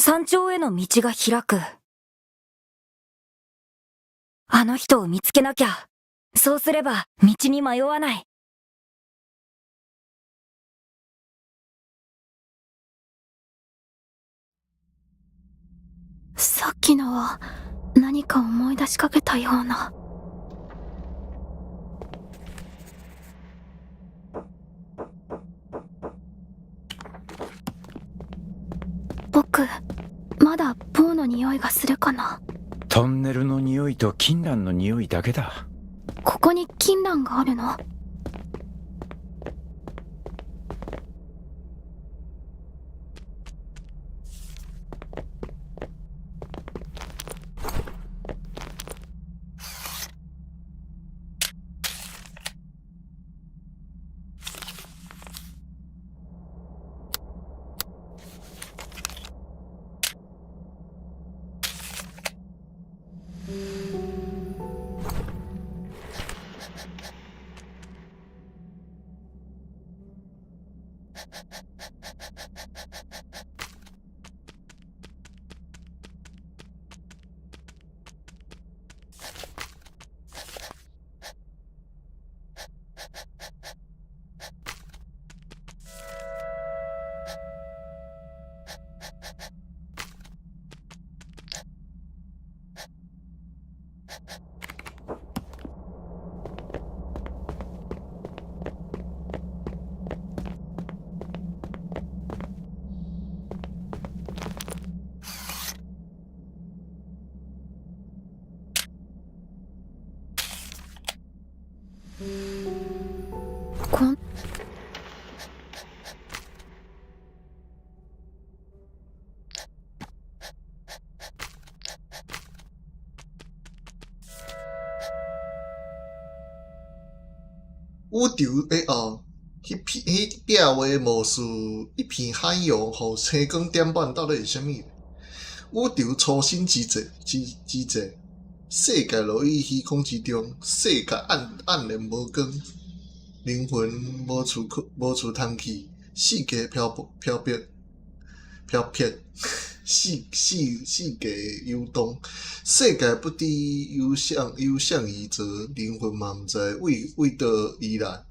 山頂への道が開く。あの人を見つけなきゃ。そうすれば道に迷わない。さっきのは何か思い出しかけたような。僕、まだ棒の匂いがするかな。トンネルの匂いと金蘭の匂いだけだ。ここに金蘭があるの？こん宇宙的后，迄壁画模式一片海洋，互星光点半到底是啥物？宇宙初生之际，世界落于虚空之中，世界黯然无光，灵魂无处通去，世界漂撇，世界游动，世界不知由向而走，灵魂嘛毋知为倒而来。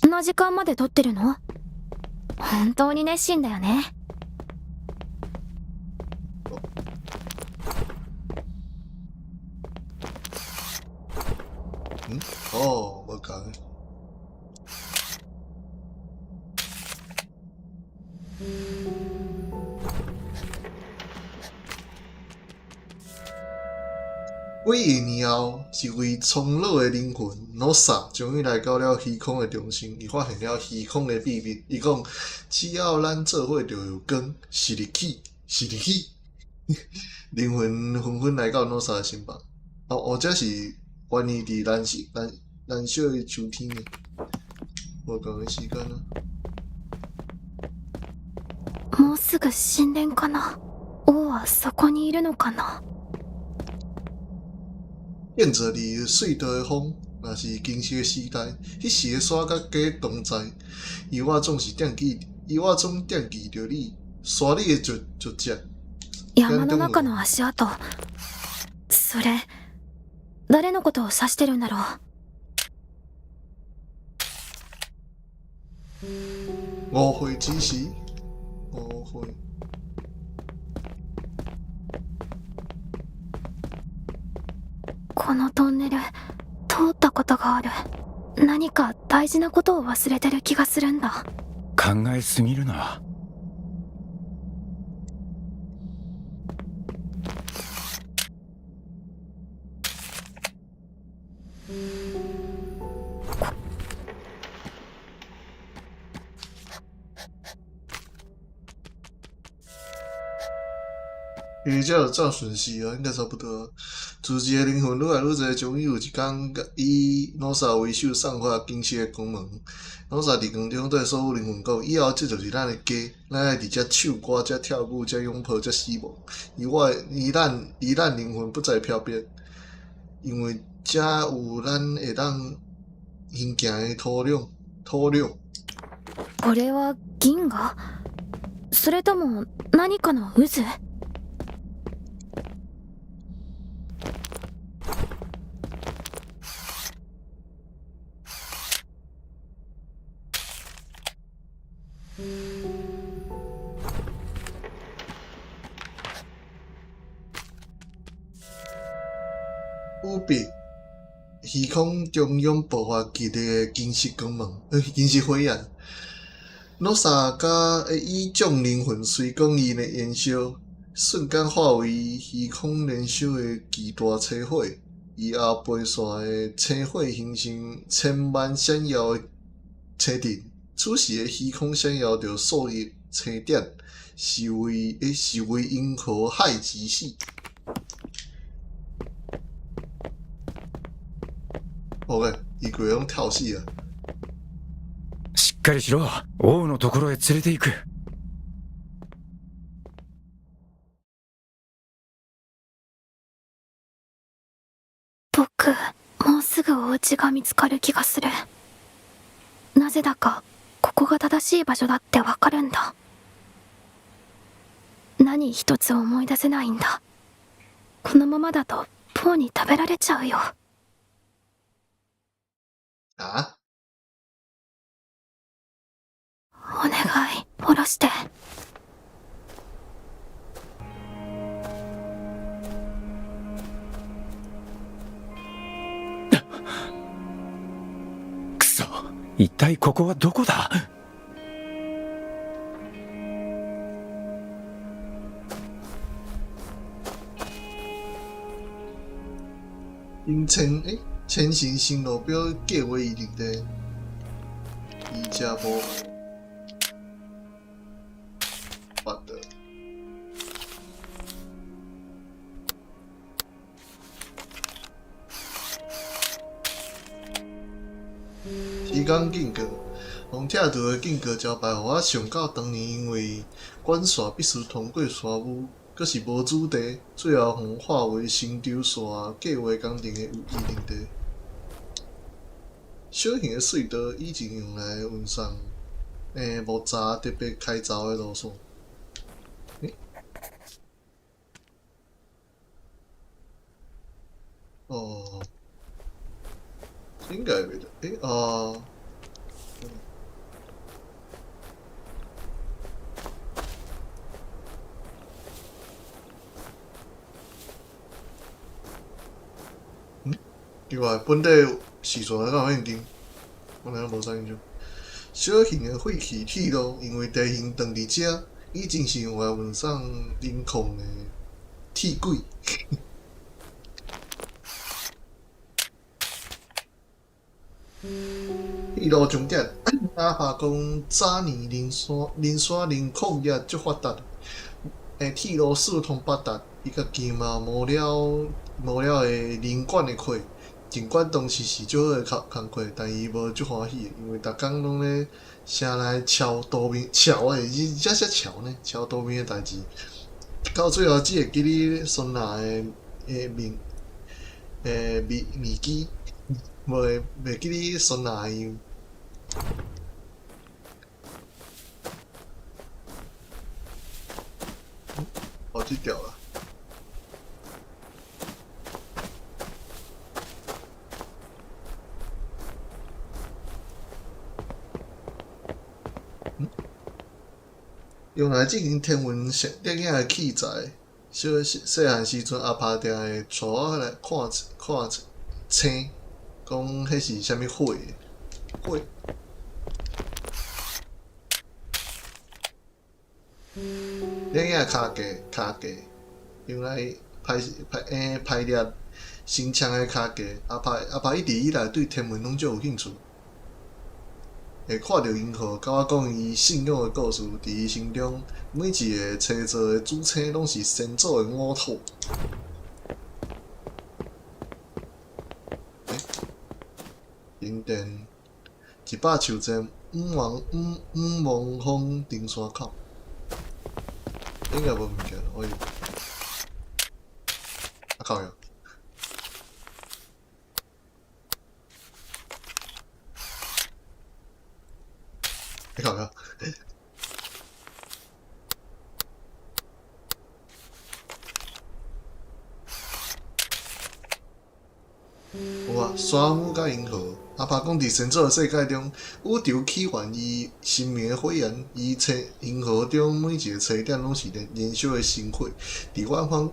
こんな時間まで撮ってるの？本当に熱心だよね。哦，无共。几亿年后，一位苍老的灵魂罗萨终于来到了虚空的中心。伊发现了虚空的秘密。伊讲，只要咱做伙，就有光，是日起。灵魂纷纷来到罗萨的身旁。或者是关于伫燃烧的秋天呢？无共的时間啊。もうすぐ神殿かな。王はそこにいるのかな。沿着你隧道的风，若是经时的时代，迄时的山甲鸡同在，而我总惦记着你，山里的足迹。山の中の足跡。それ、誰のことを指してるんだろう。誤会之時，誤会。このトンネル通ったことがある。何か大事なことを忘れてる気がするんだ。考えすぎるな。其实这照顺序啊，应该差不多。自己的灵魂愈来愈侪，终于有一天，以罗萨为首散发金色的光芒。罗萨伫光中对所有灵魂讲：以后这就是咱的家，咱爱伫遮唱歌、遮跳舞、遮拥抱、遮死亡。而咱灵魂不再漂泊，因为遮有咱会当行行的土壤。これは銀河？それとも何かの渦？有别虚空中央爆发激烈的金色光芒，金色火焰。罗萨甲以众灵魂随光因的燃烧，瞬间化为虚空燃烧的巨大车火，以后飞散的车火形成千万闪耀的车顶。此时的虚空闪耀着数亿车点，是为银河海之死。OK，伊鬼用跳戏啊！しっかりしろ。王のところへ連れて行く。僕、もうすぐお家が見つかる気がする。なぜだか、ここが正しい場所だってわかるんだ。何一つ思い出せないんだ。このままだと、ポーに食べられちゃうよ。啊！お願い、下ろして。くそ、一体ここはどこだ？因前行新路标计划已定的，伊只无捌的。时间间隔，用拆除的间隔招牌，互我想到当年因为管线必须通过山雾，阁是无主题，最后互化为新潮线计划工程的遗留地。小型的隧道以前用来运送木栅特别开凿的路线。哦，应该袂得。另外，本地时阵敢有现金，我哪无啥印象。小型的废弃铁路，因为地形长伫遮，以前是用来运送磷矿的铁轨。铁路终点，哪怕讲早年磷酸磷矿业足发达，铁路四通八达，伊家己嘛无了的磷管的亏。尽管当时是足好的工课，但伊无足欢喜的，因为逐工拢咧城内敲刀面伊遮写敲呢，敲刀面的代志，到最后只会记你孙娜的面机，袂记你孙娜的样。哦，这条了。用来进行天文电影的器材，细汉时阵阿爸定会带我来看星，讲迄是啥物火？电影卡架，用来排列新枪的卡架。阿爸一直以来对天文拢足有兴趣。会看到银河，甲我讲伊信仰的故事。伫伊心中，每一个车座的主星拢是先祖的五土。停电，一百树站，五王峰登山口，应该无物件了，我靠呀！你看看，有啊，山姆甲银河。阿爸讲，伫神作的世界中，宇宙起源于生命的火焰，伊银河中每一个星点拢是燃烧的星火。伫远方，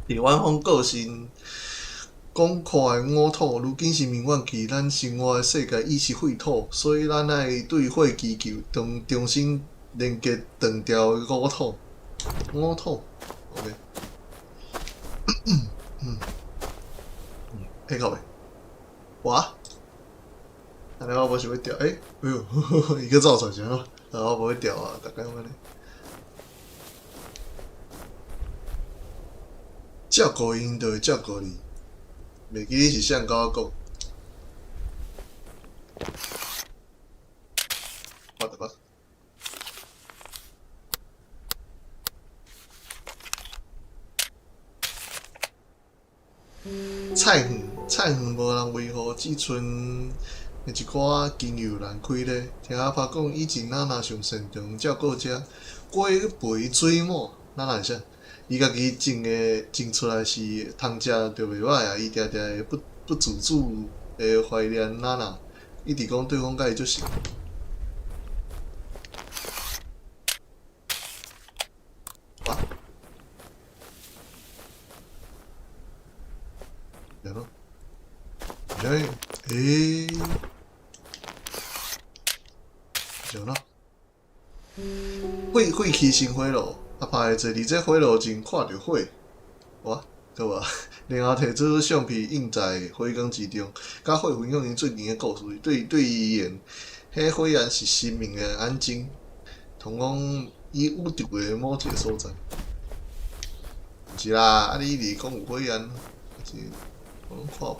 伫远方个性广阔的五土，如今是命运去咱生活的世界已是废土，所以咱爱对火祈求，重新连接断掉的五土。五土 ，OK。迄个袂，哇！安尼我无想要调，哎呦，伊个走出来是安怎？我无要调啊，大概安尼。照顾因就会照顾你，袂记你是啥甲我讲。我。菜园无人维护，只剩一寡金油难开咧。听阿爸讲，以前娜娜上擅长照顾遮鸡肥水满，娜娜是啥？伊家己种出来是通食就袂歹啊！伊定定会不自主会怀念娜娜，一直讲对方甲伊足熟。哇！然后。就啦，火气生火炉，阿爸会坐伫这火炉前看着火，哇，对吧？然后摕出橡皮印在火光之中，甲火分享因最近的故事。对伊而言，迄火焰是生命的眼睛，同讲伊宇宙的某一个所在。毋是啦，啊你一直讲有火焰，是我拢看无。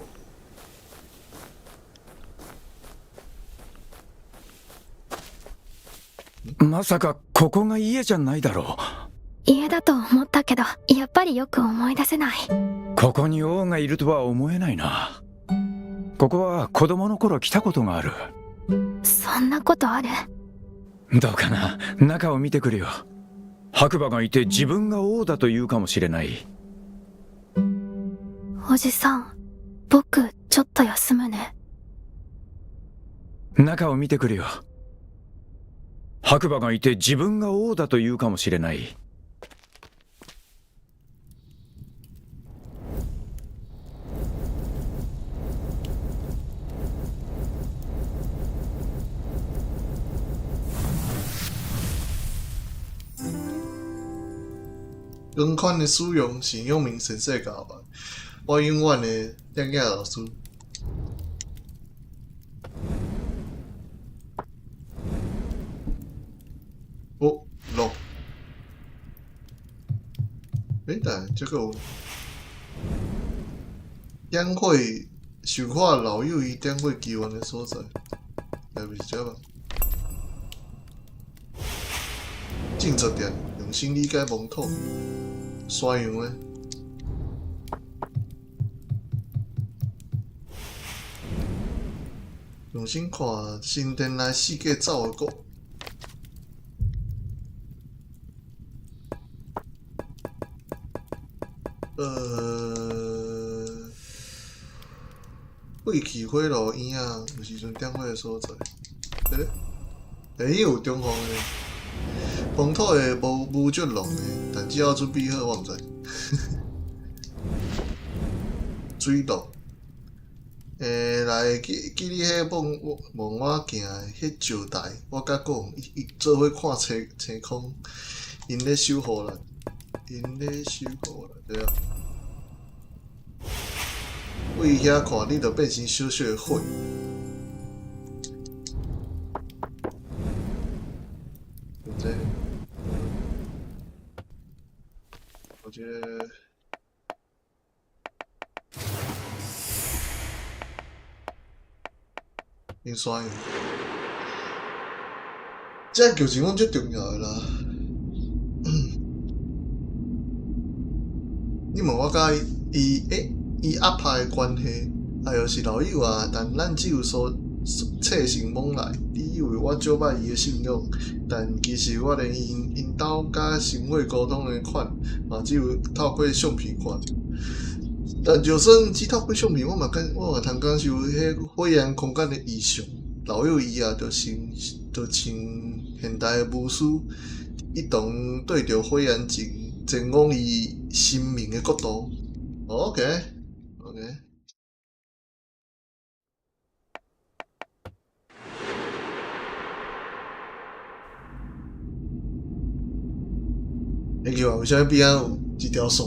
まさかここが家じゃないだろ家だと思ったけど、やっぱりよく思い出せない。う。ここに王がいるとは思えないな。ここは子供の頃来たことがある。そんなことある？どうかな、中を見てくるよ。白馬がいて自分が王だと言うかもしれない。おじさん、僕ちょっと休むね。中を見てくるよ。白馬がいて自分が王だと言うかもしれない。同款的使用是永明先生教吧，我永远的点解老师。哦，落。但这个有点火受化老友与点火机关的所在，该不是这吧？静坐点，用心理解蒙土，山羊呢？用心看神殿内四界走的国。火气火炉院啊，有时阵点火的所在。伊有中风的，风土的无足浓的，但只要准备好，我毋知。水路，来记你迄问我行的迄石台，我甲讲，伊做伙看星空，因咧守护咱，对啊。为遐看，你就变成小小的火。我觉得，因酸用，这剧情阮最重要的啦。你问我甲伊阿拍的关系，哎哟是老友啊，但咱只有侧成猛来，你以为我少捌伊的信用，但其实我连因兜甲生活沟通的款，嘛只有透过相片看着。但就算只透过相片，我嘛通感受迄火焰空间的异常。老友伊啊，就穿现代的武士，一同对着火焰前往伊生命的国度。OK。你叫我为啥边仔有一条线？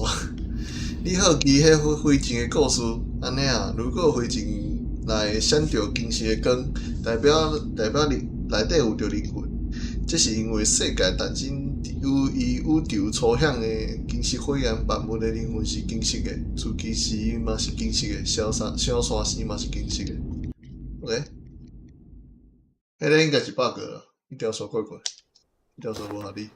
你好奇迄灰烬的故事，安尼啊？如果灰烬内闪着金色的光，代表里内底有着灵魂，这是因为世界诞生由于宇宙初响的金色火焰，万物的灵魂是金色的，自其时嘛是金色的，小山时嘛是金色的。OK， 迄个应该是 bug 啦，一条线怪怪，一条线无合理。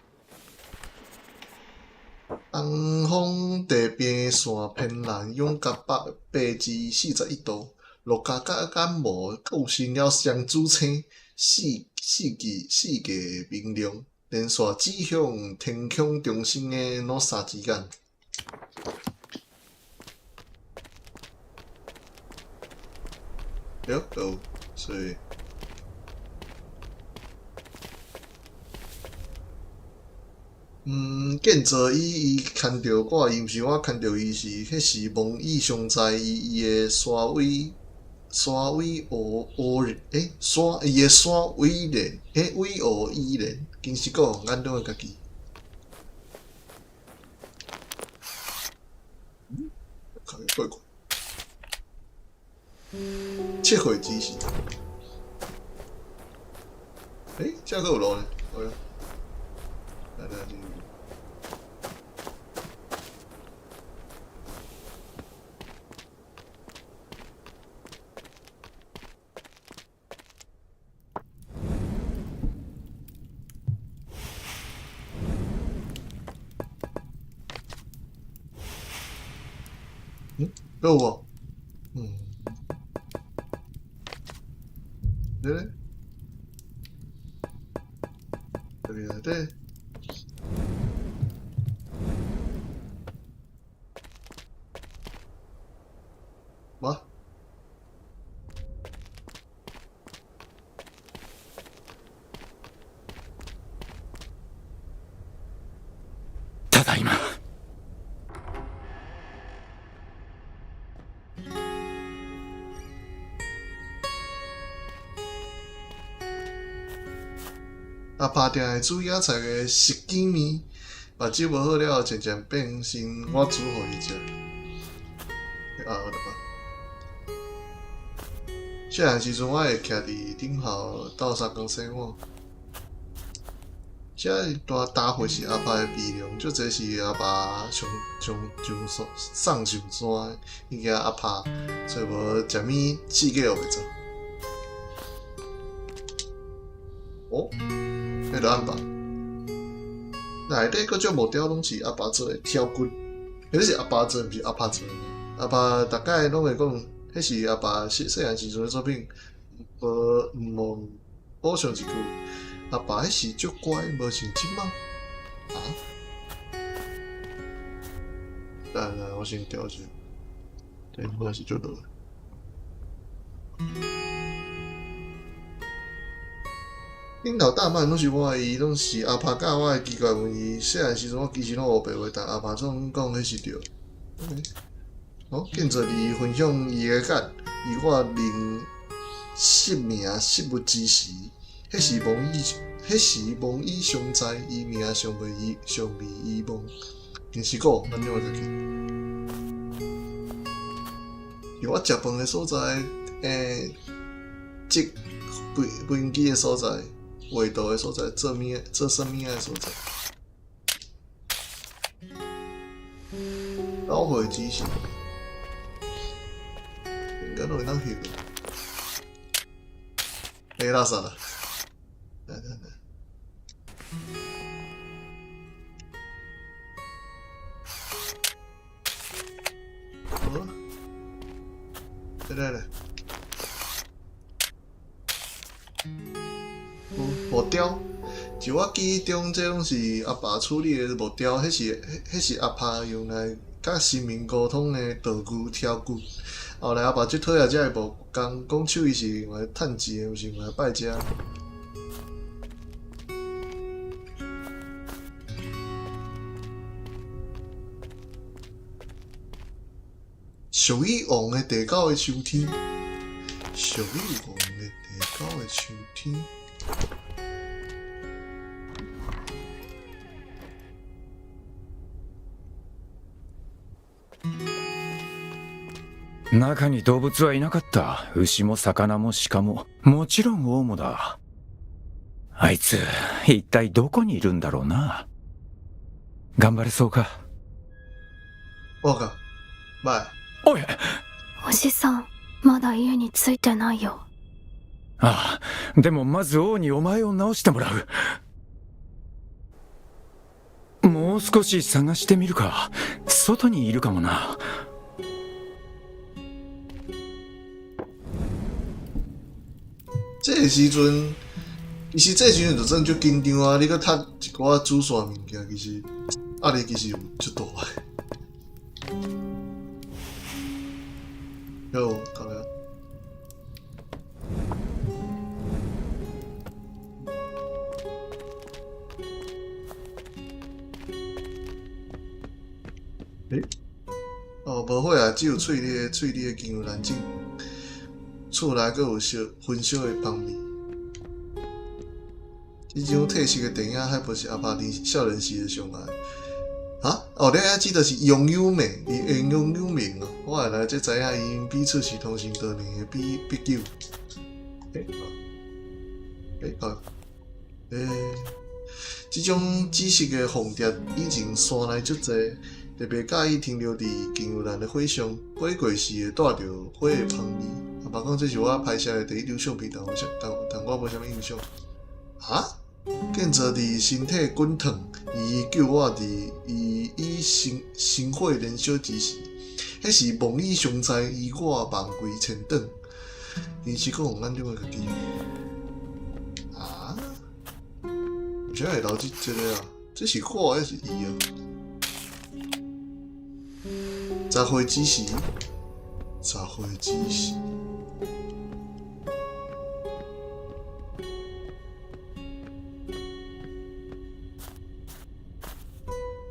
东方地边线偏南，永甲北至41度，落甲感冒构成了双子星，四界明亮，连续指向天空中心的诺萨之间。所以。见做伊牵着我，伊毋是我牵着伊，迄是蒙毅上在伊的山尾乌人，伊的山尾人，尾乌伊人，金丝果眼中的家己。怪怪。切回之时，这个有路呢，来。有无？对。我。ただいま。阿拍定的煮野菜的石鸡面，目睭无好了，渐渐变成我煮互伊食。我就讲，细汉时阵我会徛伫顶头斗相共生活。这大火是阿爸的鼻梁，足侪是阿爸上上山，伊惊阿爸，所以无食物四界又袂走。迄个暗爸，内底佫足无雕拢是阿爸做的挑骨，迄是阿爸做，毋是阿爸做的。阿爸大概拢会讲，迄是阿爸细汉时阵的作品。毋忘补上一句，阿爸迄时足乖，无像即马。来，我先调一下，电话是足热。顶头大曼拢是我伊，拢是阿爸教我的奇怪问题。细汉时阵我其实拢学白话，但阿爸总讲迄是对。见做伊分享伊的感，以我能失命失物之时，迄时梦已尚在，伊命尚未遗忘。平时个咱怎会去？是我食饭的所在，即不应记的所在。味道的所在，做生物的所在。老伙子是，应该都会当翕。垃圾啦！来。好，来。木雕。就我记忆中，这拢是阿爸处理的木雕，迄是阿爸用来甲神明沟通的道具挑具。后来阿爸去讨厌这个木工，讲手艺是用来趁钱的，毋是用来拜遮。属于王的地高的秋天，属于王的地高的秋天。中に動物はいなかった。牛も魚も鹿も、もちろん王もだ。あいつ、一体どこにいるんだろうな。頑張れそうか。我靠，拜。おい！おじさん、まだ家に着いてないよ。ああ、でもまず王にお前を直してもらう。もう少し探してみるか。外にいるかもな。这个时阵，其实这个时阵就真就紧张啊！你搁读一寡主线物件，其实压力其实有足大的。哟，搞呀！哦，无火啊，只有喙里的姜有难整。厝内阁有焚烧的芳味。这种特色的电影，还不是阿爸少年时的上爱。啊？哦，你还记得是杨优美，伊杨优美哦。我后来才知影，因彼此是同性多年的笔友。这种知识的凤蝶以前山内足侪，特别介意停留伫近有咱的火上，火过时会带着火的香味。阿爸讲这是我拍摄的第一张相片，但我无啥物印象。啊？建造伫身体滚烫，伊救我以生火燃烧之时，迄是梦里常在，以我梦归前等。现实阁用咱种个家己。啊？为啥会留这个啊？这是我还是伊啊？10岁之时，10岁之时。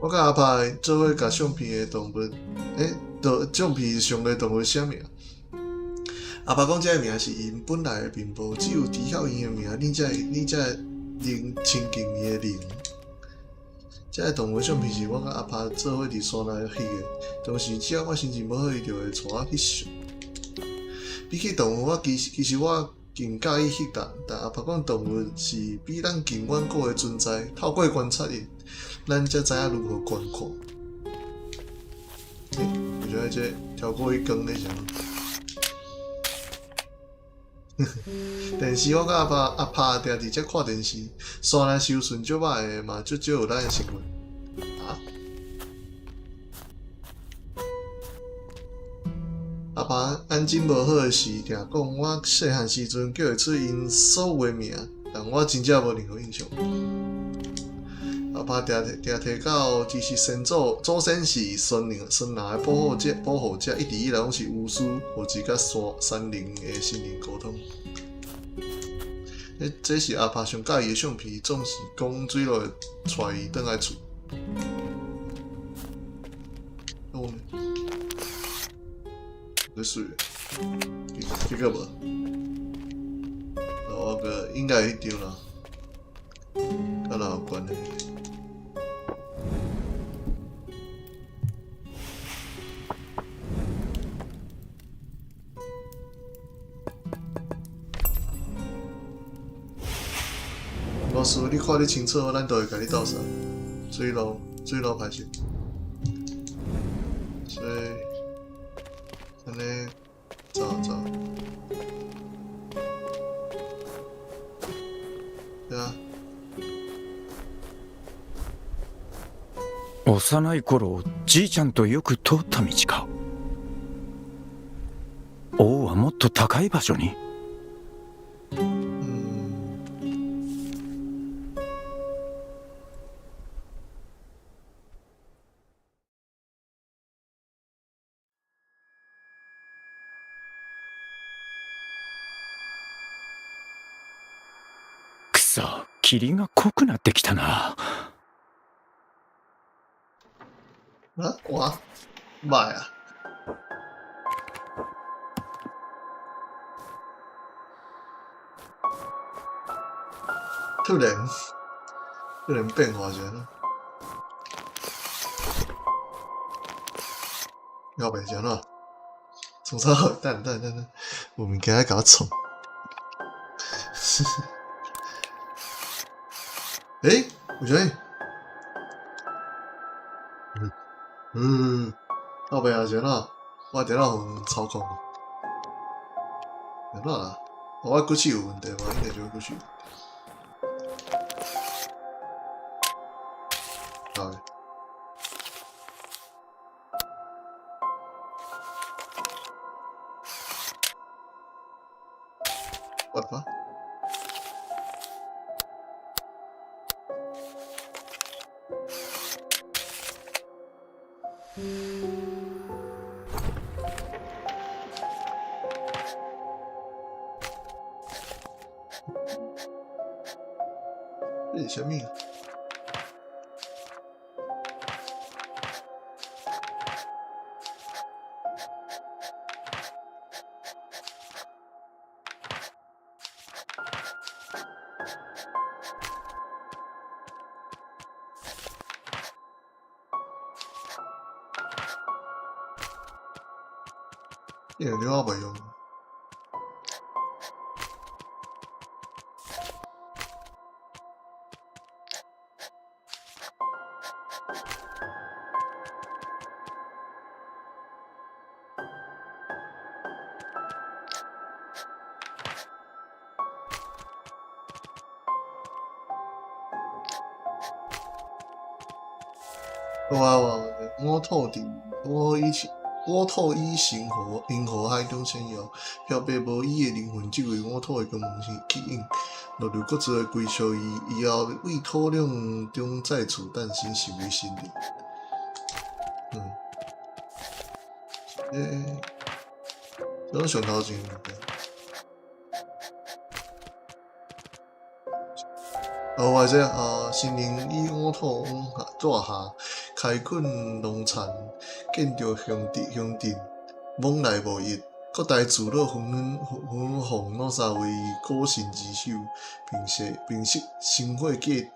我甲阿爸做伙甲相片的动物，相片上的动物啥名？阿爸讲这个名是因本来的面部，只有知晓因的名，你才能亲近伊的灵。这个动物相片是我甲阿爸做伙伫山内翕的，当时只要我心情无好，伊就会带我去翕。比起动物，其实我更介意翕人，但阿爸讲动物是比咱更远古的存在，透过观察伊。咱才知影如何观看。我觉得这跳过一更那啥。电视我甲阿爸定伫遮看电视，山内收顺足歹的嘛，足少有咱的新闻。啊？阿爸眼睛无好的是，定讲我细汉时阵叫会出因所有的名，但我真正无任何印象。阿爸定提到，其实祖先是森林的保护者，一直以来拢是巫师或者甲山林的神灵沟通。这是阿爸上介意的相片，总是讲水落会带伊转来厝。哦，你水，这个无？我个应该迄张啦，甲哪有关系？老师，你看你清楚，咱就会甲你斗相。水路歹势，所以安尼走。对啊。幼い頃、じいちゃんとよく通った道か。王はもっと高い場所に。さ、霧が濃くなってきたな。啊，哇，妈呀！突然变化起来了，要白讲了，从啥好？等，我们给他搞冲。诶，我觉得，要白啊，钱了，我电脑很操控，电脑啦，我过去有问题嘛，应该就会过去。好嘞。What the fuck? Đây là mình. Cái này nếu mà dùng哇，我土地，我土以银河海中闪耀，漂白无依的灵魂，只为我土的光芒起引。落入各自的归属以后为土壤中再次诞生成为新灵。这上头前或者新灵以我土大下开垦农产，建造乡镇，往来无一。各大聚落分奉哪三位古神之首，并设生火祭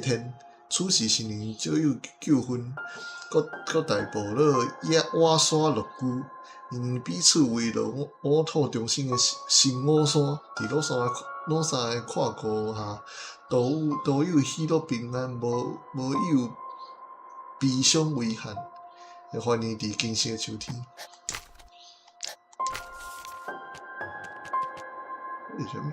天。此时新灵少有纠纷，各大部落挖山落居，因彼此围绕我土中心的新我山，伫哪三个看顾下，都有喜乐平安，无有悲伤遗憾，会欢迎伫今生的秋天。为什么？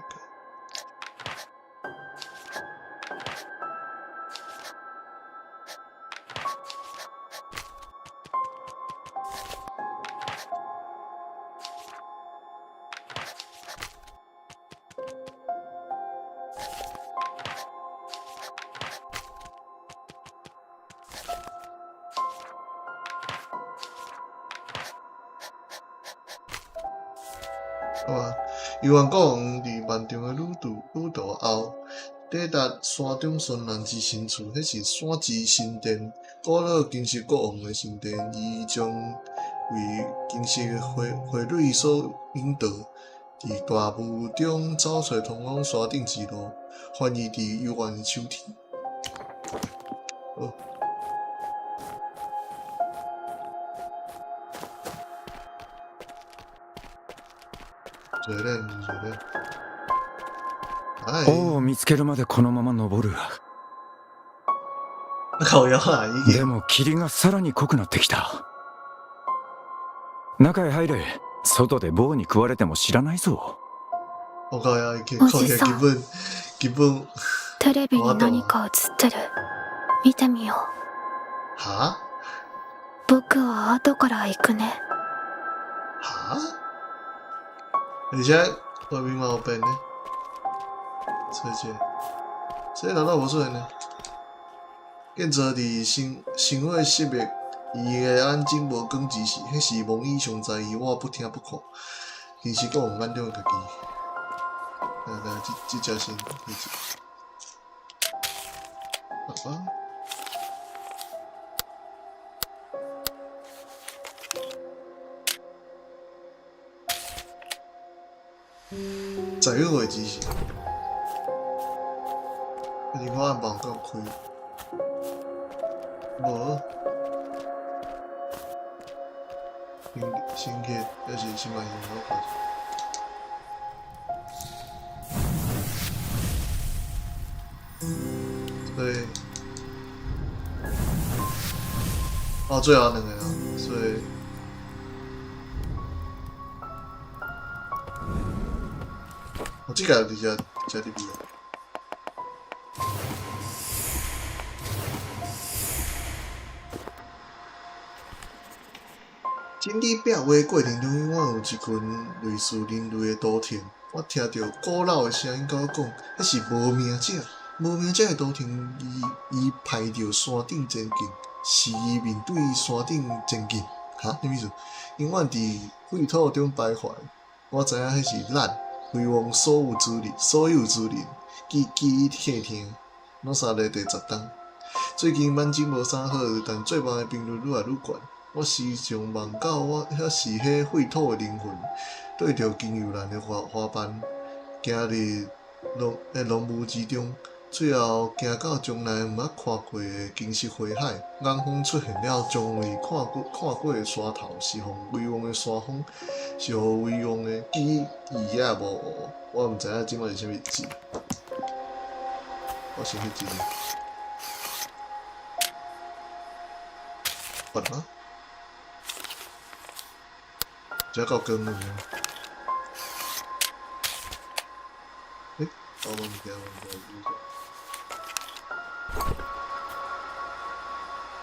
游园国王伫漫长的旅途后，抵达山中孙人之新厝，迄是山之神殿，古老金色国王的神殿，伊将为金色的花蕊所引导，伫大雾中找出通往山顶之路，欢迎伫幽暗的秋天。王を見つけるまでこのまま登る。靠腰啊！でも霧がさらに濃くなってきた。中へ入れ。外で棒に食われても知らないぞ。我靠腰，基本。テレビに何か映ってる。見てみよう。は？僕は後から行くね。は？而且外面毛病呢？这难道不是人呢？建造伫生活熄灭，伊的安静无光之时，迄是梦以上在意，我不听不看。其实国王眼中的家己，这只先。吧。11月之前，你看暗房够开，无新客还是新买新好看。所以，最后两个啊，所以。这个伫遮入去啊。整理壁画的过程中，我有一群类似人类的图腾，我听到古老的声音甲我讲，迄是无名者。无名者的图腾，伊排着山顶前进，是伊面对山顶前进。哈，什么意思？永远伫废土中徘徊。我知影迄是咱。回望所有之人，记忆细听。拢三个第10档，最近眼睛无啥好，但做梦的频率愈来愈悬。我时常梦到我遐是迄废土的灵魂，对着金油蓝的花瓣，行入浓雾之中，最后行到从来毋捌看过的金色花海。眼风出现了，从未看过的山头，是互威望的山峰。是互威望的记忆也无，我毋知影即摆是啥物字。我先去字。笨啊！这够光了。我忘记。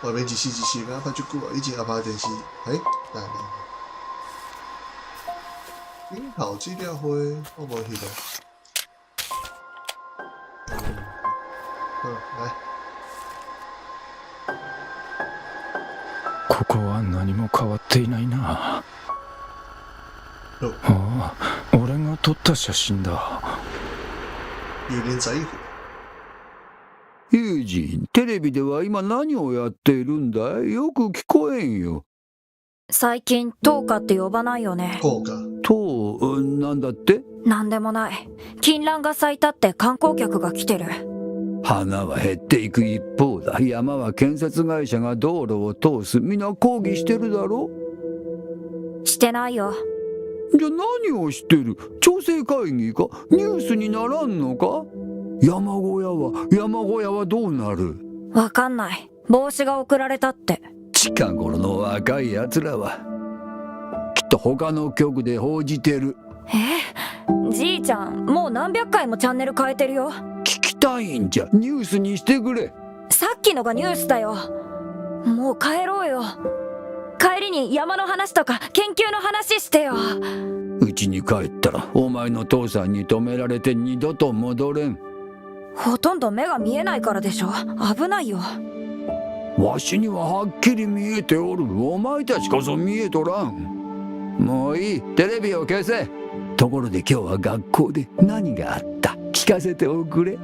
外面一时敢拍足久啊！以前也拍电视，来。樱桃这粒花，我无翕到。好，来。ここは何も変わっていないな。俺が撮った写真だ。有人在意。ユージ、テレビでは今何をやっているんだい？よく聞こえんよ。最近トーカって呼ばないよね。トーカ。なんだって？なんでもない。金蘭が咲いたって観光客が来てる。花は減っていく一方だ。山は建設会社が道路を通す。みんな抗議してるだろ？してないよ。じゃあ何をしてる？調整会議か？ニュースにならんのか？山小屋はどうなる？わかんない。帽子が送られたって。近頃の若い奴らはきっと他の局で報じてる。じいちゃん、もう何百回もチャンネル変えてるよ。聞きたいんじゃ。ニュースにしてくれ。さっきのがニュースだよ。もう帰ろうよ。帰りに山の話とか研究の話してよ。うちに帰ったらお前の父さんに止められて二度と戻れん。ほとんど目が見えないからでしょ。危ないよ。わしにははっきり見えておる。お前たちこそ見えとらん。もういい、テレビを消せ。ところで今日は学校で何があった？聞かせておくれ。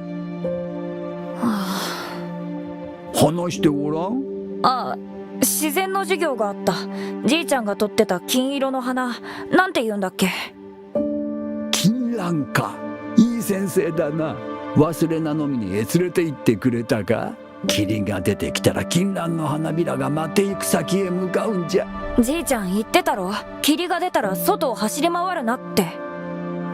話してごらん。自然の授業があった。じいちゃんが撮ってた金色の花、なんて言うんだっけ？金蘭か。いい先生だな。忘れなのみに連れて行ってくれたか？霧が出てきたら金蘭の花びらが舞っていく先へ向かうんじゃ。じいちゃん言ってたろ。霧が出たら外を走り回るなって。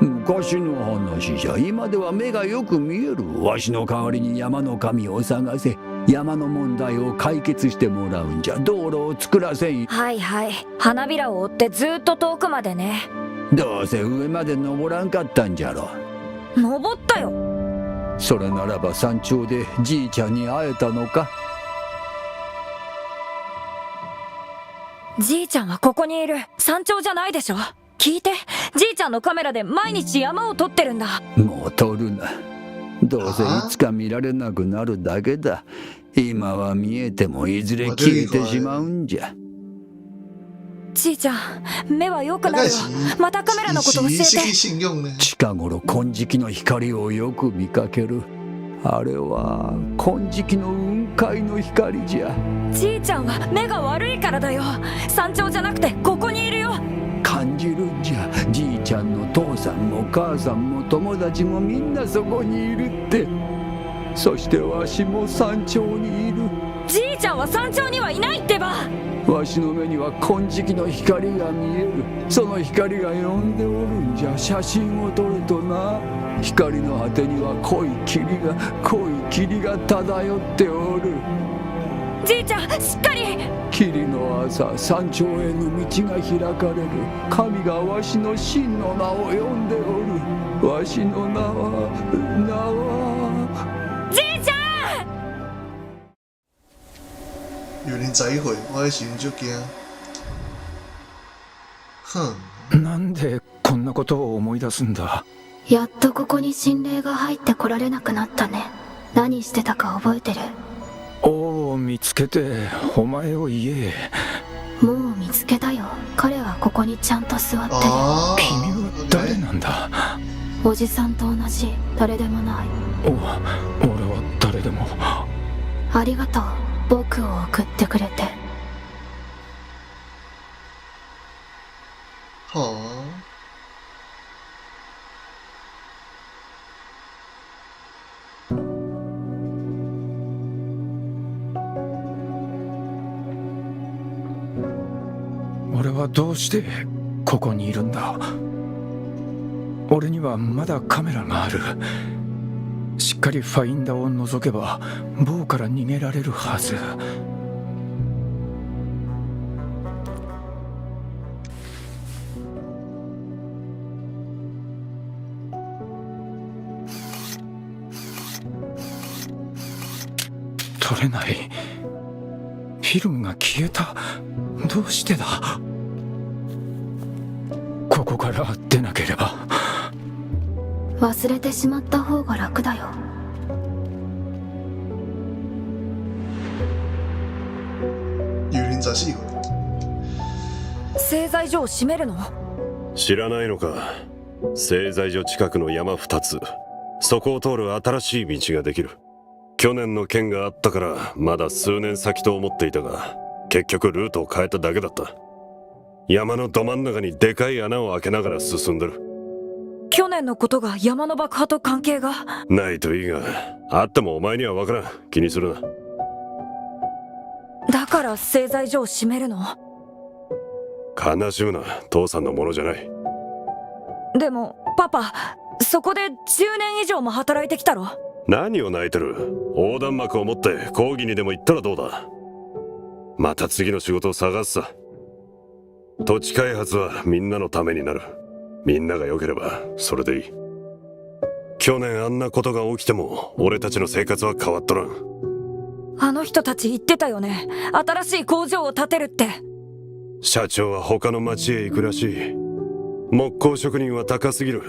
昔の話じゃ。今では目がよく見える。わしの代わりに山の神を探せ。山の問題を解決してもらうんじゃ。道路を作らせん。はい。花びらを追ってずっと遠くまでね。どうせ上まで登らんかったんじゃろ。登ったよ。それならば山頂でじいちゃんに会えたのか？じいちゃんはここにいる。山頂じゃないでしょ。聞いて、じいちゃんのカメラで毎日山を撮ってるんだ。もう撮るな。どうせいつか見られなくなるだけだ。今は見えてもいずれ消えてしまうんじゃ。じいちゃん、目は良くなるよ。またカメラのこと教えて。近頃金色の光をよく見かける。あれは金色の雲海の光じゃ。じいちゃんは目が悪いからだよ。山頂じゃなくてここにいるよ。感じるんじゃ。じいちゃんの父さんも母さんも友達もみんなそこにいるって。そしてわしも山頂にいる。じいちゃんは山頂にはいないってば。わしの目には金色の光が見える。その光が呼んでおるんじゃ。写真を撮るとな、光の果てには濃い霧が漂っておる。じいちゃんしっかり。霧の朝、山頂への道が開かれる。神がわしの真の名を呼んでおる。わしの名はじいちゃん。有人知一回，我的心就惊。哼，なんでこんなことを思い出すんだ。やっとここに心霊が入ってこられなくなったね。何してたか覚えてる？おお、見つけてお前を言え。もう見つけたよ。彼はここにちゃんと座ってる。啊，君は誰なんだ。おじさんと同じ、誰でもない。俺は誰でも。ありがとう、僕を送ってくれて。好，俺はどうしてここにいるんだ。俺にはまだカメラがある。しっかりファインダーを覗けば棒から逃げられるはず。撮れない。フィルムが消えた。どうしてだ。ここから出なければ。忘れてしまった方が楽だよ。有人14回。製材所を閉めるの？知らないのか。製材所近くの山2つ、そこを通る新しい道ができる。去年の件があったからまだ数年先と思っていたが、結局ルートを変えただけだった。山のど真ん中にでかい穴を開けながら進んでる。去年のことが山の爆破と関係が？ないといいが、あってもお前には分からん。気にするな。だから製材所を閉めるの？悲しむな。父さんのものじゃない。でもパパ、そこで10年以上も働いてきたろ。何を泣いてる。横断幕を持って講義にでも行ったらどうだ。また次の仕事を探すさ。土地開発はみんなのためになる。みんなが良ければそれでいい。去年あんなことが起きても俺たちの生活は変わっとらん。あの人たち言ってたよね。新しい工場を建てるって。社長は他の町へ行くらしい。木工職人は高すぎる。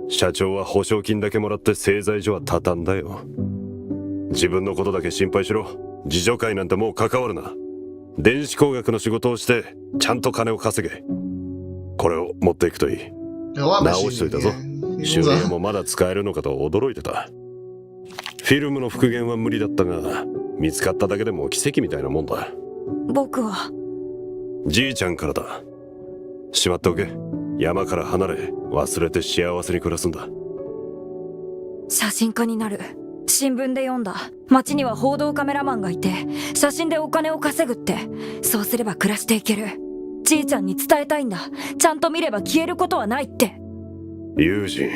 社長は保証金だけもらって製材所は畳んだよ。自分のことだけ心配しろ。自助会なんてもう関わるな。電子工学の仕事をしてちゃんと金を稼げ。これを持っていくといい。直しといたぞ。修理もまだ使えるのかと驚いてた。フィルムの復元は無理だったが、見つかっただけでも奇跡みたいなもんだ。僕はじいちゃんからだ。しまっておけ。山から離れ、忘れて幸せに暮らすんだ。写真家になる。新聞で読んだ。街には報道カメラマンがいて、写真でお金を稼ぐって。そうすれば暮らしていける。じいちゃんに伝えたいんだ。ちゃんと見れば消えることはないって。ユージン、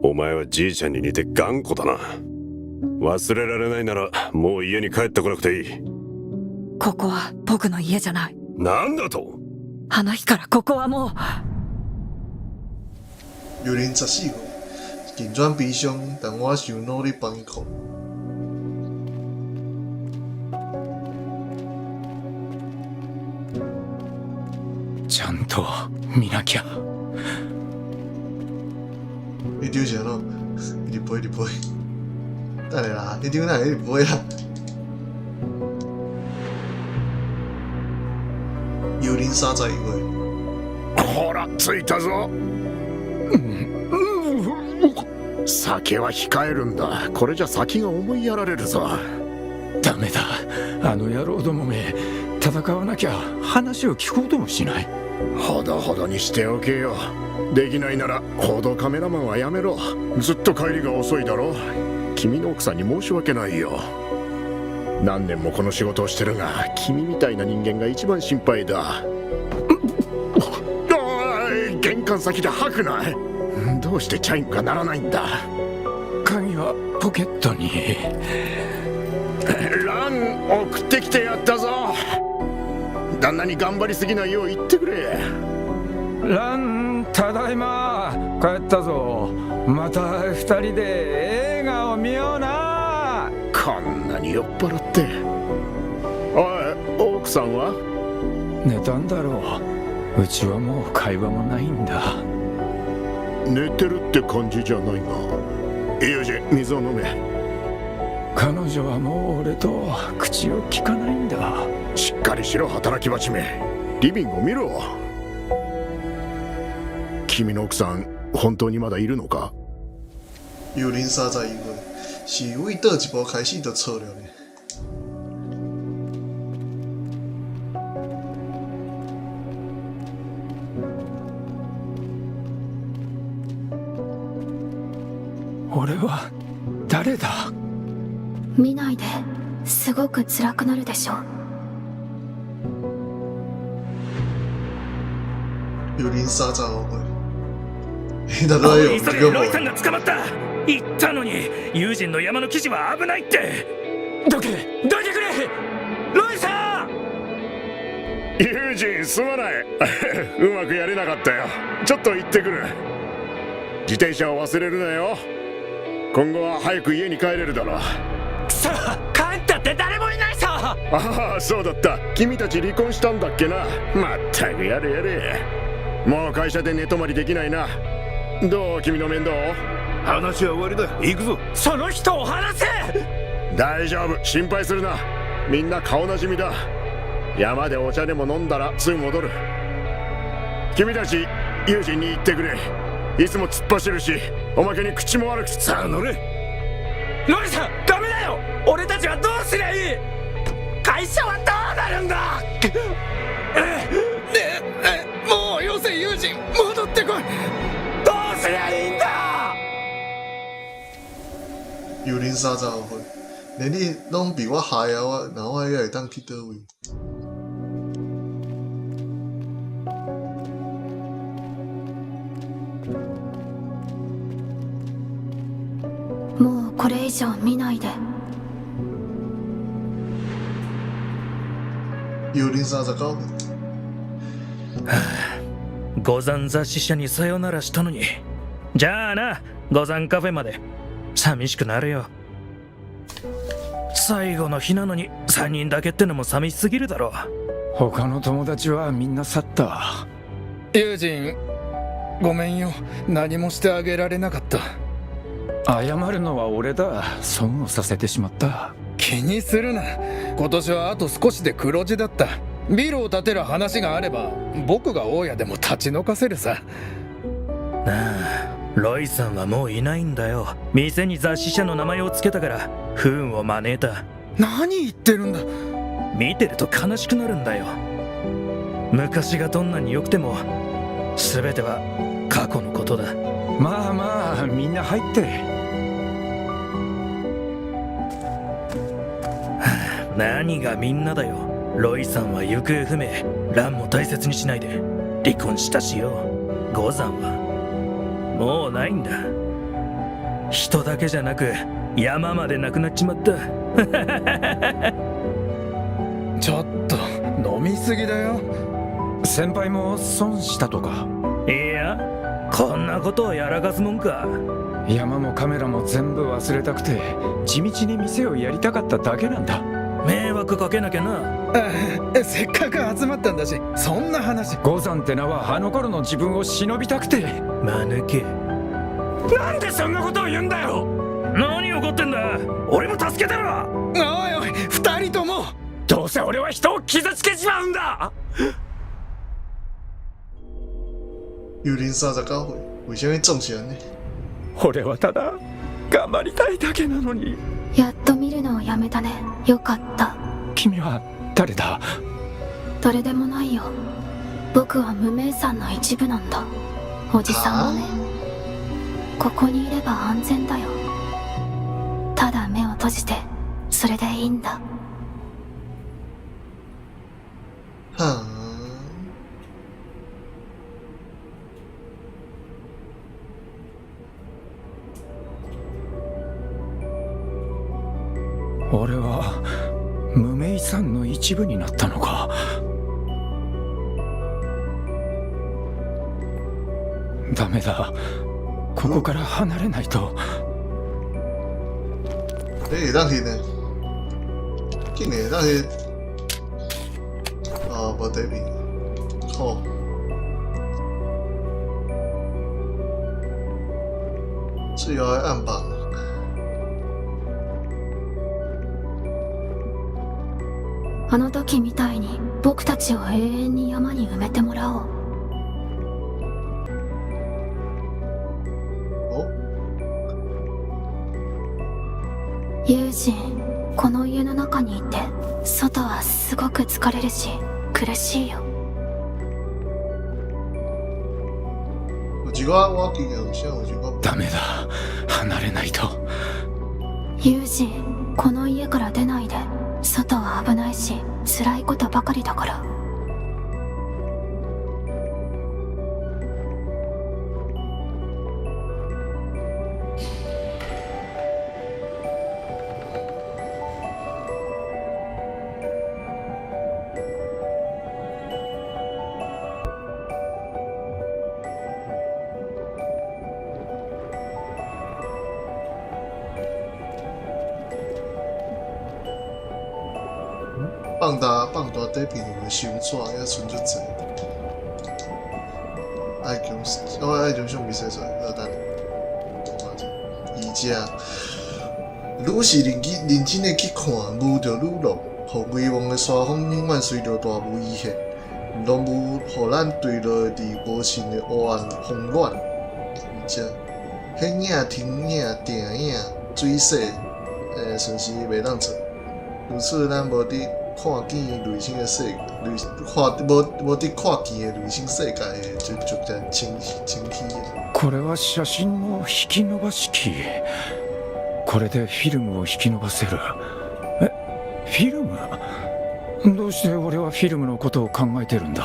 お前はじいちゃんに似て頑固だな。忘れられないならもう家に帰ってこなくていい。ここは僕の家じゃない。なんだと？あの日からここはもう。有人14回。金砖悲伤，但我想努力帮你看。ちゃんと見なきゃ。你丢钱咯？你不会，你不会。等下啦，你丢哪里？你不会啦。幽灵沙在一位。ほら着いたぞ。酒は控えるんだ。これじゃ先が思いやられるぞ。ダメだ。あの野郎どもめ、戦わなきゃ話を聞こうともしない。ほどほどにしておけよ。できないなら報道カメラマンはやめろ。ずっと帰りが遅いだろ。君の奥さんに申し訳ないよ。何年もこの仕事をしてるが、君みたいな人間が一番心配だ。玄関先で吐くな。どうしてチャイムが鳴らないんだ。鍵はポケットに。ラン送ってきてやったぞ。旦那に頑張りすぎないよう言ってくれ。ラン、ただいま。帰ったぞ。また二人で映画を見ような。こんなに酔っ払って。おい、奥さんは寝たんだろう。うちはもう会話もないんだ。寝てるって感じじゃないが。ユージ、水を飲め。彼女はもう俺と口を聞かないんだ。しっかりしろ、働き蜂め。リビングを見ろ。君の奥さん、本当にまだいるのか。幽灵沙在一位，是为倒一步开始就错了呢。俺は誰だ。見ないですごく辛くなるでしょ。幽灵沙在后悔。だろよ。急げ、ロイさんが捕まった。言ったのに、友人の山の記事は危ないって。どけくれ、ロイさん。友人、すまない。うまくやれなかったよ。ちょっと行ってくる。自転車を忘れるなよ。今後は早く家に帰れるだろう。くそ、帰ったって誰もいないさ。ああ、そうだった。君たち離婚したんだっけな。まったくやれやれ。もう会社で寝泊まりできないな。どう、君の面倒。話は終わりだ。行くぞ。その人を離せ。大丈夫、心配するな。みんな顔なじみだ。山でお茶でも飲んだらすぐ戻る。君たち友人に言ってくれ。いつも突っ走るし、おまけに口も悪く。さあ乗れ。ロイさん、ダメだよ。俺たちはどうすりゃいい。会社はどうなるんだ。もうよせ、友人、戻ってこい。どうすりゃいいんだ。幽灵沙在后悔，连你拢比我还要啊，然后我还会当去倒位。もうこれ以上見ないで。幽灵沙在高分。五山雑誌社にさよならしたのに。じゃあな、五山カフェまで。寂しくなるよ。最後の日なのに3人だけってのも寂しすぎるだろ。他の友達はみんな去った。友人、ごめんよ。何もしてあげられなかった。謝るのは俺だ。損をさせてしまった。気にするな。今年はあと少しで黒字だった。ビルを建てる話があれば僕が大家でも立ち退かせるさ。なあ、ロイさんはもういないんだよ。店に雑誌社の名前を付けたから不運を招いた。何言ってるんだ。見てると悲しくなるんだよ。昔がどんなに良くても全ては過去のことだ。まあまあ、みんな入って。何がみんなだよ。ロイさんは行方不明。ランも大切にしないで離婚したしよ。五山はもうないんだ。人だけじゃなく山までなくなっちまった。ちょっと飲みすぎだよ。先輩も損したとか。いや、こんなことをやらかすもんか。山もカメラも全部忘れたくて地道に店をやりたかっただけなんだ。迷惑かけなきゃな。せっかく集まったんだし、そんな話。五山って名はあの頃の自分を忍びたくて。間抜け。なんでそんなことを言うんだよ。何怒ってんだ。俺も助けてろ。おいおい、二人とも。どうせ俺は人を傷つけちまうんだ。幽灵沙在高回，为什么中起来呢？俺はただ頑張りたいだけなのに。やっと見るのをやめたね。よかった。君は誰だ？誰でもないよ。僕は無名山の一部なんだ。おじさんもね。ここにいれば安全だよ。ただ目を閉じてそれでいいんだ。は俺は無名山の一部になったのか。ダメだ、ここから離れないと。会当去呢？竟然会当去？啊，无对面，好。最後的暗榜。あの時みたいに僕たちを永遠に山に埋めてもらおう。ユージン、この家の中にいて外はすごく疲れるし苦しいよ。有一個我記得有像有一個。ダメだ、離れないと。ユージン、この家から出ないで。外は危ないし辛いことばかりだから。放大底片就会伤纸，还剩足济。爱强相比洗出来，等等。而且，愈是认真的去看，雾就愈浓，互威望的山峰永远随着大雾而现，浓雾互咱坠落伫无尽的黑暗慌乱。而且，黑影、天影、定影、水势，顺时袂当做。如此，咱无伫看见内心的世界，无伫看见的内心世界的逐渐清晰的。これは写真の引き伸ばし機。これでフィルムを引き伸ばせる。フィルム？どうして俺はフィルムのことを考えてるんだ？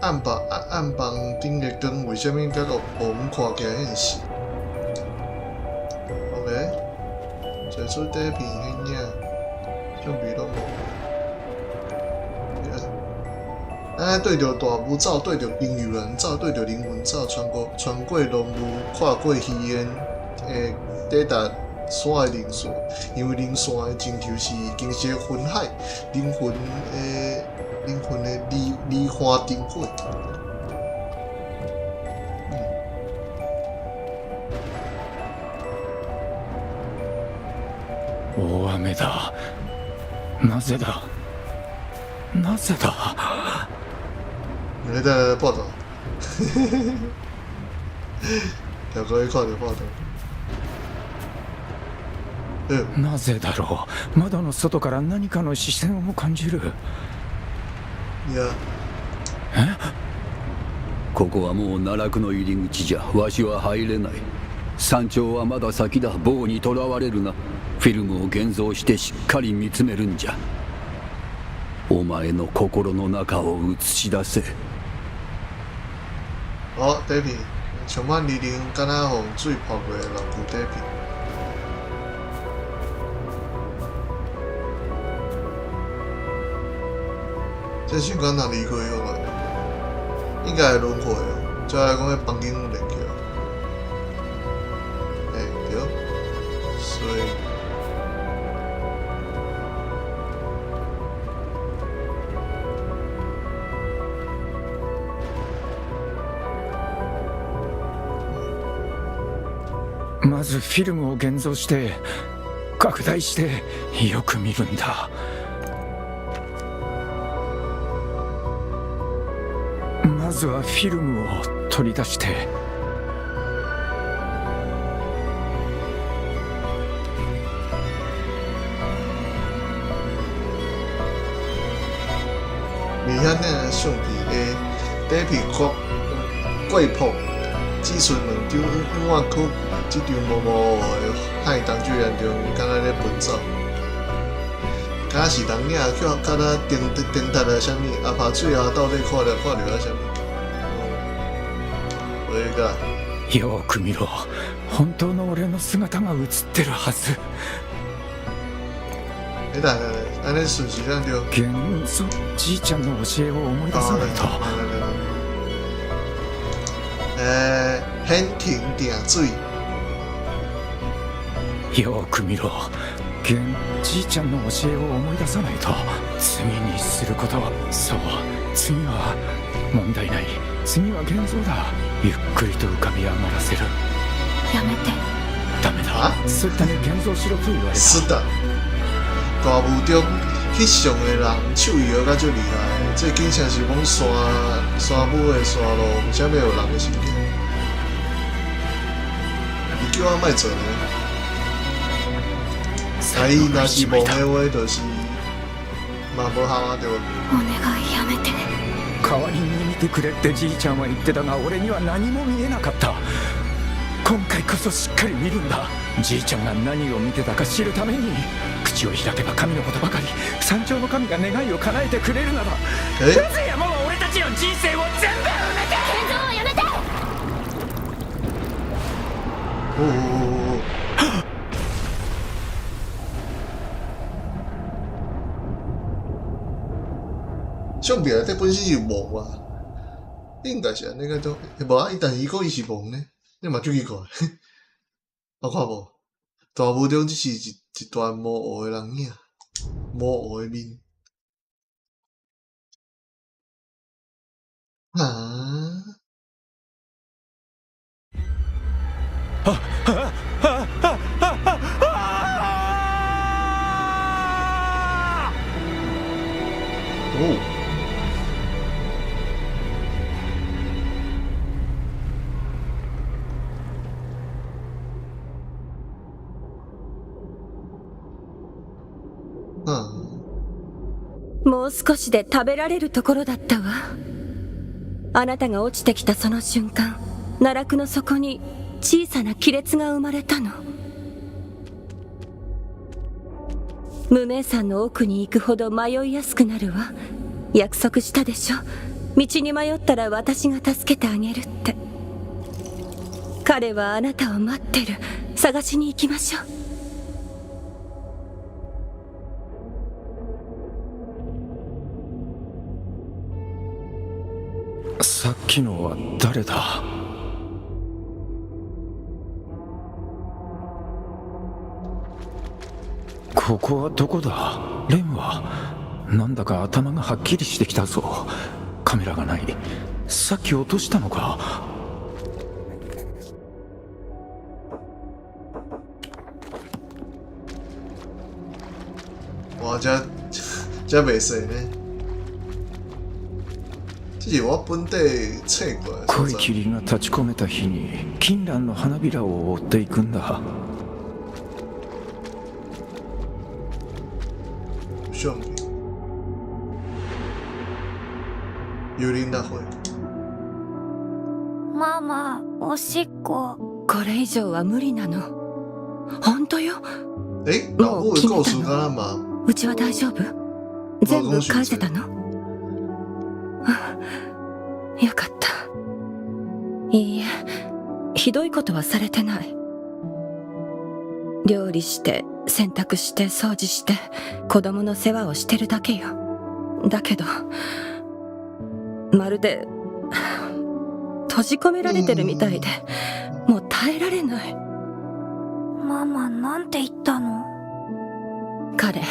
暗房顶的光为什么甲个雾看起来很实 ？OK， 找出底片黑影，相比拢无。咱对着大雾走，对着冰雨人走，对着灵魂走，穿过浓雾，跨过稀烟，抵达山的灵线。因为灵线的尽头是经是魂海，灵魂的离花灯火。大雨だ。なぜだ？なぜだ？你在报道，大家看着报道。なぜだろう。窓の外から何かの視線を感じる。いや。ここはもう奈落の入り口じゃ。わしは入れない。山頂はまだ先だ。棒にとらわれるな。フィルムを現像してしっかり見つめるんじゃ。お前の心の中を映し出せ。底片，充满泥泞，敢若洪水泡过的老旧底片。这瞬间若离开我了，应该会轮回哦。照来讲，迄房间连起来。对，所以。まずフィルムを現像して拡大してよく見るんだ。まずはフィルムを取り出して。明显的相片的底片过曝，只剩两张永远可这张模模糊糊的海当剧院中，敢若咧奔走。敢是人影，叫敢若灯塔的啥物，啊，拍最后到底看着啊啥物？これが。よく見ろ、本当の俺の姿が映ってるはず。来，安尼顺序上就。元素、じいちゃんの教えを思い出さないと。显停定水。よく見ろ、じいちゃんの教えを思い出さないと。次にすることは、そう、次は問題ない。次は現像だ。ゆっくりと浮かび上がらせる。やめて。ダメだ。すったに現像しろと言われた。是的。大雾中翕相的人手艺学甲足厉害，这竟像是讲山尾的山路，毋啥物有人的时间。伊叫我莫做呢，伊若是梦的话，就是嘛无效啊，对吧？お願いやめて。代わりに見てくれってじいちゃんは言ってたが、俺には何も見えなかった。今回こそしっかり見るんだ。じいちゃんが何を見てたか知るために。口を開けば神のことばかり。山頂の神が願いを叶えてくれるなら、なぜ山は俺たちの人生を全部埋めて。建造はやめて。おお。相片内底本身是梦啊，应该是安尼个种，无啊，但是伊讲伊是梦呢，你嘛足奇怪。我看无，大雾中只是一段模糊的人影，模糊的面。啊！哦。もう少しで食べられるところだったわ。あなたが落ちてきたその瞬間、奈落の底に小さな亀裂が生まれたの。無名山の奥に行くほど迷いやすくなるわ。約束したでしょ。道に迷ったら私が助けてあげるって。彼はあなたを待ってる。探しに行きましょう。さっきのは誰だ？ここはどこだ？レンはなんだか頭がはっきりしてきたぞ。カメラがない。さっき落としたのか？哇，这袂使呢。这是我本地册过的濃い霧が立ち込めた日に金蘭の花びらを追っていくんだ。相片。幽灵大会。ママ、おしっこ。これ以上は無理なの。本当よ。老母的故事敢若嘛？うちは大丈夫？全部返せたの？よかった。いいえ、ひどいことはされてない。料理して洗濯して掃除して子供の世話をしてるだけよ。だけどまるで閉じ込められてるみたいで、もう耐えられない。ママ、なんて言ったの？彼、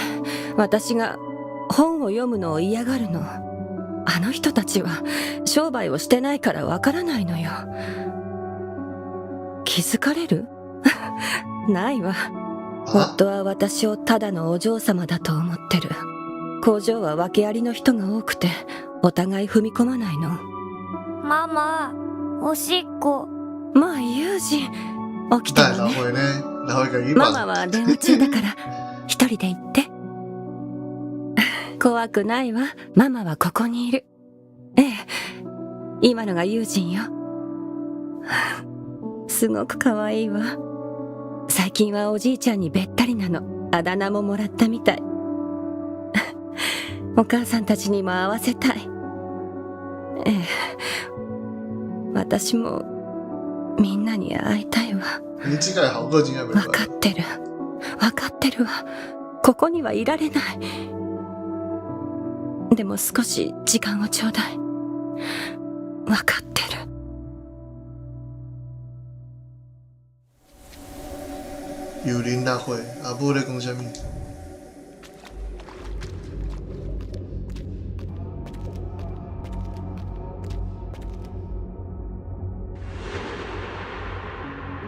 私が本を読むのを嫌がるの。あの人たちは商売をしてないからわからないのよ。気づかれる？ないわ。夫は私をただのお嬢様だと思ってる。工場は訳ありの人が多くてお互い踏み込まないの。ママ、おしっこ。まあ、ユージン。起きた但老のね。回呢，老回给一ママ把。は電話中だから、一人で行って。怖くないわ。ママはここにいる。ええ。今のがユージンよ。すごく可愛いわ。最近はおじいちゃんにべったりなの。あだ名ももらったみたい。お母さんたちにも会わせたい。ええ。私もみんなに会いたいわ。你这个好个经验没わかってる。わかってるわ。ここにはいられない。でも少し時間をちょうだい。わかってる。幽灵大会，阿婆在讲什么？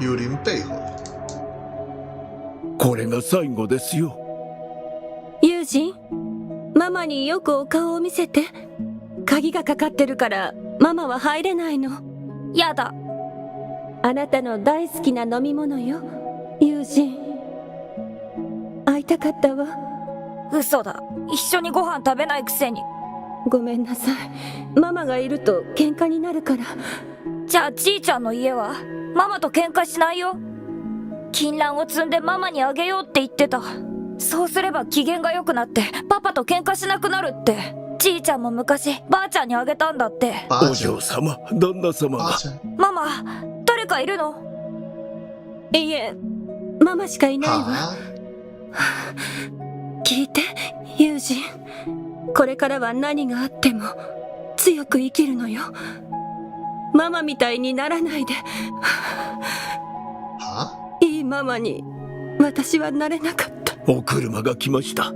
幽灵背会。これが最後ですよ。ユージン、ママによくお顔を見せて。鍵がかかってるからママは入れないの。やだ。あなたの大好きな飲み物よ、ユージン。会いたかったわ。嘘だ。一緒にご飯食べないくせに。ごめんなさい。ママがいると喧嘩になるから。じゃあちいちゃんの家はママと喧嘩しないよ。金蘭を積んでママにあげようって言ってた。そうすれば機嫌が良くなってパパと喧嘩しなくなるって。ちいちゃんも昔ばあちゃんにあげたんだって。お嬢様、旦那様が。ママ、誰かいるの？いいえ、ママしかいないわ。は聞いて、ユージン。これからは何があっても強く生きるのよ。ママみたいにならないで。はいいママに私はなれなかった。お車が来ました。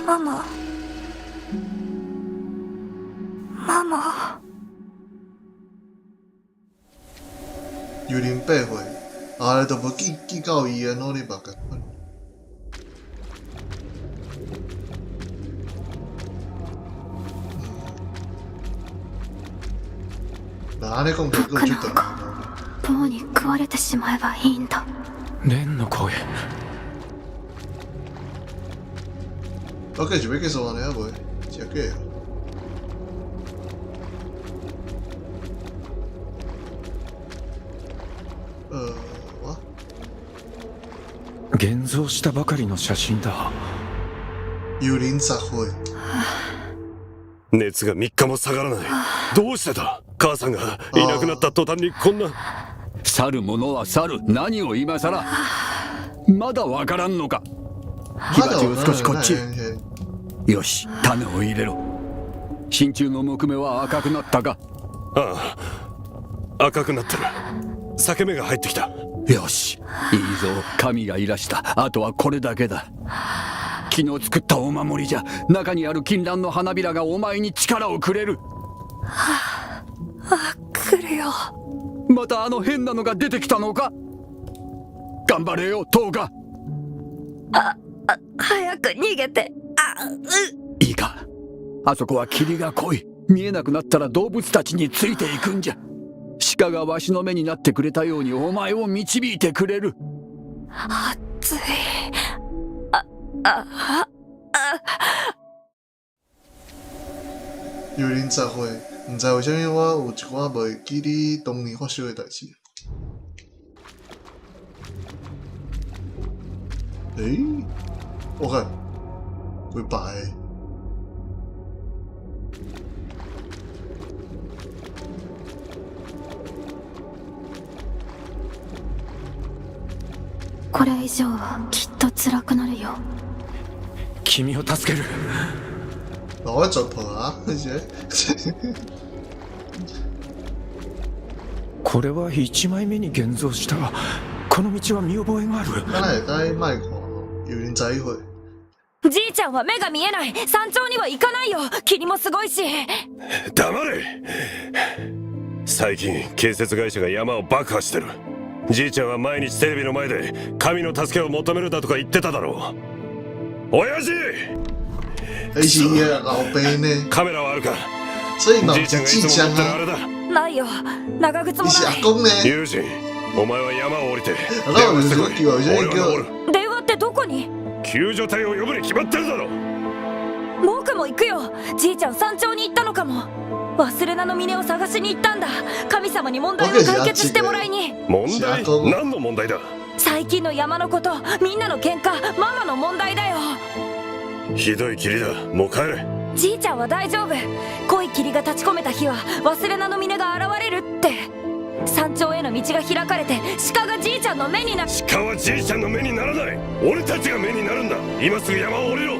ママ。ママ。幽灵背会，啊，都无记到伊的努力吧个。哪里讲这个就等。棒に食われてしまえばいいんだ。レンの声。 OK，就要结束完了，不？结束。わ現像したばかりの写真だ。幽灵杂烩。熱が3日も下がらない。どうしてだ。母さんがいなくなった途端にこんな。去る者は去る。何を今さら。まだわからんのか。火鉢を少しこっち。よし、種を入れろ。真鍮の木目は赤くなったか。ああ、赤くなってる。裂け目が入ってきた。よし、いいぞ。神がいらした。あとはこれだけだ。昨日作ったお守りじゃ。中にある金蘭の花びらがお前に力をくれる。来るよ。またあの変なのが出てきたのか。頑張れよ、トウカ。早く逃げて。いいか。あそこは霧が濃い。見えなくなったら動物たちについていくんじゃ。鹿がわしの目になってくれたようにお前を導いてくれる。暑い。幽灵杂烩，唔知为什么我有一寡袂记你当年发生的代志。我看会白。これ以上はきっと辛くなるよ。君を助ける。我做婆啊，これは1枚目に現像した。この道は見覚えがある。看来在卖看幽灵在一会。じいちゃんは目が見えない。山頂には行かないよ。霧もすごいし。黙れ。最近建設会社が山を爆破してる。じいちゃんは毎日テレビの前で神の助けを求めるだとか言ってただろう。親父、而且伊个老爸呢，カメラはあるか？所以老じいちゃんがいつ是じいちゃんも持ってるあ啊，れだ。ないよ。長靴も伊是阿ない。公呢。友人、お前は山を降りてあ電話してこい。なんか俺俺は登る。電話ってどこに？救助隊を呼ぶに決まってるだろ。僕も行くよ。じいちゃん山頂に行ったのかも。忘れ名の峰を探しに行ったんだ。神様に問題を解決してもらいに。問題？知らん何の問題だ？最近の山のこと、みんなの喧嘩、ママの問題だよ。ひどい霧だ。もう帰れ。じいちゃんは大丈夫。濃い霧が立ち込めた日は忘れ名の峰が現れるって。山頂への道が開かれて鹿がじいちゃんの目になる。鹿はじいちゃんの目にならない。俺たちが目になるんだ。今すぐ山を降りろ。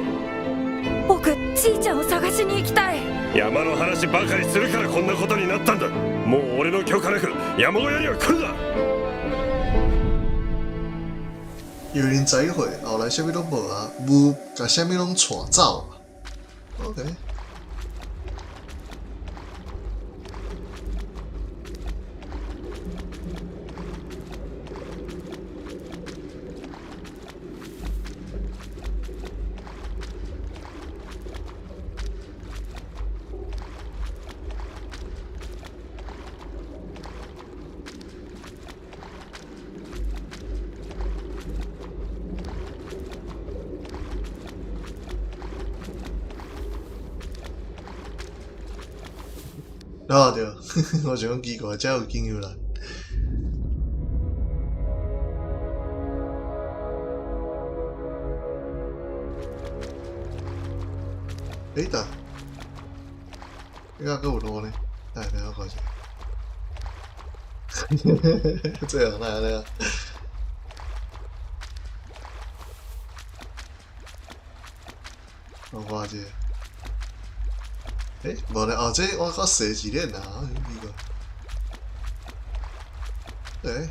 僕、じいちゃんを探しに行きたい。山の話ばかりするからこんなことになったんだ。もう俺の許可なく山小屋には来るな。有人知会，后来啥物拢无啊，无甲啥物拢带走啊。OK。啊对，我想讲奇怪，遮有金牛兰。诶，等，呢個有路呢？來，俾我看下。最後來啦！我看下。诶，无咧，哦，这我較細一點啊，呢個。誒，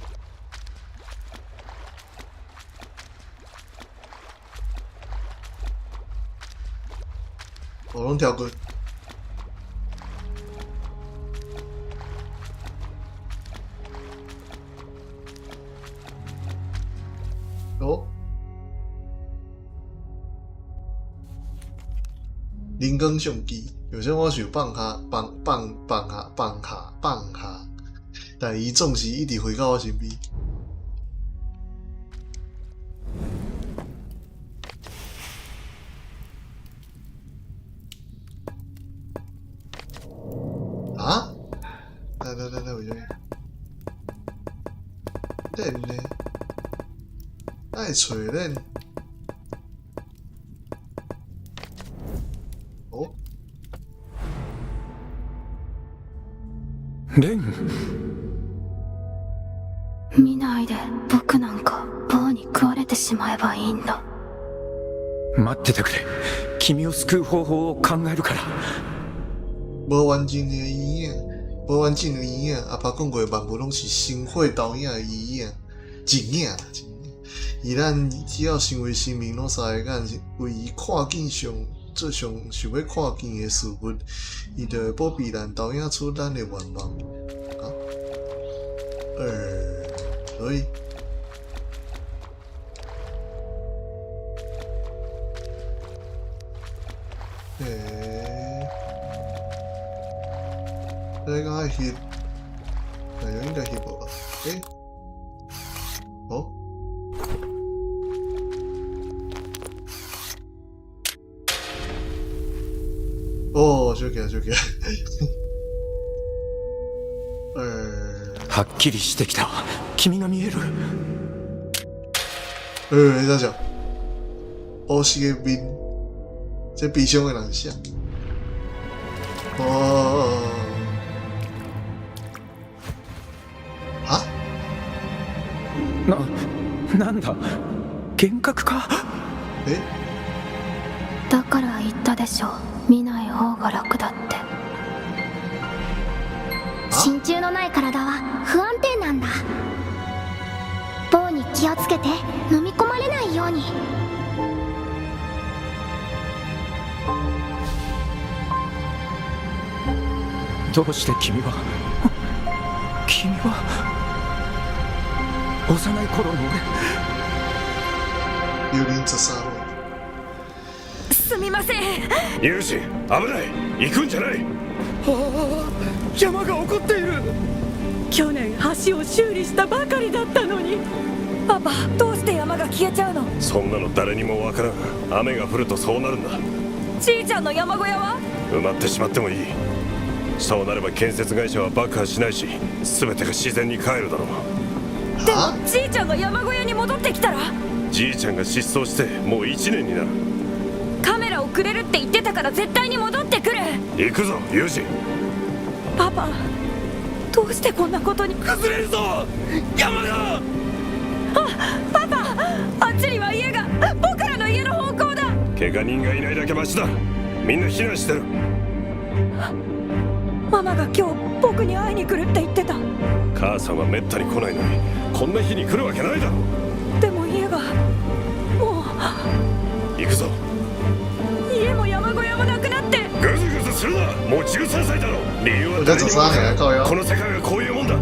我攏跳過。哦。林更相機，有些我想放下，但伊總是一直回到我身邊。啊？來，為什麼？鏈呢？愛找鏈。レン。見ないで。僕なんか棒に食われてしまえばいいんだ。待っててくれ。君を救う方法を考えるから。無完整的醫院，無完整的醫院，阿爸講過萬物攏是心血導引的醫院，真影啦，真影。而咱只要成為生命，攏三個間為伊看見上做上想要看見的事物，伊就會保庇咱，導引出咱的願望。啊，所以。這個係 hit， 但係應該 hit 無吧？哦，哦，少見。はっきりしてきた。君が見える。等下，烏色的面，這悲傷的人像。哦。なんだ幻覚か。だから言ったでしょ、見ない方が楽だって。真鍮のない体は不安定なんだ。棒に気をつけて飲み込まれないように。どうして君は幼い頃の俺。幽靈自殺了。そすみません。ユージ、危ない、行くんじゃない。山が起こっている。去年橋を修理したばかりだったのに。パパ、どうして山が消えちゃうの？そんなの誰にもわからん。雨が降るとそうなるんだ。じいちゃんの山小屋は？埋まってしまってもいい。そうなれば建設会社は爆破しないし、全てが自然に帰るだろう。でもじいちゃんが山小屋に戻ってきたら？じいちゃんが失踪してもう1年になる。カメラをくれるって言ってたから絶対に戻ってくる。行くぞユージ。パパ、どうしてこんなことに。崩れるぞ山が。パパ、あっちには家が。僕らの家の方向だ。怪我人がいないだけマシだ。みんな避難してる。ママが今日僕に会いに来るって言ってた。母さんはめったに来ないのにこんな日に来るわけないだろ。でも家がもう。行くぞ。家も山小屋もなくなって。グズグズするな。もう13歳だろ。理由は我在走上来靠腰。この世界はこういうもんだ。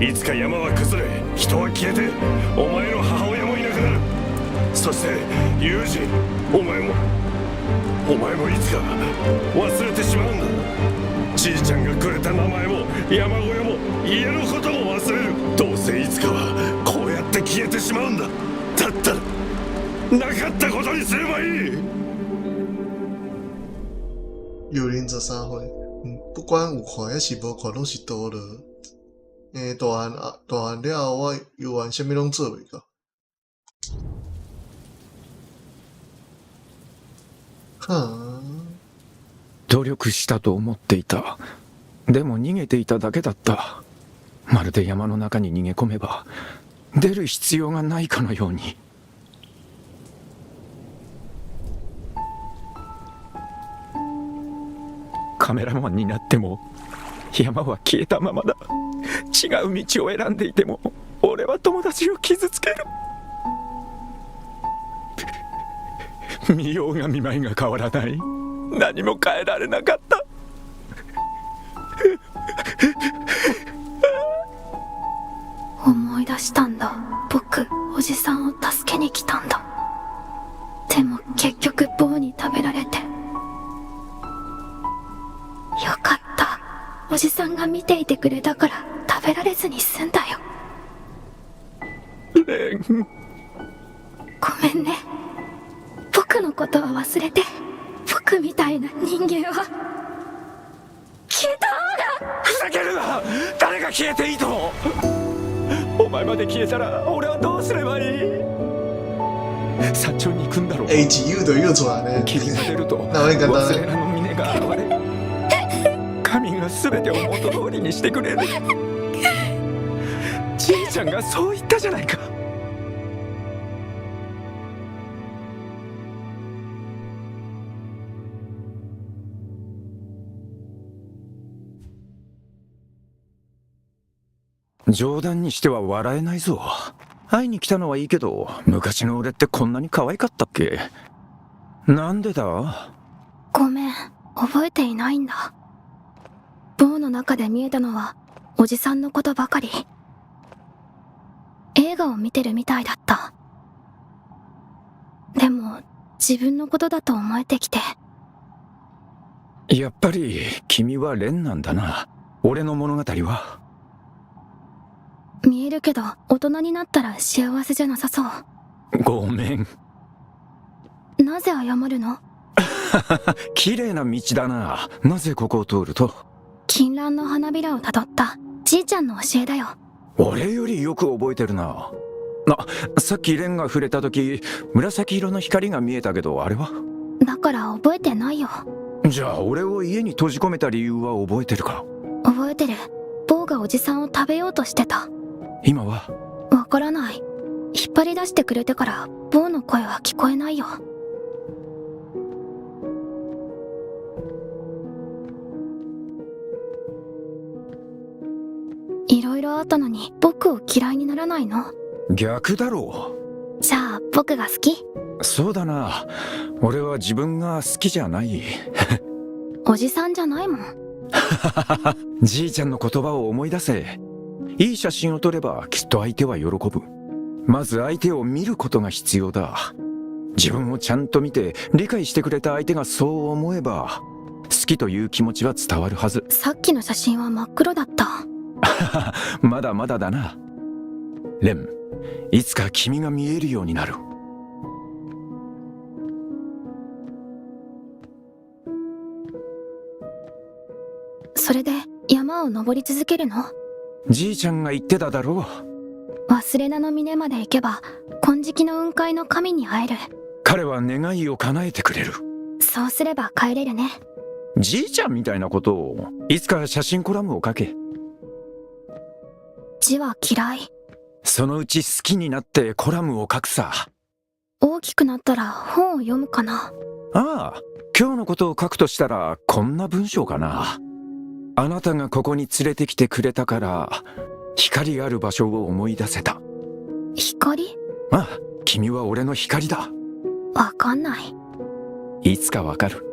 いつか山は崩れ、人は消えて、お前の母親もいなくなる。そしてユージ、お前もいつか忘れてしまうんだ。じいちゃんがくれた名前も山小屋も家のことも忘れる。どうせいつかはこうやって消えてしまうんだ。だったらなかったことにすればいい。幽灵十三岁，不管有看还是无看，拢是多了。大汉了后，我游玩啥物拢做袂到。努力したと思っていた。でも逃げていただけだった。まるで山の中に逃げ込めば出る必要がないかのように。カメラマンになっても山は消えたままだ。違う道を選んでいても俺は友達を傷つける。見ようが見まいが変わらない。何も変えられなかった。思い出したんだ。僕、おじさんを助けに来たんだ。でも結局棒に食べられて。よかった。おじさんが見ていてくれたから食べられずに済んだよ。レン、ごめんね。僕のことは忘れて。僕みたいな人間は消えた方が。ふざけるな。誰が消えていいと思う。お前まで消えたら俺はどうすればいい。山頂に行くんだろう。AGU 的又传呢，霧が出ると那我应该当忘れらの峰が現れ、神が全てを元通りにしてくれる。じいちゃんがそう言ったじゃないか。冗談にしては笑えないぞ。会いに来たのはいいけど、昔の俺ってこんなに可愛かったっけ？なんでだ？ごめん、覚えていないんだ。棒の中で見えたのはおじさんのことばかり。映画を見てるみたいだった。でも自分のことだと思えてきて。やっぱり君はレンなんだな。俺の物語は。見えるけど大人になったら幸せじゃなさそう。ごめん。なぜ謝るの？綺麗な道だな。なぜここを通ると？金蘭の花びらをたどったじいちゃんの教えだよ。俺よりよく覚えてるな。さっきレンが触れた時紫色の光が見えたけど、あれは？だから覚えてないよ。じゃあ俺を家に閉じ込めた理由は覚えてるか？覚えてる。坊がおじさんを食べようとしてた。今は？わからない。引っ張り出してくれてから坊の声は聞こえないよ。いろいろあったのに僕を嫌いにならないの？逆だろう。じゃあ僕が好き？そうだな。俺は自分が好きじゃない。おじさんじゃないもん。じいちゃんの言葉を思い出せ。いい写真を撮ればきっと相手は喜ぶ。まず相手を見ることが必要だ。自分をちゃんと見て理解してくれた相手がそう思えば、好きという気持ちは伝わるはず。さっきの写真は真っ黒だった。まだまだだな。レン、いつか君が見えるようになる。それで山を登り続けるの？じいちゃんが言ってただろう。忘れ名の峰まで行けば金色の雲海の神に会える。彼は願いを叶えてくれる。そうすれば帰れるね。じいちゃんみたいなことを。いつか写真コラムを書け。字は嫌い。そのうち好きになってコラムを書くさ。大きくなったら本を読むかな。ああ、今日のことを書くとしたらこんな文章かな。あなたがここに連れてきてくれたから光ある場所を思い出せた。光？ああ、君は俺の光だ。わかんない。いつかわかる。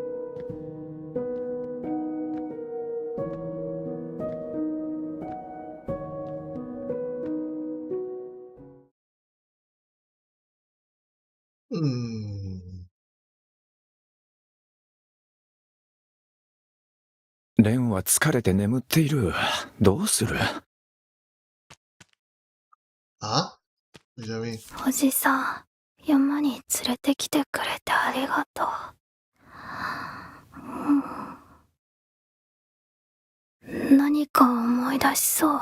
レンは疲れて眠っている。どうする？啊？为什么？おじさん、山に連れてきてくれてありがとう。何か思い出しそう。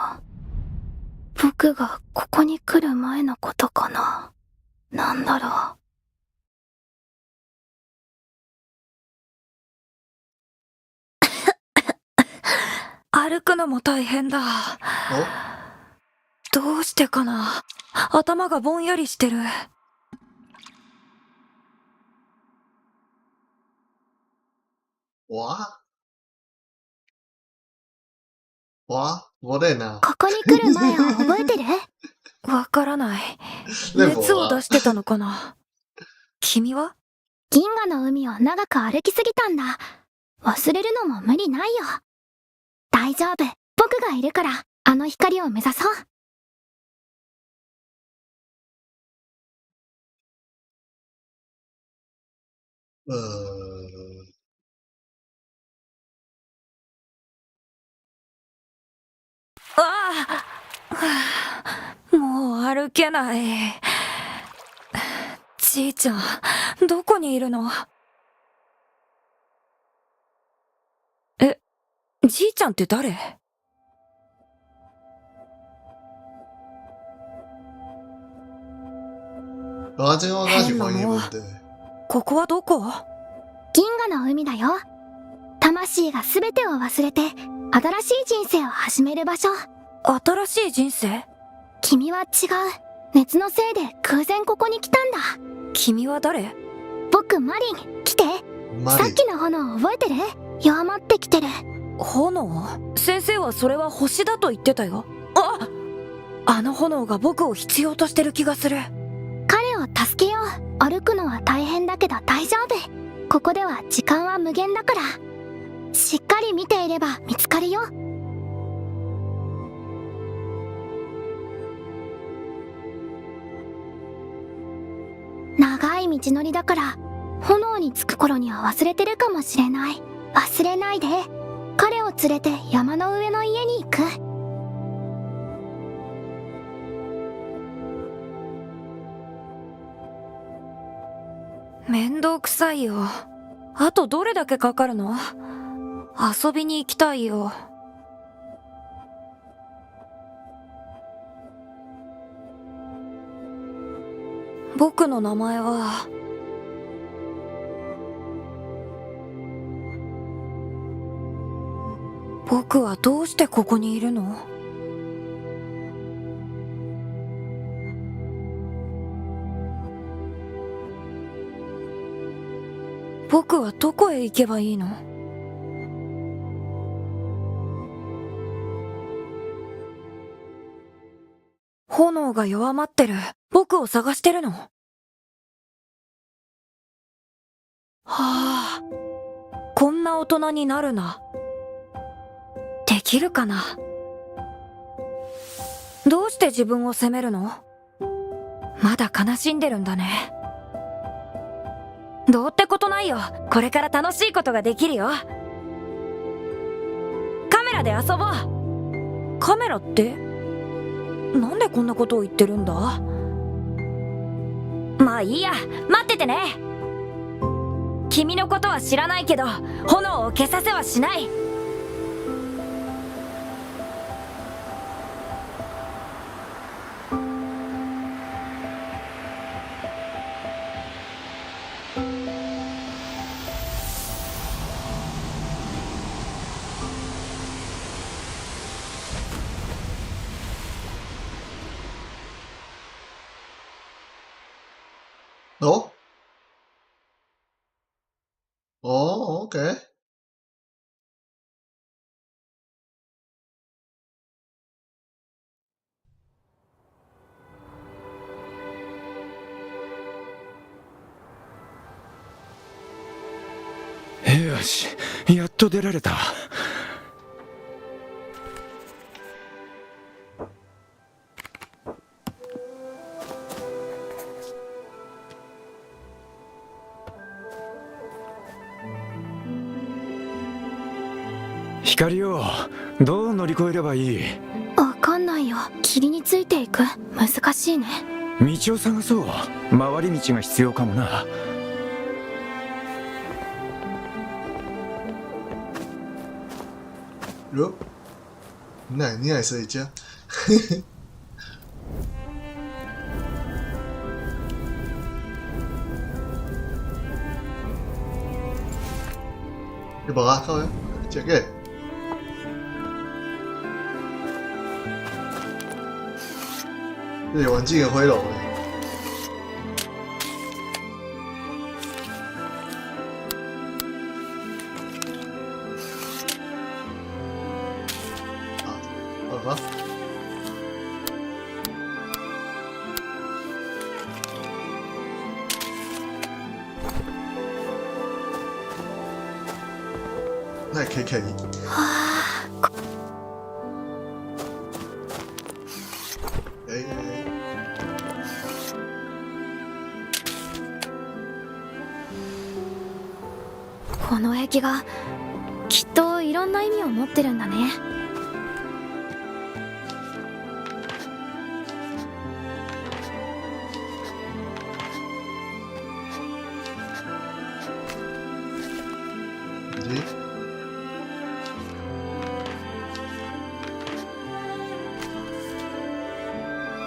僕がここに来る前のことかな。なんだろう。歩くのも大変だ。どうしてかな。頭がぼんやりしてる。我在哪？ここに来る前を覚えてる？わからない。熱を出してたのかな。君は？銀河の海を長く歩きすぎたんだ。忘れるのも無理ないよ。大丈夫、僕がいるから、あの光を目指そう。ああ、もう歩けない。じいちゃん、どこにいるの？じいちゃんって誰？ここはどこ？銀河の海だよ。魂が全てを忘れて新しい人生を始める場所。新しい人生？君は違う。熱のせいで偶然ここに来たんだ。君は誰？僕マリン。来て。さっきの炎覚えてる？弱まってきてる。炎？先生はそれは星だと言ってたよ。あの炎が僕を必要としてる気がする。彼を助けよう。歩くのは大変だけど大丈夫。ここでは時間は無限だから。しっかり見ていれば見つかるよ。長い道のりだから炎に着く頃には忘れてるかもしれない。忘れないで。彼を連れて山の上の家に行く。めんどくさいよ。あとどれだけかかるの？遊びに行きたいよ。僕の名前は僕はどうしてここにいるの？僕はどこへ行けばいいの？炎が弱まってる。僕を探してるの？はあ、こんな大人になるな。できるかな？どうして自分を責めるの？まだ悲しんでるんだね。どうってことないよ。これから楽しいことができるよ。カメラで遊ぼう。カメラって？なんでこんなことを言ってるんだ？まあいいや、待っててね。君のことは知らないけど、炎を消させはしない。哦，哦，OK，よし、やっと出られた。光をどう乗り越えればいい？わかんないよ。霧についていく。難しいね。道を探そう。回り道が必要かもな。哟，你还是一家，你บอกเข้าไหมเจ๊เก้这玩具嘅灰龙嘅。啊，那也可以。この壁画、きっといろんな意味を持ってるんだね。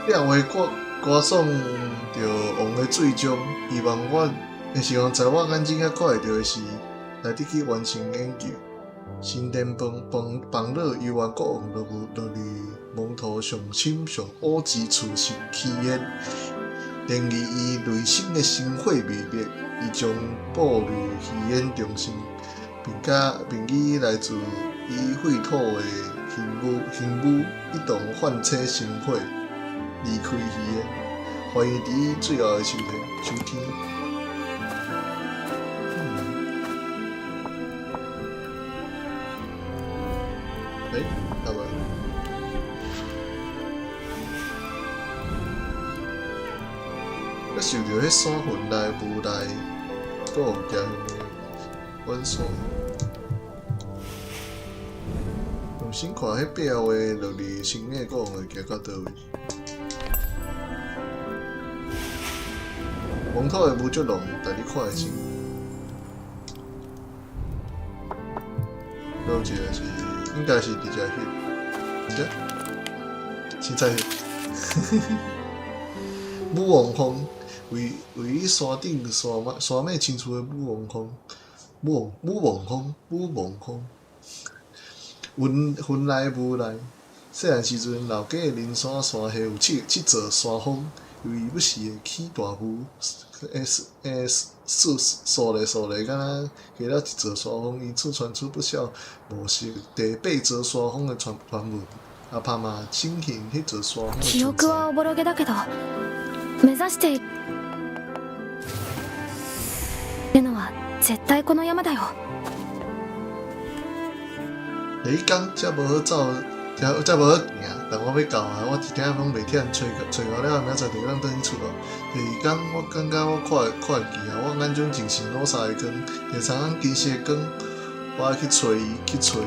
两位歌颂着王的最终，希望我的时候，在我眼睛较看会到的是，来得去完成研究。新店邦乐游玩国王落入蒙图上深上五级处是起源，定义以内心的心慧魅力，伊将步履虚演重生，并以来自伊秽土的hình舞一同唤起心火。离开鱼的，欢迎伫最后的秋天。那么，我受到迄山魂内无奈，搁有惊阮山。用心看迄壁画落嚟，新的国王会行到倒位？黄土的雾足浓，但你看会清。有一个是，应该是伫遮翕，唻，凊彩翕。武王峰位于山顶山脉清楚的武王峰，云来雾来。细汉时阵，老家的灵山山下有七座山峰。由于不时会起大雾，扫咧，敢若下了一座山峰，因此传出不少无实第八座山峰的传闻。阿帕嘛深信迄座山峰的記存在。憶はおぼろげだけど、目指しているのは絶対この山だよ。第一天才无好走，才无好行，但我要到啊，我一点拢袂忝，找到了，明仔载就当转去厝咯。第二天我感觉我看会记啊，我眼睛精神老三个光，第三天其实光，我爱去找伊，去找伊。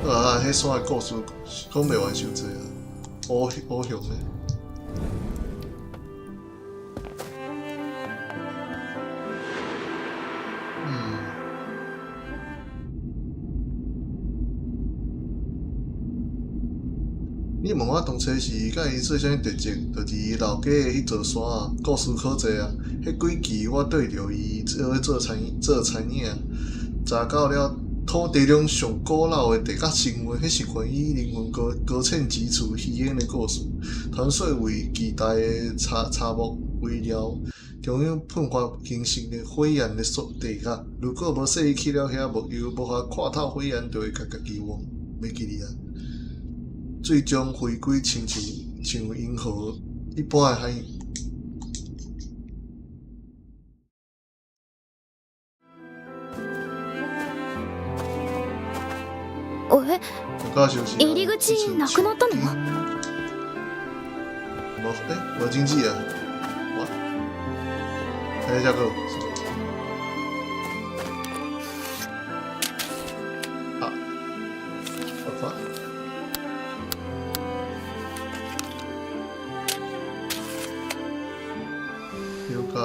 啊，迄山的故事讲袂完伤济啊，乌熊的。你问我当初是甲伊做啥物特辑，就是伊老家的迄座山啊，故事可济啊。迄几期我对着伊做产业啊，查到了土地中上古老的地壳生物，迄是关于灵魂搁浅之处虚演的故事。传说为期待的查木为料，中央喷发形成的火焰的地壳。如果无说伊去了遐木油，无法看透火焰，就会家己忘，袂记哩啊。最终回归亲像银河一般的海洋。入り口なくなったの？无经济啊！哇，哎，下个。啊，好快。了解。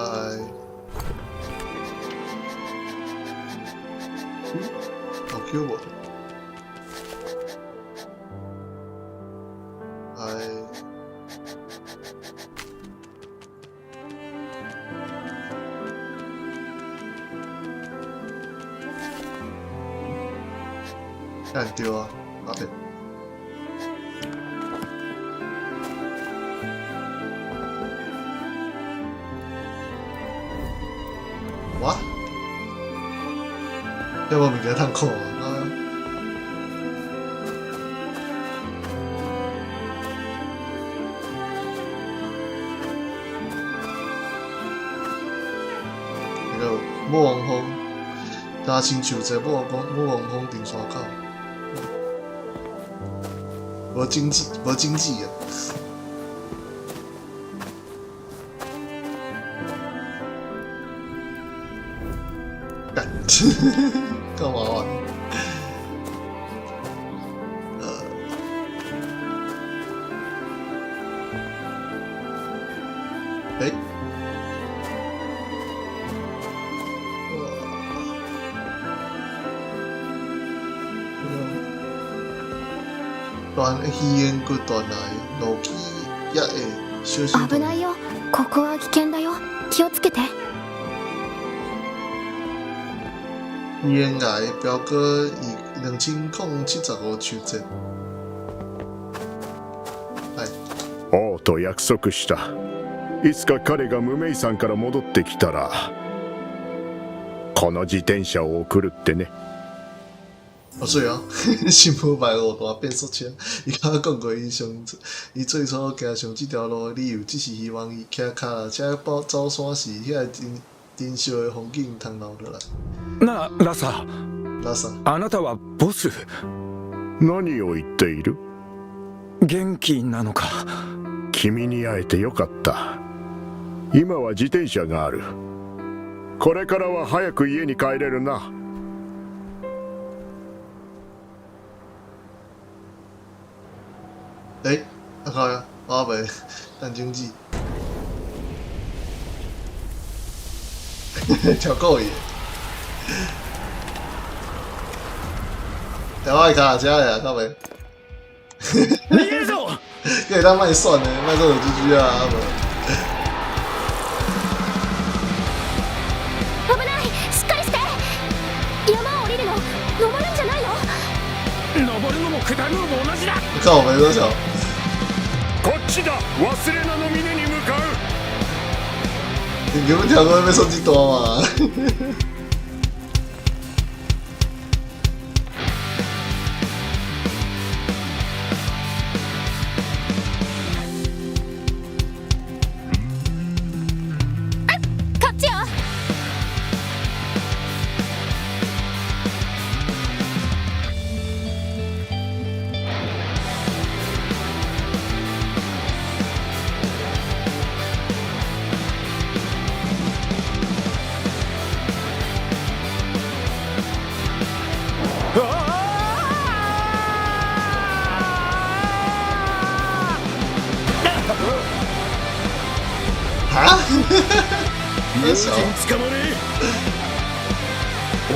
好 Q 我。干丢啊！好的。哇！要不物件通看啊？那个魔王峰，大亲像在魔王峰顶山口。无经济啊！干，干嘛玩？飛燕骨斷來，路基也會小心。危ないよ。ここは危険だよ。気をつけて。飛燕崖表哥以2075出征。はい。王と約束した。いつか彼が無名山から戻ってきたら、この自転車を送るってね。是啊，新浦白五大变速车，伊甲我讲过，伊最初行上这条路的理由，只是希望伊骑脚车走山时，遐个珍惜的风景通留落来。なあ、ラサ。あなたはボス。何を言っている？元気なのか？君に会えてよかった。今は自転車がある。これからは早く家に帰れるな。好呀，我袂等经济，超够伊。我爱卡车呀，到袂？逃げるぞ！可以当卖算的，卖这种 GG 啊，阿无。危ない！しっかりして！山を降りるの登るんじゃないの？登るのも下るのも同じだ！看我没多少。こっちだ。忘れなの峰に向かう。你根本跳过被送机多嘛？哈？友人捕まれ。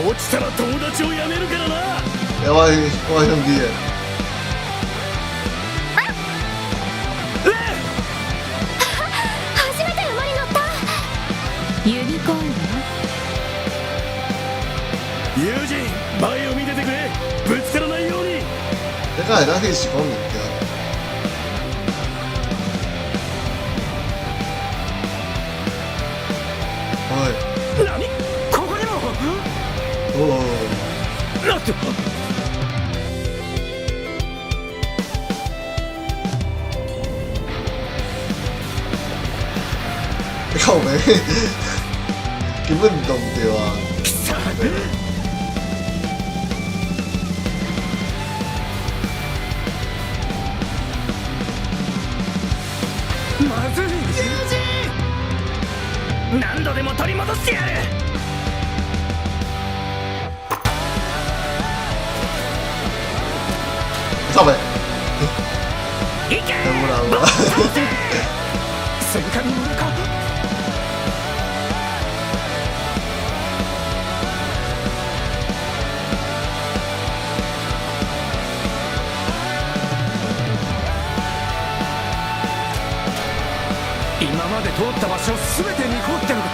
落ちたら友達をやめるからな。我兄弟耶，初めて馬に乗った。ユニコーン友人、前を見ててくれ。ぶつからないように。你敢会当去是讲物件？おい。何？ここにも。おお。なんと。靠没，根本动唔到啊！まずい。友人。何度でも取り戻してやる。靠没，行け。不然我。戦艦に乗るか。今まで通った場所を全て見こってるのか。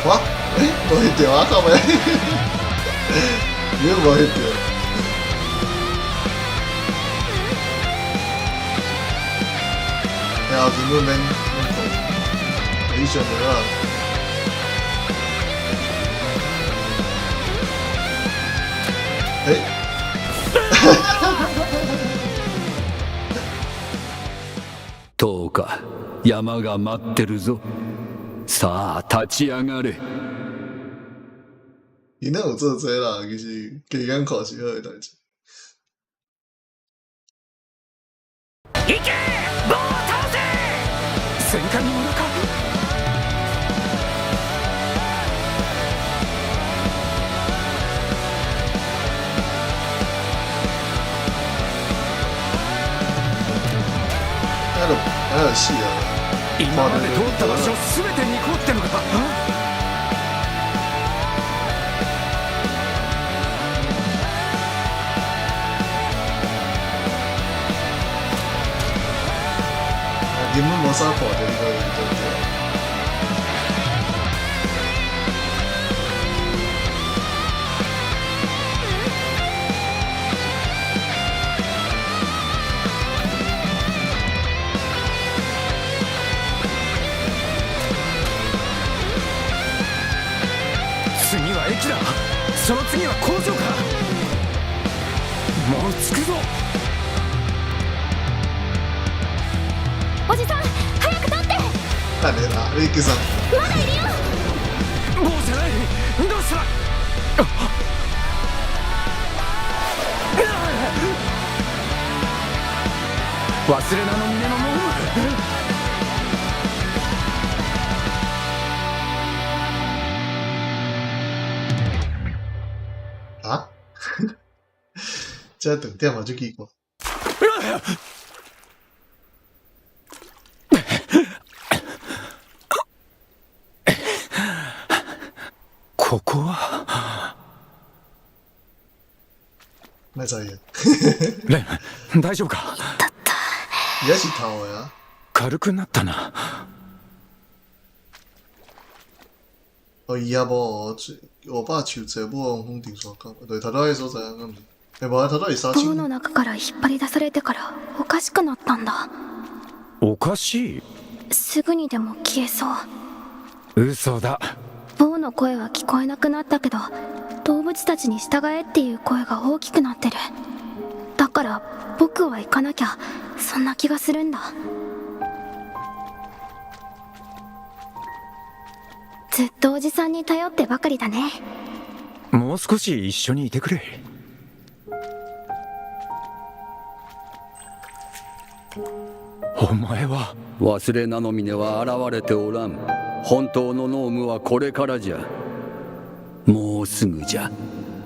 哇，无迄条啊，靠没，你无迄条。然后根本免讲，你想得啊？どうか山が待ってるぞ。さあ立ち上がれ。伊那有做这啦，其实给眼看是好的代志。行け。棒を倒せ。戦艦に乗るか。还有戏啊！今まで通った場所を全て見こってるのか。根本无啥看到你个对不对？次は駅だ。その次は工場か。もう着くぞ。おじさん早く取って。看你啦，你叫啥？まだいるよ。もうじゃない。どうした。忘れ名の峰の門。啊？这等点嘛就奇怪。ここは。没在意。レン、大丈夫か。也是头的啊。軽くなったな。哦，伊也无，我爸手者无往风顶山讲，对，头拄迄所在啊，咁是，无啊，頭拄伊沙棒青。の中から引っ張り出されてからおかしくなったんだ。おかしい。すぐにでも消えそう。嘘だ。棒の声は聞こえなくなったけど、動物たちに従えっていう声が大きくなってる。だから僕は行かなきゃ、そんな気がするんだ。ずっとおじさんに頼ってばかりだね。もう少し一緒にいてくれ。お前は。忘れ名の峰は現れておらん。本当のノームはこれからじゃ。もうすぐじゃ。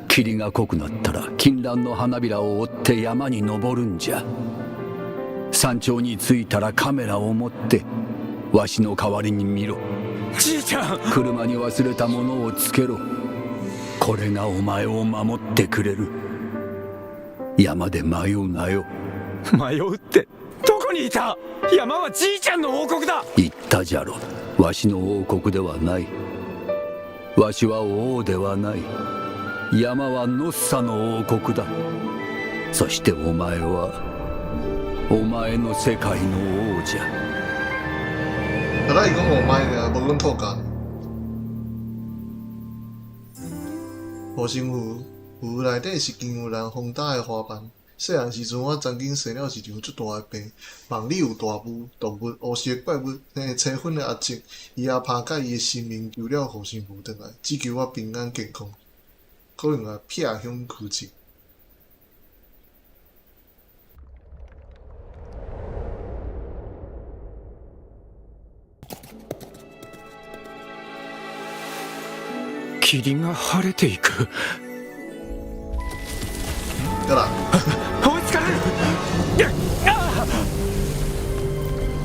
霧が濃くなったら金蘭の花びらを追って山に登るんじゃ。山頂に着いたらカメラを持ってわしの代わりに見ろ。じいちゃん。車に忘れたものをつけろ。これがお前を守ってくれる。山で迷うなよ。迷うってどこにいた？山はじいちゃんの王国だ。言ったじゃろ。わしの王国ではない。わしは王ではない。山はノッサの王国だ。そしてお前はお前の世界の王じゃ。本来伊讲我麦的，无讲透干。火星湖，湖内底是金有蓝风大的花瓣。细汉时阵，我曾经生了一场足大的病，梦里有大雾、动物、乌色的怪物、青粉的阿叔，伊也拍解伊的性命，救了火星湖回来，只求我平安健康。可能啊，撇向曲折。霧が晴れていく。对啦。追いつかれる。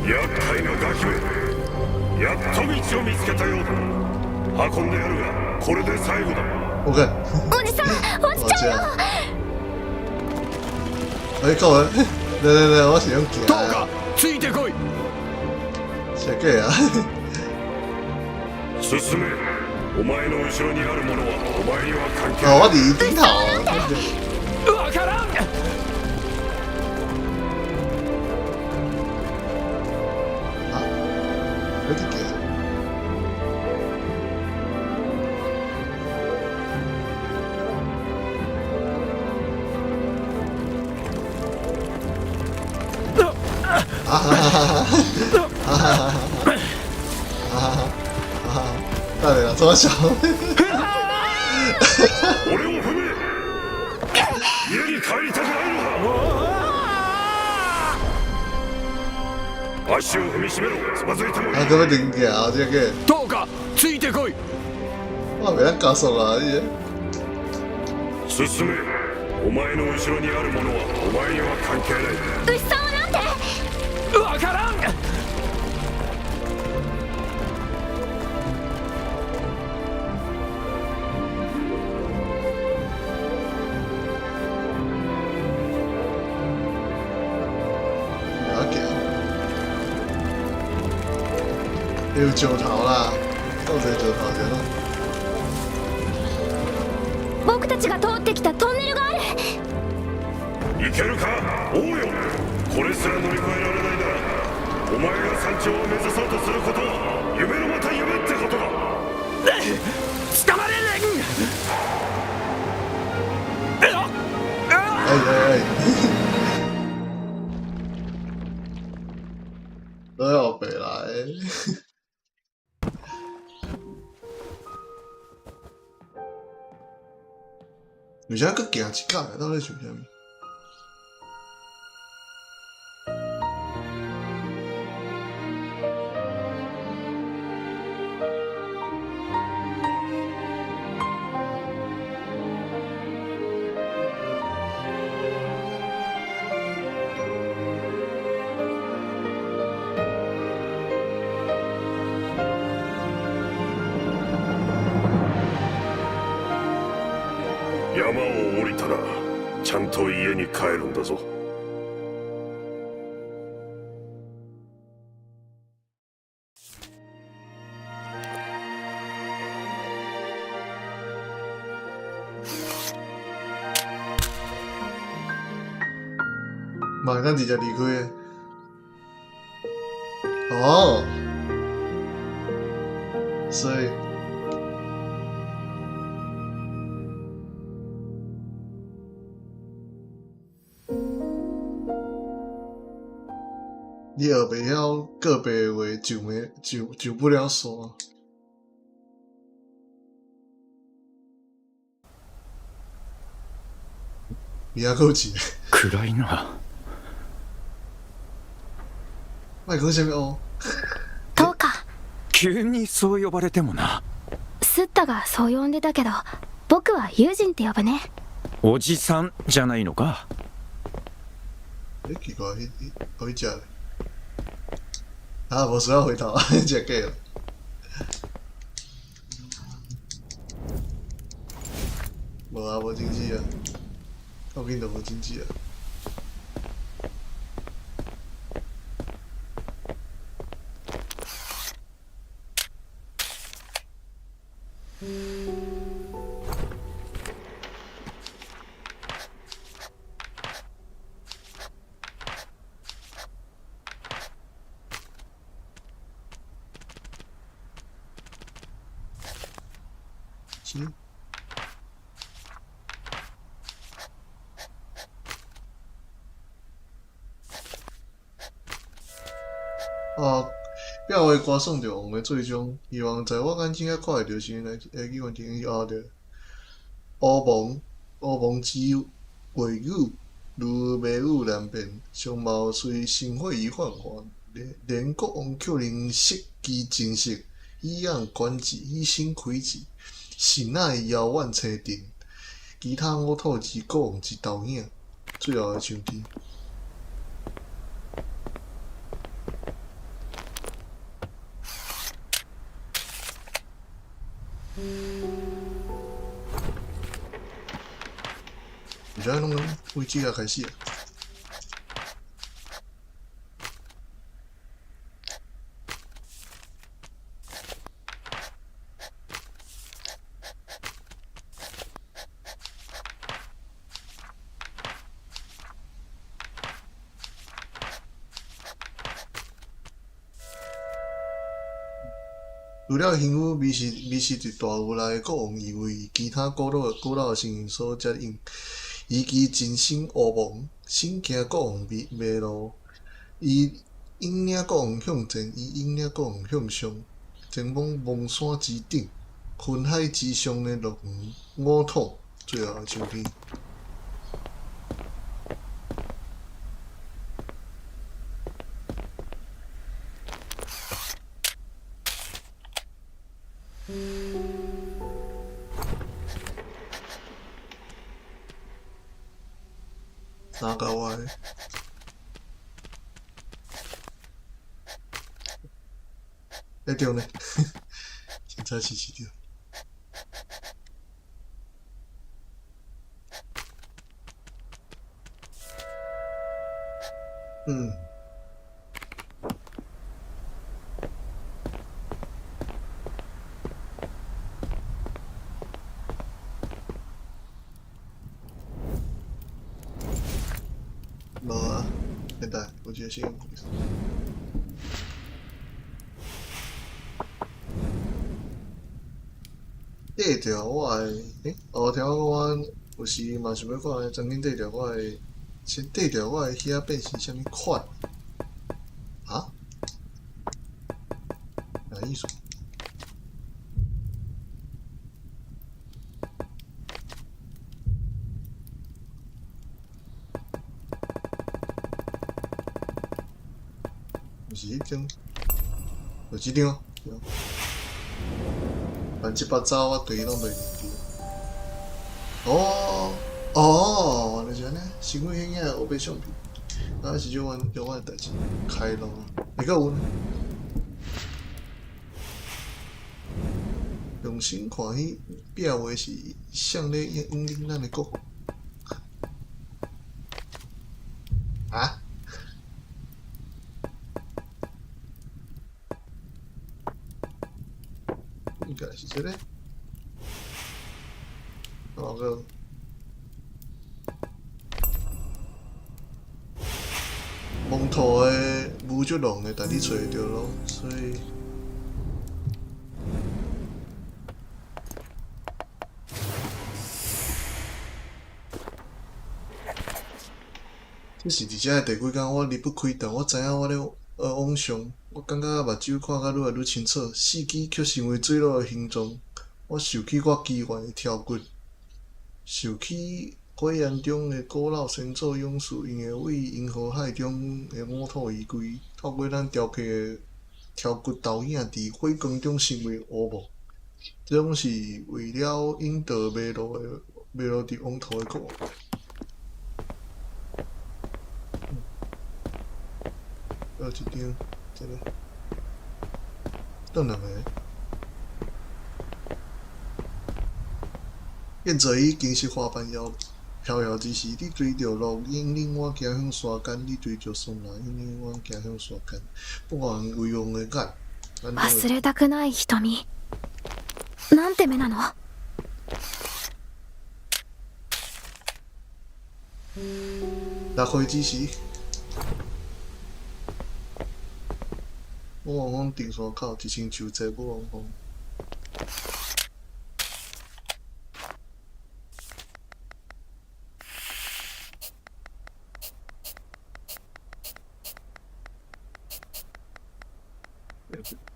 厄介なガキめ、やっと道を見つけたようだ。運んでやるがこれで最後だ。 OK。おじさん落ちちゃうよ。哎，够了，来，我是用行どう的。かついてこい。写个啊。進め。お前の後ろにあるものはお前には関係哦，ない。我伫顶头。わからん。有点给。啊哈哈哈哈！誰だ、飛ばしちゃう。俺を踏め。家に帰りたくないのか。足を踏みしめろ。つまずいてもいい。啊，咁樣定嘅啊，這個。どうかついてこい。我未得加速啊，啲嘢。進め。お前の後ろにあるものはお前には関係ない。牛さんはなんて。わからん。要做頭啦，多謝做頭嘅咯。僕たちが通ってきたトンネルがある。いけるか王よ。これすら乗り越えられないならお前が山頂を目指そうとすることは夢のまた夢ってことだ。捕まれレン。哎，都要北來。而且佢行一格嘅，到底做啥物？山を降りたらちゃんと家に帰るんだぞ。馬上直接離開。哦，所以。你学袂晓个别的话，就不了说。宮古市。暗いな。前講啥物哦？どうか。急にそう呼ばれてもな。スッタがそう呼んでたけど、僕は友人って呼ぶね。おじさんじゃないのか。奇怪，我去讲啊，我需要回头，这个。无啊，无经济啊，到边度无经济啊？是。哦，表的歌算着王的最终，希望在我眼睛遐看会着时，会去完成后着。乌蒙之话语，如梅雨难辨，相貌虽心灰意泛泛，连国王扣能识其真实，以仰观之，以心窥之，是乃遥远车定，其他我透之国王之投影，最后的唱机。现在弄位置也开始啊。除了幸福美食对大牛来国王以为其他古老的成员所接应。以其真心乌蒙，心惊国王迷路，伊引领国王向前，伊引领国王向上，前往蒙山之顶，云海之上的乐园五土，最后的秋天。哪搞我的？对呢，警察试对。无啊，现在我觉得是用鬼。缀着我的，后条我有时嘛想要看，曾经缀着我的，先缀着我的遐变是啥物款？啊？啥意思？是迄种，就即张，乱七八糟我对伊拢袂记住。原来是安尼，心灰意冷，黑白相片，那是叫阮的代志，开咯，会阁有呢。用心看迄壁画是向咧引领咱的国王。啊？应该是这个。那个蒙土的雾足浓的，但你找会到咯，所以。这是伫遮第几工，我离不开，但我知影我咧往上，我感觉目睭看甲愈来愈清楚，四肢却成为坠落的形状。我受起我奇怪的挑骨，受起火焰中的古老先祖勇士，因会为银河海中的五土依归，透过咱雕刻的挑骨投影，伫火光中成为乌幕。这种是为了引导马路伫往头的国。有一张，这个，等两个。现在已经是花瓣飘摇之时，你追着路引领我行向山间，你追着松林引领我行向山间。不管为用的眼，忘れたくない瞳。なんて目なの？落花之时，我望望定山口，一身树坐我望望。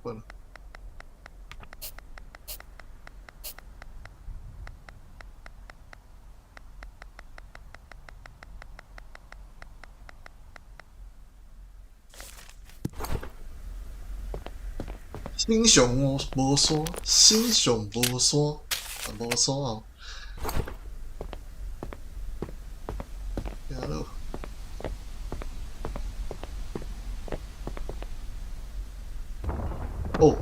关了。心上无山，心上无山，无山哦。行咯。哦。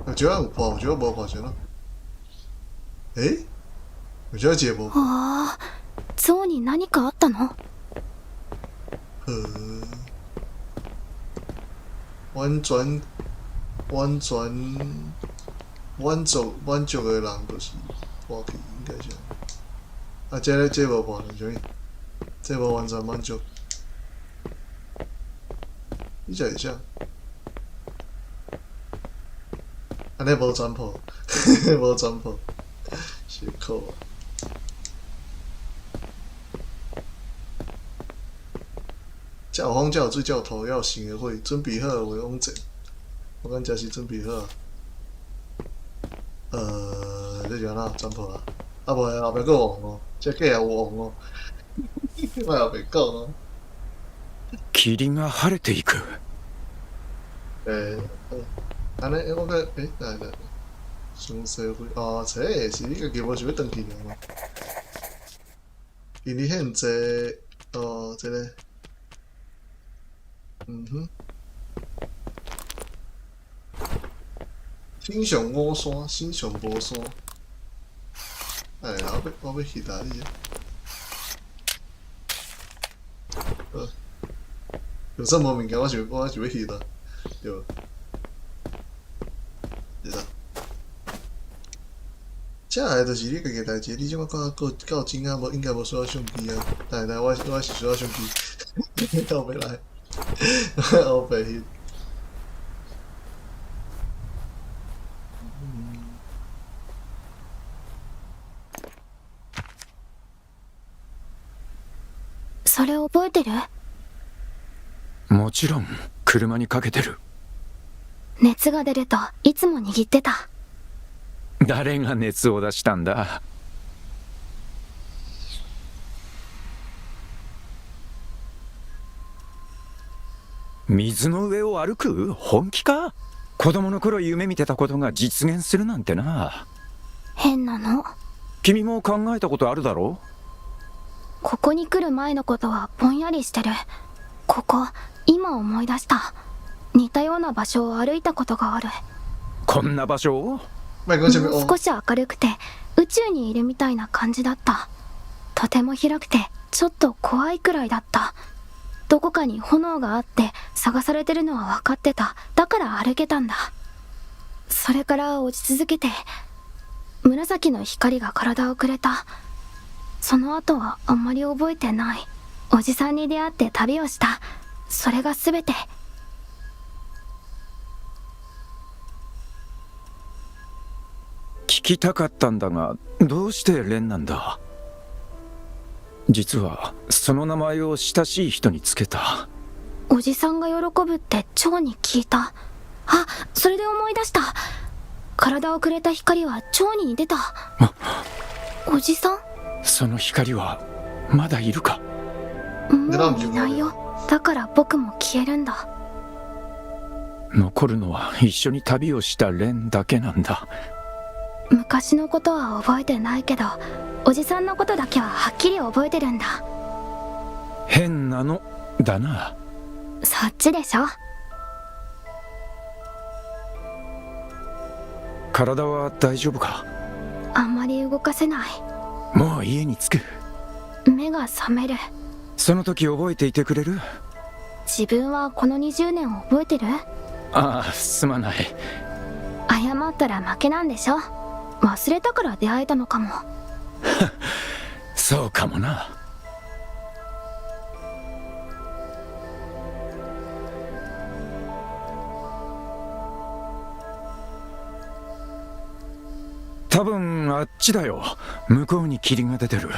我觉得有破，我觉得无破钱了。诶？我觉得解无。ああ、象に何かあったの？阮族的人就是破去，应该是。啊，这无破，啥物？这无完全满足。你才会啥？安尼无全破，无全破，是靠啊！才有风，才有水，才有土，才有生的火。准备好为往前。我感觉是准备好。这是安怎全破啊？啊无后壁佫旺哦，这计也有旺哦。我后壁讲哦。霧が晴れていく。安尼我个来，上社会哦，这是你家己无想要转去了嘛？因为现在哦，这个，心上无山，心上无山。哎，我要去哪里啊？有这么物件，我就要去啦，对。这个就是你家己代志，你即马到真啊，应该无需要相机啊。但我是需要相机，到未来，后背翕。それ覚えてる？もちろん車にかけてる。熱が出るといつも握ってた。誰が熱を出したんだ？水の上を歩く？本気か？子供の頃夢見てたことが実現するなんてな。変なの。君も考えたことあるだろ？ここに来る前のことはぼんやりしてる。ここ、今思い出した。似たような場所を歩いたことがある。こんな場所を？もう少し明るくて宇宙にいるみたいな感じだった。とても広くてちょっと怖いくらいだった。どこかに炎があって探されてるのは分かってた。だから歩けたんだ。それから落ち続けて紫の光が体をくれた。その後はあんまり覚えてない。おじさんに出会って旅をした。それが全て。聞きたかったんだが、どうしてレンなんだ？実はその名前を親しい人につけた。おじさんが喜ぶって蝶に聞いた。あ、それで思い出した。体をくれた光は蝶に似てた。おじさん？その光はまだいるか？もういないよ。だから僕も消えるんだ。残るのは一緒に旅をしたレンだけなんだ。昔のことは覚えてないけど、おじさんのことだけははっきり覚えてるんだ。変なのだな。そっちでしょ。体は大丈夫か？あんまり動かせない。もう家に着く。目が覚める。その時覚えていてくれる？自分はこの20年を覚えてる？ああ、すまない。謝ったら負けなんでしょ。忘れたから出会えたのかも。そうかもな。多分あっちだよ。向こうに霧が出てる。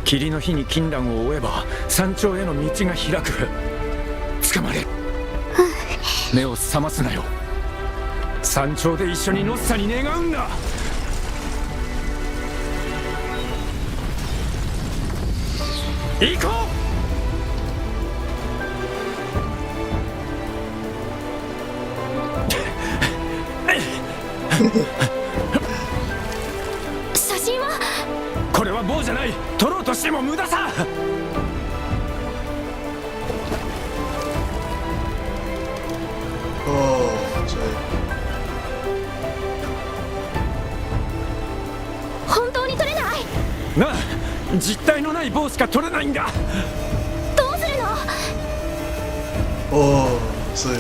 霧の日に金蘭を追えば山頂への道が開く。捕まれ。目を覚ますなよ。山頂で一緒にノッサに願うんだ。行こう。写真は？これは棒じゃない。取ろうとしても無駄さ。本当に撮れない？なあ、実体のない棒しか取れないんだ。どうするの？哦，所以。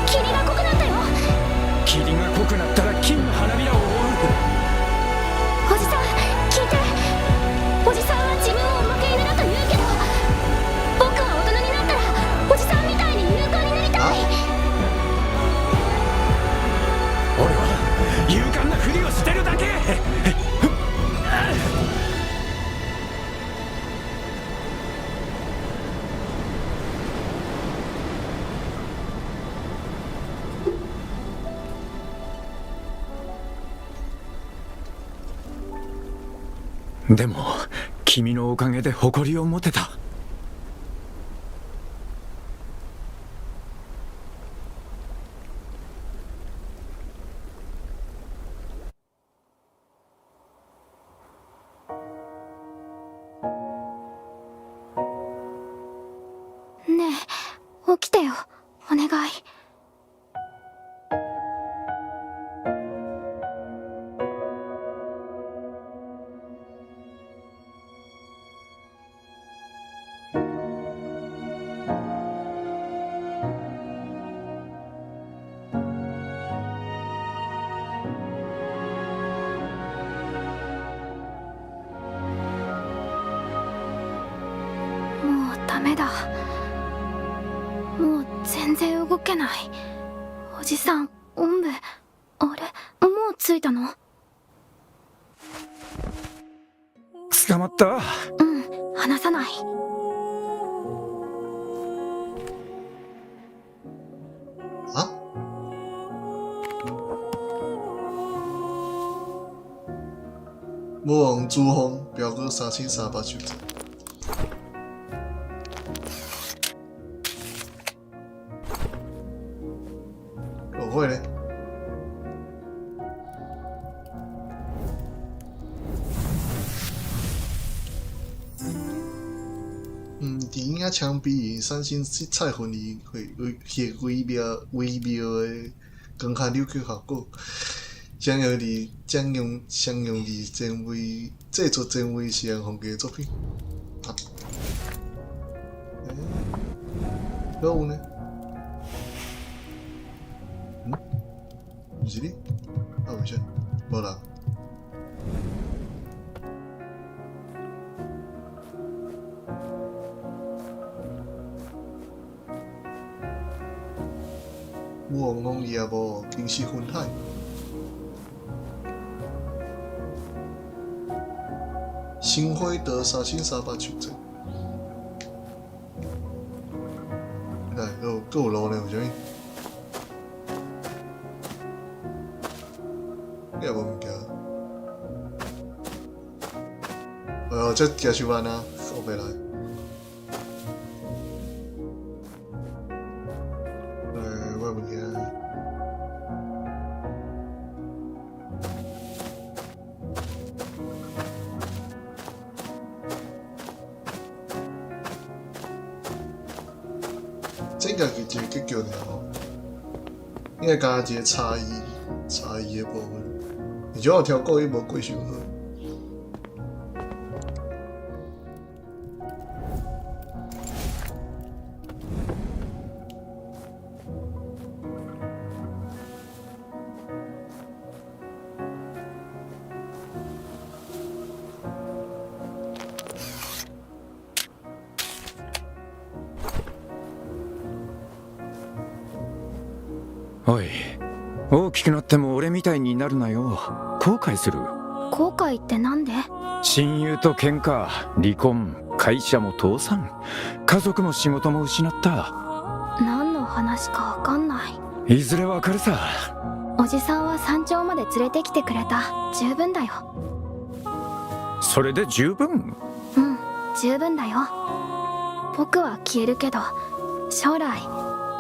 霧が濃くなったよ。霧が濃くなったら金の花びらを追う。おじさん、聞いて。おじさんは自分を負け犬だと言うけど、僕は大人になったらおじさんみたいに勇敢になりたい。俺は勇敢なふりをしてるだけ。でも君のおかげで誇りを持てた。ねえ、起きてよ、お願い。もうダメだ。もう全然動けない。おじさん、おんぶ、あれ、もう着いたの？捕まった。うん、離さない。啊？魔王朱红表哥3738九。我会嘞。伫影枪毙，三星彩魂仪会迄微妙的光下扭曲效果，将用伫前卫制作前卫西洋风格的作品。啊，还有呢？不是你？啊，为啥？无人。魔王讲也无惊世魂海。新辉德杀青沙巴求证。来，够路呢，有啥物？也无物件。这加修班啊，后背来。我物件。这个是一个结构尔吼，应该加一个差异的部分。而且我调故意无过伤好。おい、大きくなっても俺みたいになるなよ。後悔する。後悔ってなんで？親友と喧嘩、離婚、会社も倒産、家族も仕事も失った。何の話かわかんない。いずれわかるさ。おじさんは山頂まで連れてきてくれた。十分だよ。それで十分？うん、十分だよ。僕は消えるけど、将来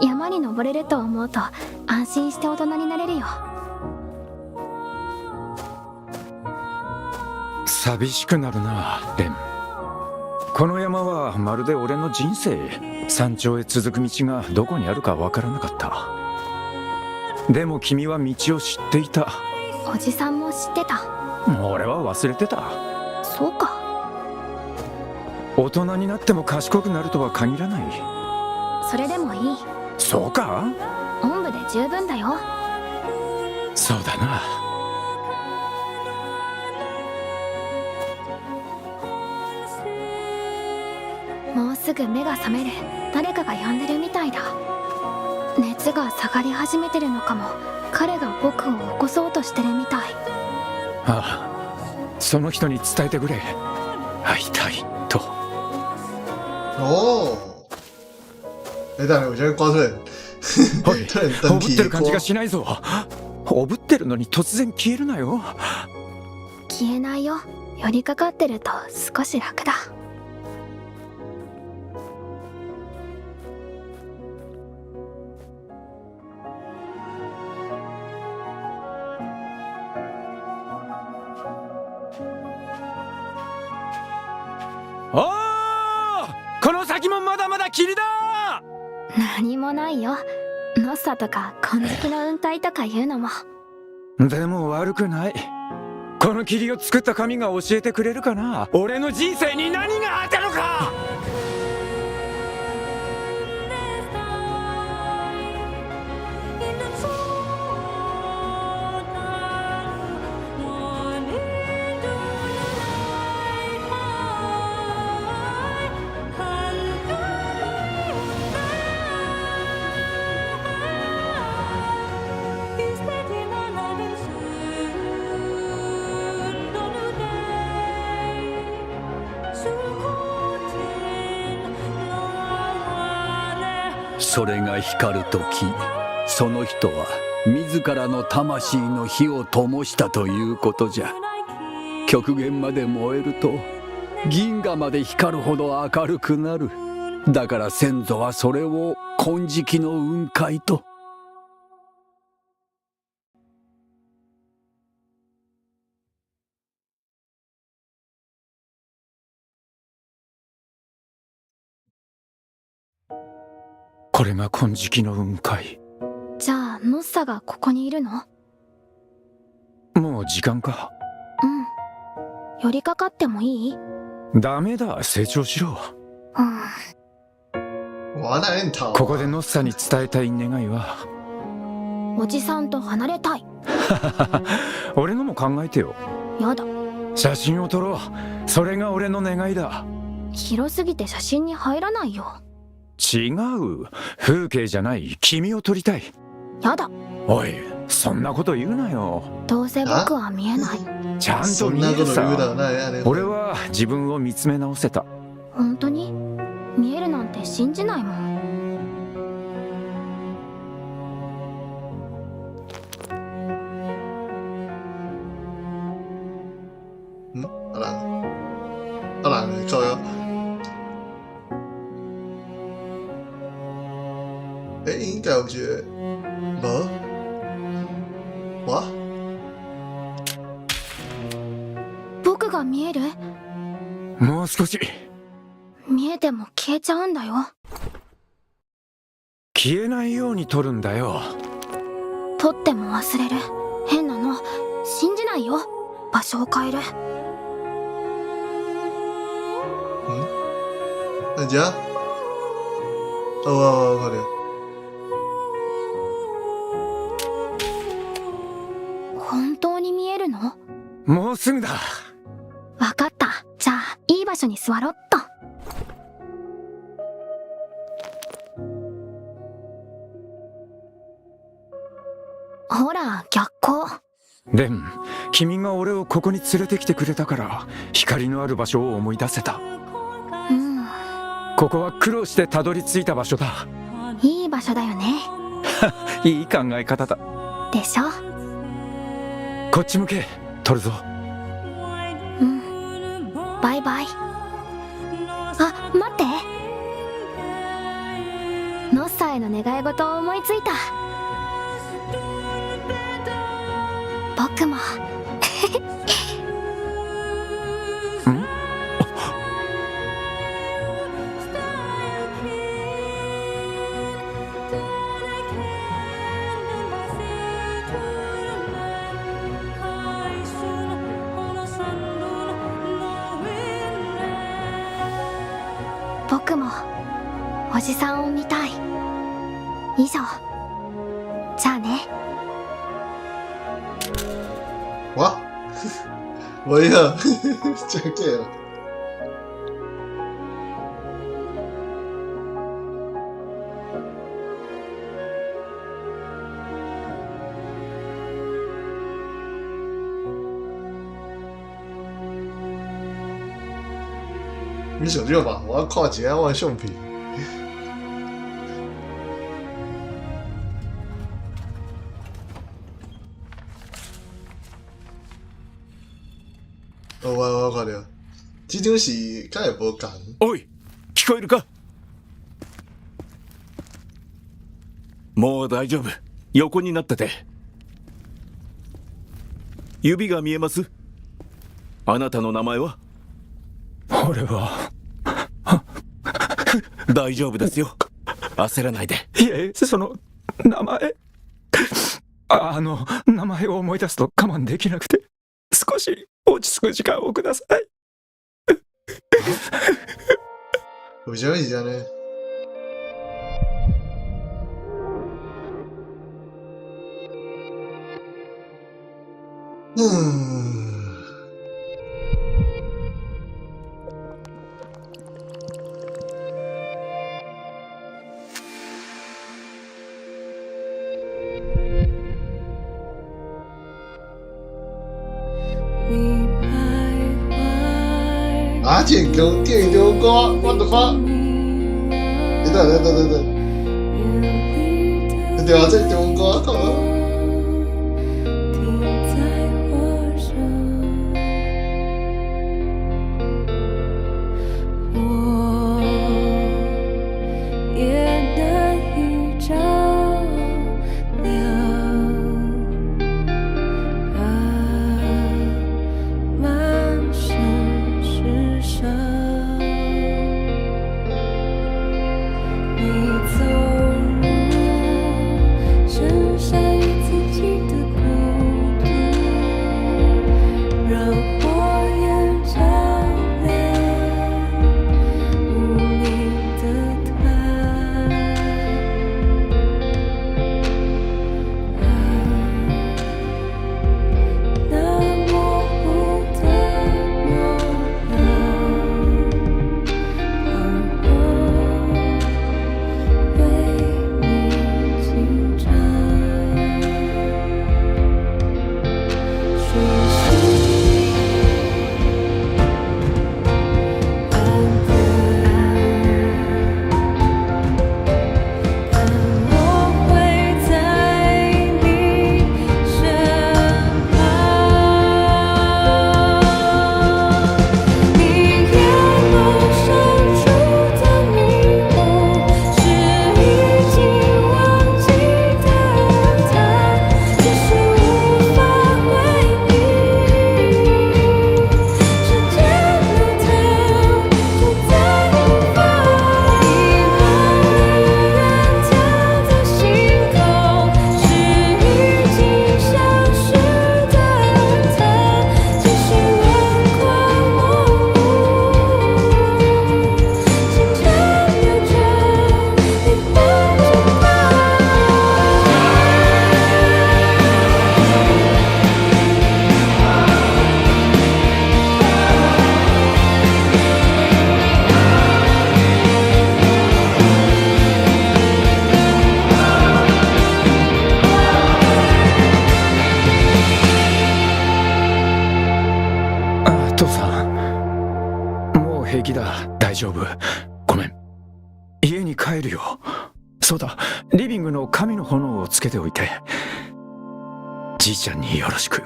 山に登れると思うと安心して大人になれるよ。寂しくなるな、レン。この山はまるで俺の人生。山頂へ続く道がどこにあるかわからなかった。でも君は道を知っていた。おじさんも知ってた。俺は忘れてた。そうか。大人になっても賢くなるとは限らない。それでもいい。そうか？おんぶで十分だよ。そうだな。もうすぐ目が覚める。誰かが呼んでるみたいだ。熱が下がり始めてるのかも。彼が僕を起こそうとしてるみたい。ああ、その人に伝えてくれ。会いたいと。哦，等下，我现在挂出来，おい、突然おぶっ登体てる感じがしないぞ。おぶってるのに突然消えるなよ。消えないよ。寄りかかってると少し楽だ。おー！この先もまだまだ霧だ！何もないよ。ノッサとか金色の雲海とかいうのも。でも悪くない。この霧を作った神が教えてくれるかな。俺の人生に何があったのか。それが光るとき、その人は自らの魂の火を灯したということじゃ。極限まで燃えると銀河まで光るほど明るくなる。だから先祖はそれを金色の雲海と。これが金色の雲海。じゃあノッサがここにいるの？もう時間か。うん。寄りかかってもいい？ダメだ、成長しろ。哇，那很讨。ここでノッサに伝えたい願いは、おじさんと離れたい。俺のも考えてよ。やだ。写真を撮ろう。それが俺の願いだ。広すぎて写真に入らないよ。違う。風景じゃない。君を撮りたい。やだ。おい、そんなこと言うなよ。どうせ僕は見えない。ちゃんとそん見えるなこと言うなさ。なやね。俺は自分を見つめ直せた。本当に見えるなんて信じないもん。阿兰，阿兰，你靠腰。应该有些，无，我僕が見える？もう少し。見えても消えちゃうんだよ。消えないように撮るんだよ。撮っても忘れる。変なの信じないよ。場所を変える。大家，我快点。本当に見えるの？もうすぐだ。わかった。じゃあいい場所に座ろっと。ほら逆光。レン、君が俺をここに連れてきてくれたから光のある場所を思い出せた。うん、ここは苦労してたどり着いた場所だ。いい場所だよね。いい考え方だ。でしょ。こっち向け、撮るぞ。うん。バイバイ。あ、待って。ノッサへの願い事を思いついた。僕も。僕もおじさんを見たい。以上。じゃあね。我，我呀，这个。你想这吧，我要看一下我的相片。我看到，这张是敢会无共。おい、聞こえるか？もう大丈夫。横になってて。指が見えます？あなたの名前は？俺は大丈夫ですよ。焦らないで。いえ、その名前名前を思い出すと我慢できなくて、少し落ち着く時間をください。为什么是这样呢？啊，电影中歌，what the fuck？等，对啊，这中歌，靠！你走入深山。平気だ。大丈夫。ごめん。家に帰るよ。そうだ、リビングの神の炎をつけておいて。じいちゃんによろしく。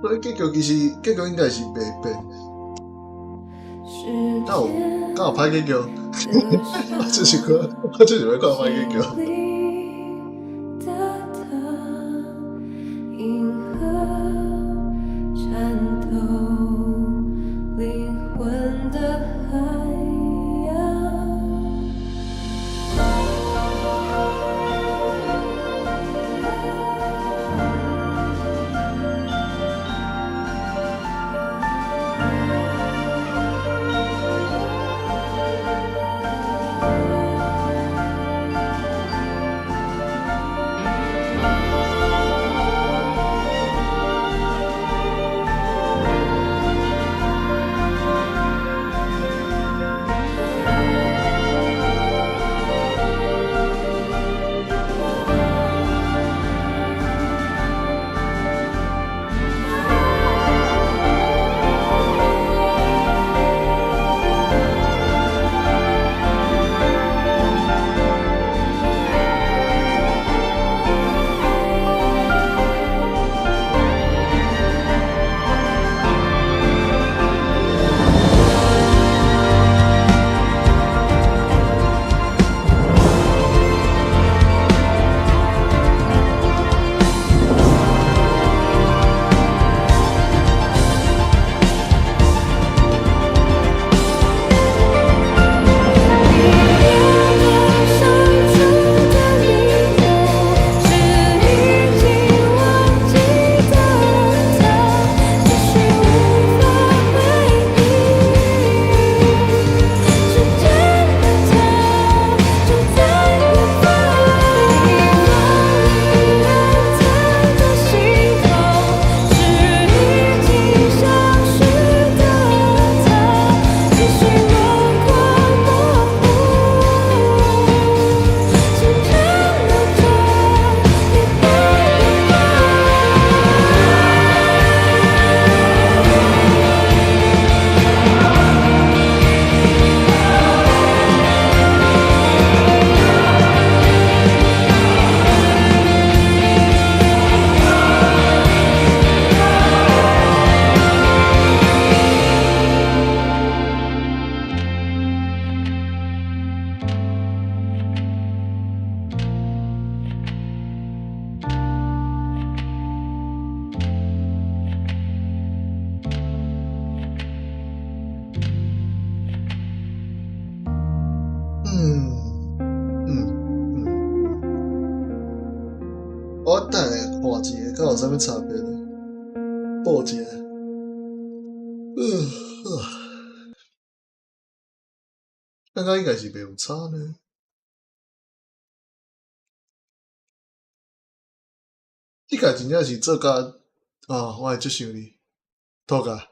所以结局应该是袂变。刚好拍结局，我就是要看拍结局。我等下看一个，看有啥物差别呢？报一个。感觉应该是袂有差呢。你家真正是做甲我会接受你，托甲。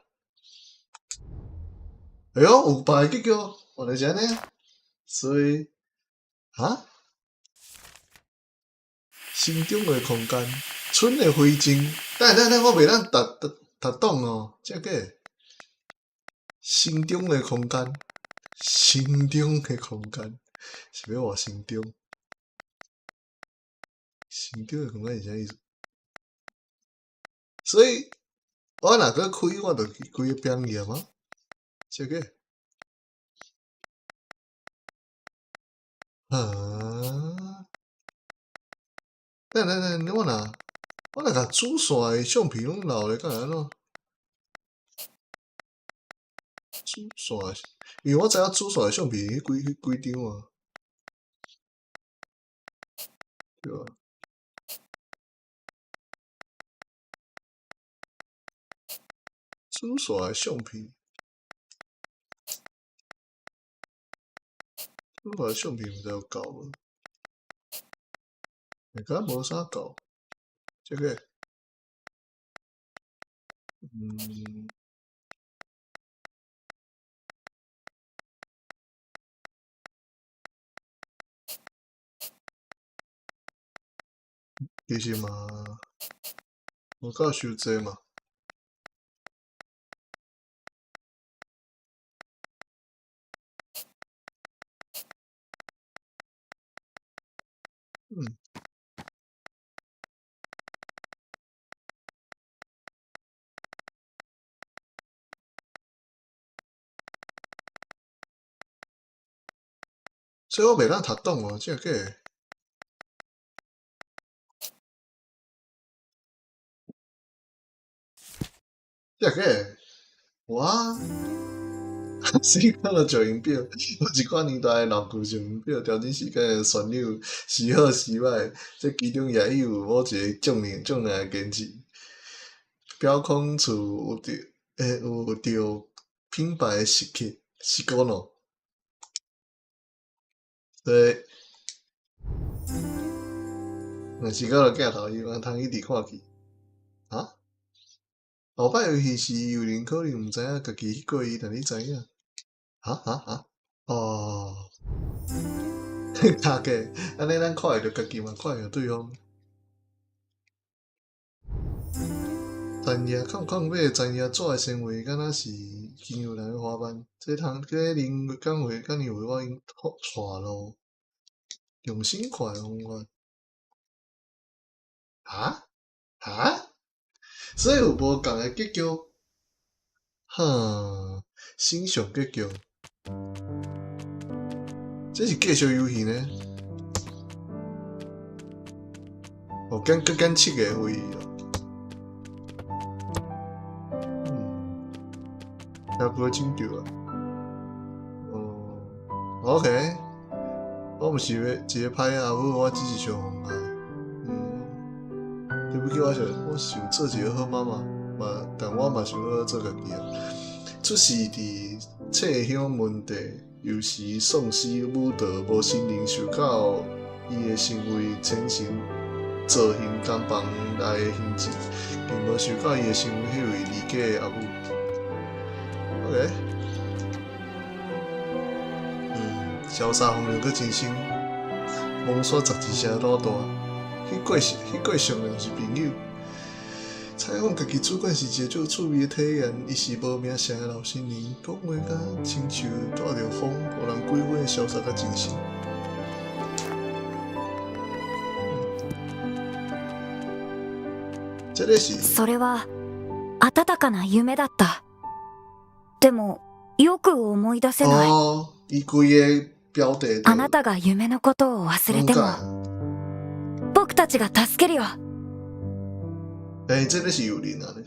哎哟，有别个结局，原来是安尼啊！所以心中的空间，春的灰烬。等，我袂当读懂哦，这个心中的空间，心中的空间是要我心中，心中的空间是啥意思？所以我若搁开，我就开个表演啊，这个等，我若甲主线的相片拢留咧，干安怎？主线的，因为我知影主线的相片几张啊，对吧？主线的相片，主线的相片毋知有够无？应该无啥够，这个其实嘛，我够收济嘛。嗯。所以我袂当读懂哦，这个。这个，我先看了上音表，有一款年代的老旧上音表，调整时间的旋钮时好时歹，这其中也有某一个重要的坚持。表控处有着品牌的时光咯，所以若是到了镜头，伊嘛通一直看去啊。后摆游戏是有人可能毋知影家己迄过伊，但你知影？哦，大概安尼咱看会着家己嘛，看会着对方。陈叶看尾，陈叶纸的纤维敢若是金牛人的花瓣，这通这年讲话讲年话，我已经带咯，用心看的方法。所以有无共的结局？新上结局，这是继续游戏呢？哦，减7个回忆咯。也无拯救啊。OK， 我毋是一个歹阿母，我只是想妨碍。对不起，我想做一个好妈妈，但我嘛想要做家己啊。出事伫切向问题，有时丧失武道，无心灵受到伊的行为产生造型工房内的限制，并无受到伊的行为迄位理解的阿母。OK， 潇洒风流搁真心，蒙煞12声老大。迄过上的是朋友。采访家己主管是一个足趣味的体验，伊是无名声的老新人，讲话甲亲像带着风，互人鬼火潇洒甲真心。这个是。それは温かな夢だった。でもよく思い出せない。伊规个标题。あなたが夢のことを忘れても。僕たちが助けるよ。这个是有人啊咧。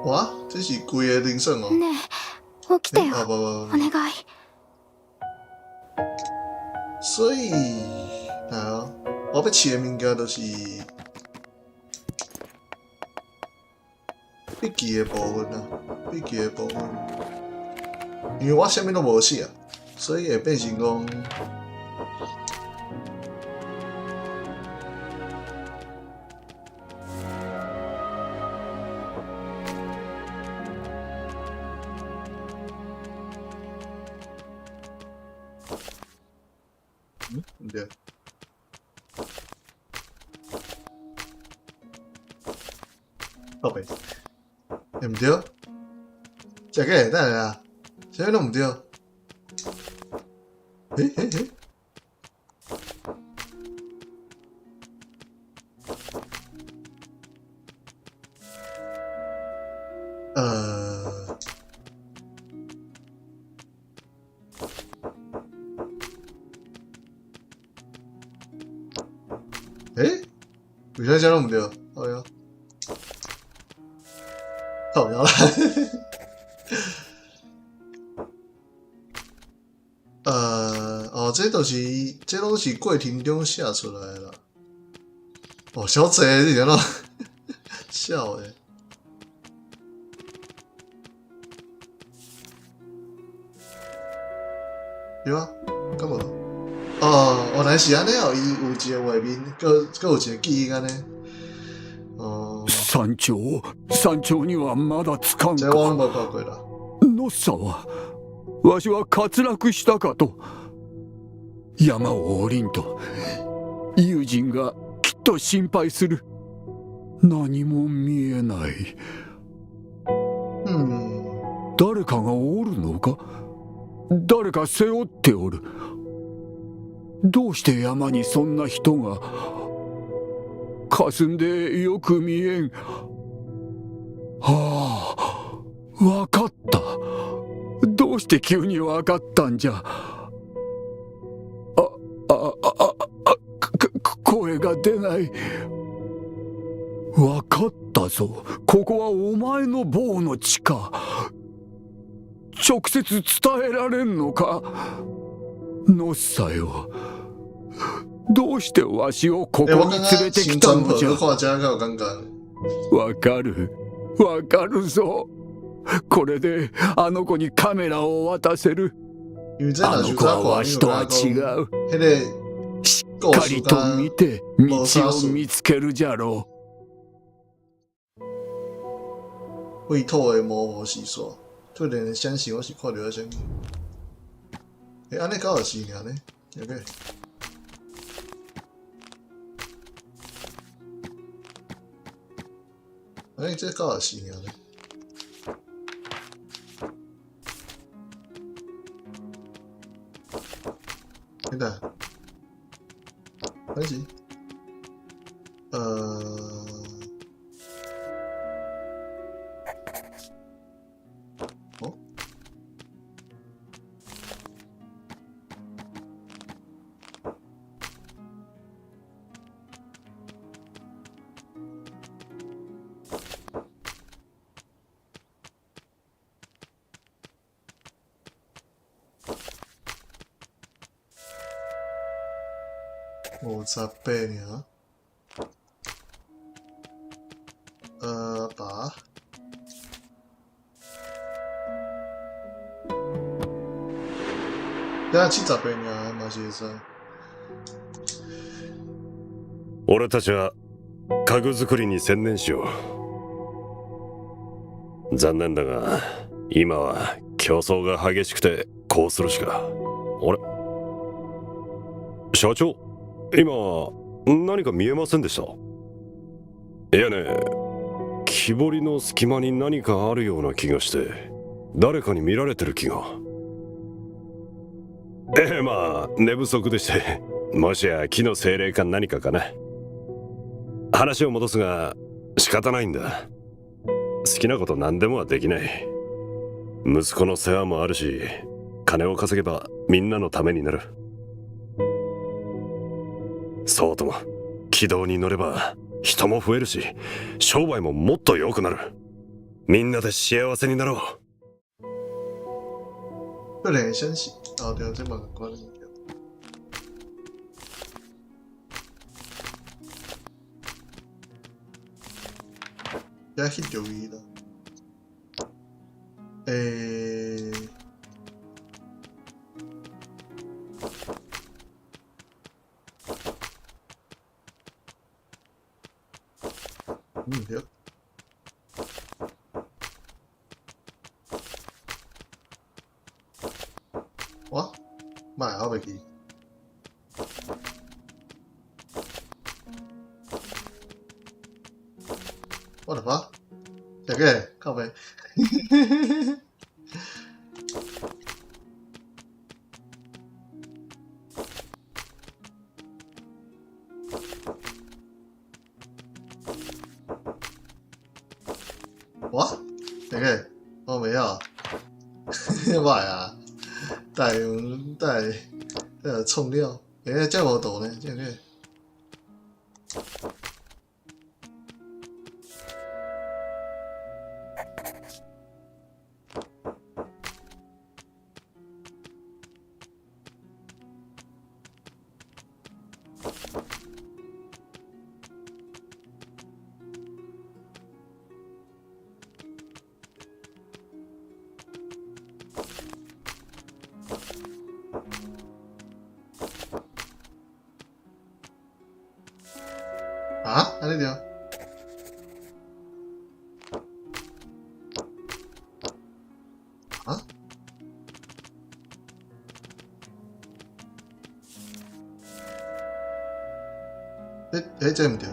哇，这是规个铃声哦。ねえ、起きてよ。お願い。所以，我要试的物件就是笔记的部分啊，笔记的部分。因为我啥物都无写，所以会变成讲，毋对，宝贝，毋对，这个等下啊。啥物拢毋对？为啥这拢毋对？好呀，好呀啦。这拢是过程中写出来的啦。小济你听咯，笑诶。对啊，干无？原来是安尼哦，伊有一个画面，搁有一个记忆安尼。山頂にはまだ着かんか。这我无看过啦。のっさはわしは滑落したかと。山を降りんと友人がきっと心配する。何も見えない。誰かがおるのか。誰か背負っておる。どうして山にそんな人が。霞んでよく見えん。ああ、わかった。どうして急にわかったんじゃ。声が出ない。わかったぞ。ここはお前の坊の地か。直接伝えられんのか。のっさよ、どうしてわしをここに連れてきたのじゃ。わかる、わかるぞ。これであの子にカメラを渡せる。あの子はわしとは違う。しっかりと見て道を見つけるじゃろう。胃透的模糊是说，就连相信我是看到相信。安尼搞是呢呢，OK。这搞是呢呢。真的，关系。58呢？把。78呢？マジでさ。俺たちは家具作りに専念しよう。残念だが今は競争が激しくてこうするしか。あれ、社長、今何か見えませんでした？いやね、木彫りの隙間に何かあるような気がして誰かに見られてる気が。まあ寝不足でしてもしや木の精霊か何かかな。話を戻すが仕方ないんだ。好きなこと何でもはできない。息子の世話もあるし金を稼げばみんなのためになる。そうとも軌道に乗れば人も増えるし商売ももっと良くなる。みんなで幸せになろう。有点相信啊，对啊，这蛮关键的。也去留意了。对。哇，买好袂记。我的妈！这个靠背。哇，这个我没有，买啊！带冲料，这无大呢，这个。啊？安尼着？啊？这毋对，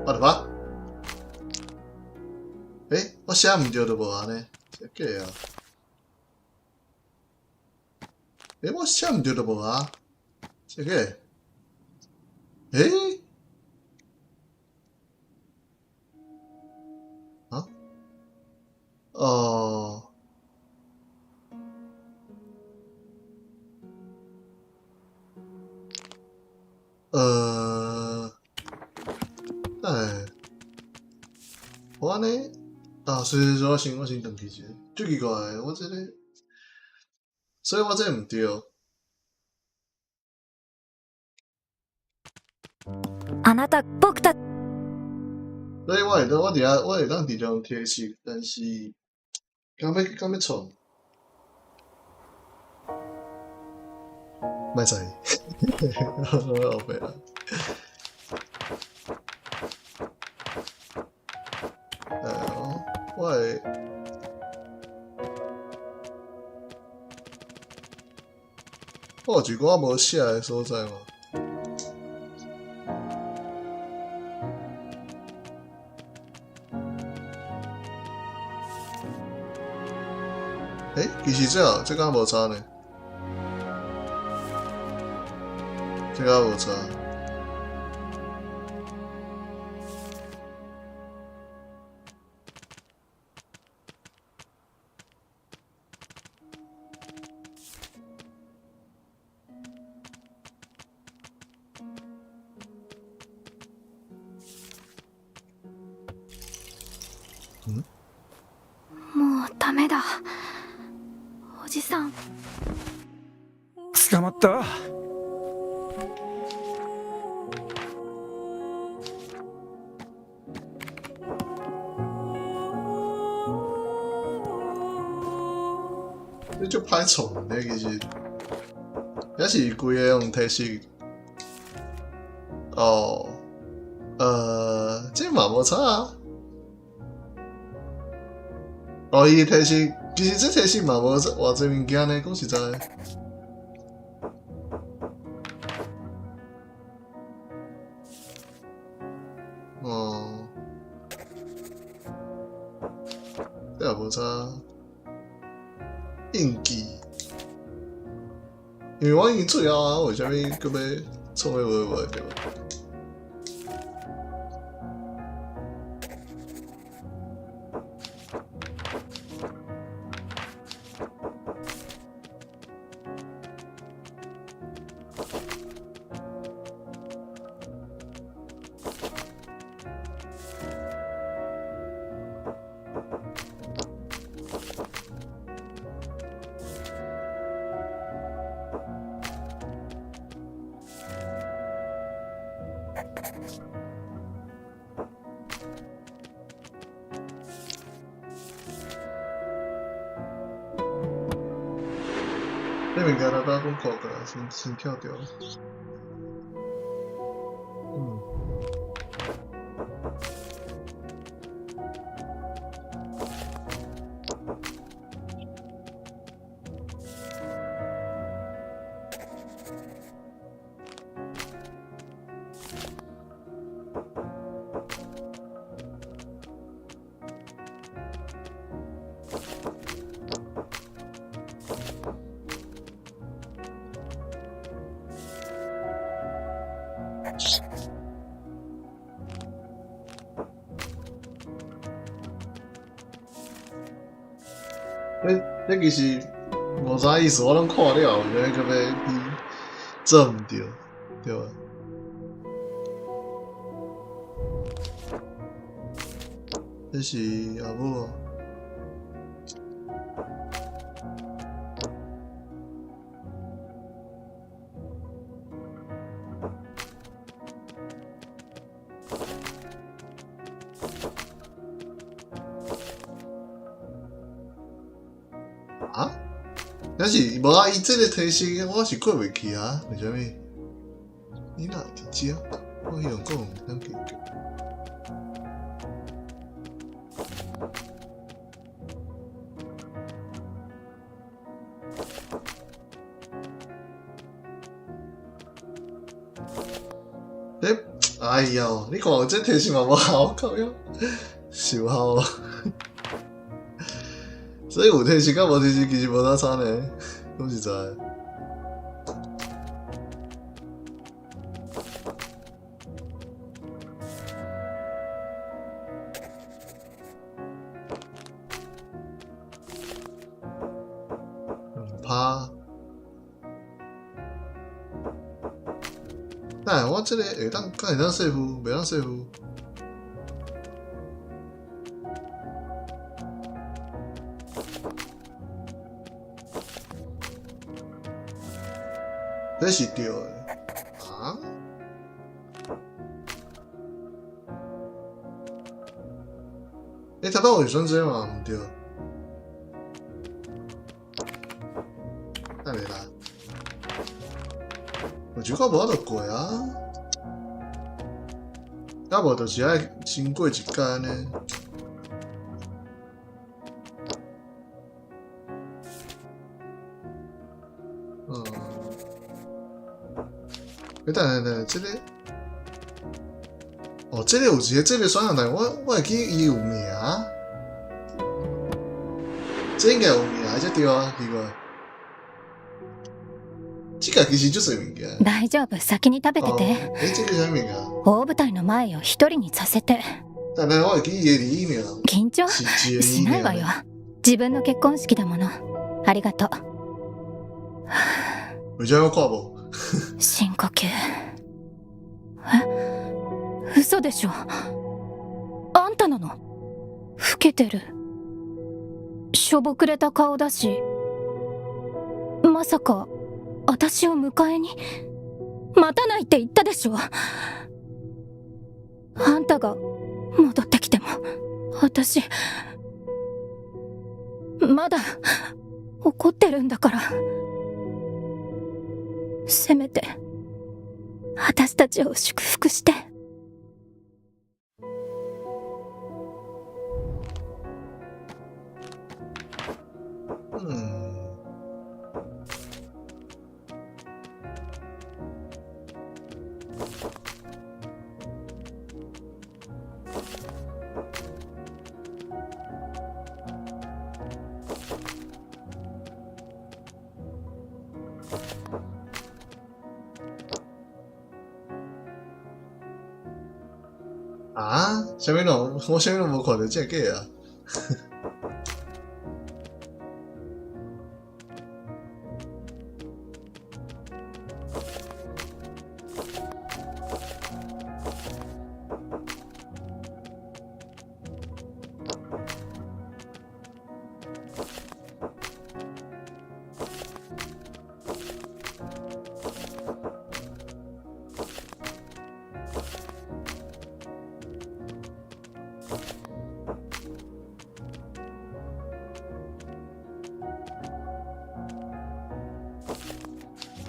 我的妈！我写毋对就无安尼，这假啊！我写毋对就无啊，这假？啊？哦。我安尼所以说我先登记一下，最奇怪的，我这个，所以我这毋对。あなた僕た所以我会当伫中提示，但是敢要创，莫使，我后悔啦。我会。我有一个我无写的所在嘛。其实这敢无差呢，这敢无差。もうダメだ。おじさん。捕まった。你就歹创呢，其实也是规个用提示。这嘛无差啊。伊提示，其实这提示嘛无偌济物件呢，讲实在。这也无差。应记，因为我已经最后啊，为虾米搁要创个无对吧？那物件就当讲考过来，先跳掉了。那其实无啥意思，我拢看了，我觉得个要做毋对，对吧？这是阿母。啊？但是无啊，伊这个提示我是过袂去啊，为虾米？你哪直接？我迄样讲，咱记住。哎呀，你看我这提示嘛无效，靠哟，小效。所以有提示甲无提示其实无啥差呢，讲实在。趴。但我这个会当，敢会当说服，袂当说服。这是对的啊？他到尾算这嘛？唔对。那没啦。我觉得无法度过啊，要无就是爱先过一关呢。等，这个，哦，这个有一个这个选项题，我会记伊有名，这应该有名才对啊，奇怪。这个其实就是物件。大丈夫、先に食べてて。这个啥物件？大舞台の前を一人にさせて。但我会記伊嘅名。緊張しないわよ。自分の結婚式だもの。ありがとう。めちゃめちゃ無。深呼吸。嘘でしょ。あんたなの。老けてる。しょぼくれた顔だし。まさか私を迎えに待たないって言ったでしょ。あんたが戻ってきても私まだ怒ってるんだから。せめて私たちを祝福して。啊？啥物拢我啥物拢无看到这个啊？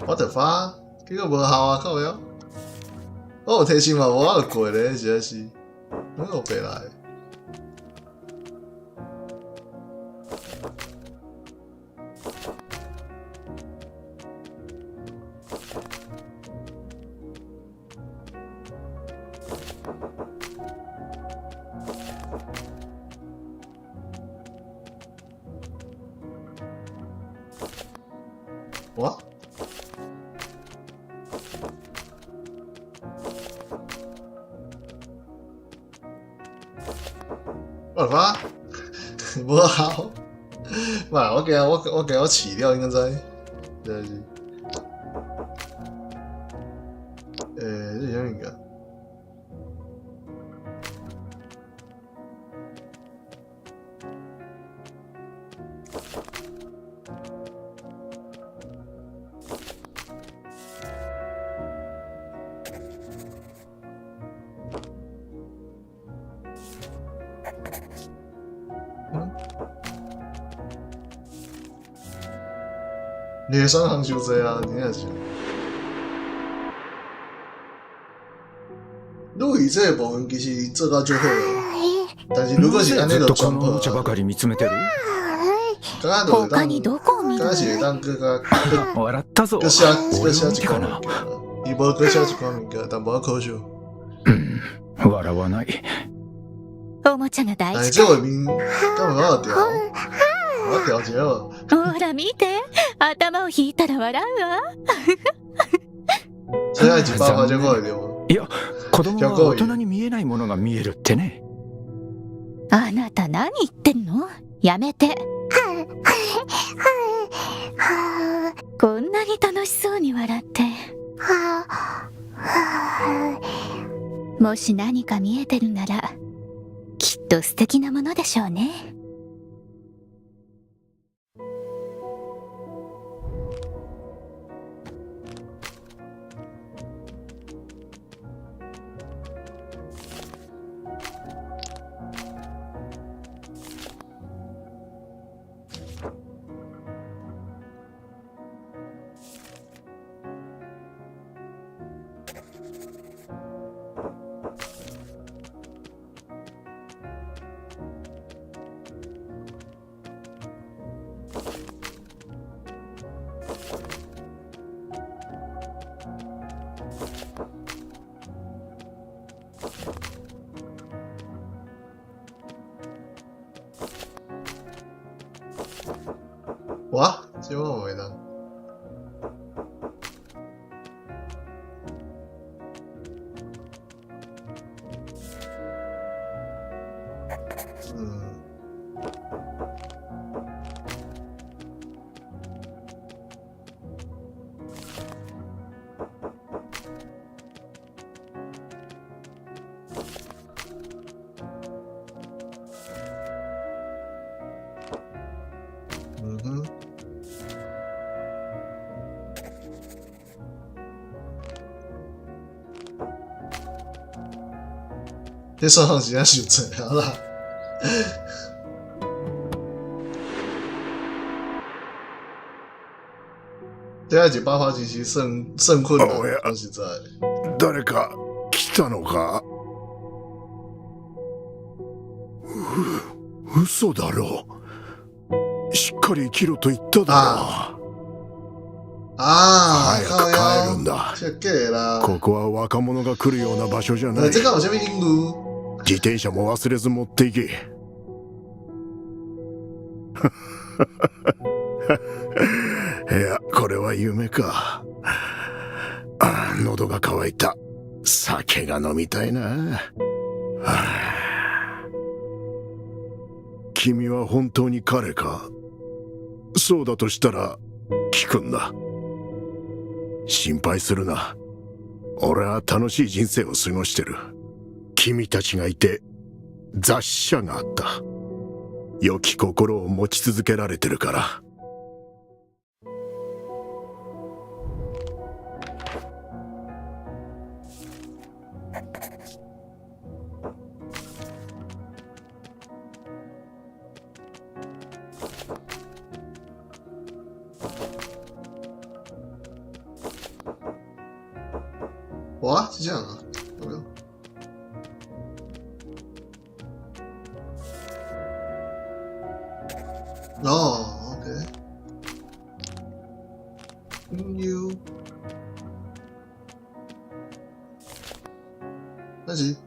我的发，结果无效啊，靠呀！我有提示嘛，无法度过咧，实在是，哪个白来？我？我的发，无效。妈，我惊我饲了，应该知，真是。这是啥物件？你会选项伤济啊，真正是。路易这个部分其实做到最好了，但是如果是安尼就全破啊。ばかり見つめてる？刚刚就会当，他にどこを見る刚刚是会当更加笑ったぞ。更写俺を一見てかな款物件，伊无更写一款物件，但无可惜。笑わない。おもちゃが大哎，事这尾名干嘛要屌？我要屌结了。ほら見て、頭を引いたら笑うわ。现在几爆发就过来了。いや、子供は大人に見えないものが見えるってね。あなた何言ってんの？やめて。こんなに楽しそうに笑って。もし何か見えてるなら、きっと素敵なものでしょうね。哇，今晚我没当。嗯哼。这双方时间选择了啦。这下子爆发其实甚困难，说实在。誰か来たのか？嘘だろ。しっかり生きろと言っただろ。ああ、早く帰るんだ。啦。ここは若者が来るような場所じゃない。这个好像印度。自転車も忘れず持っていけ。いや、これは夢か。喉が渇いた。酒が飲みたいな。君は本当に彼か？そうだとしたら聞くんだ。心配するな。俺は楽しい人生を過ごしてる。君たちがいて雑誌社があった。良き心を持ち続けられてるから。哇，是这样啊？有没有？哦 ，OK。You，那行。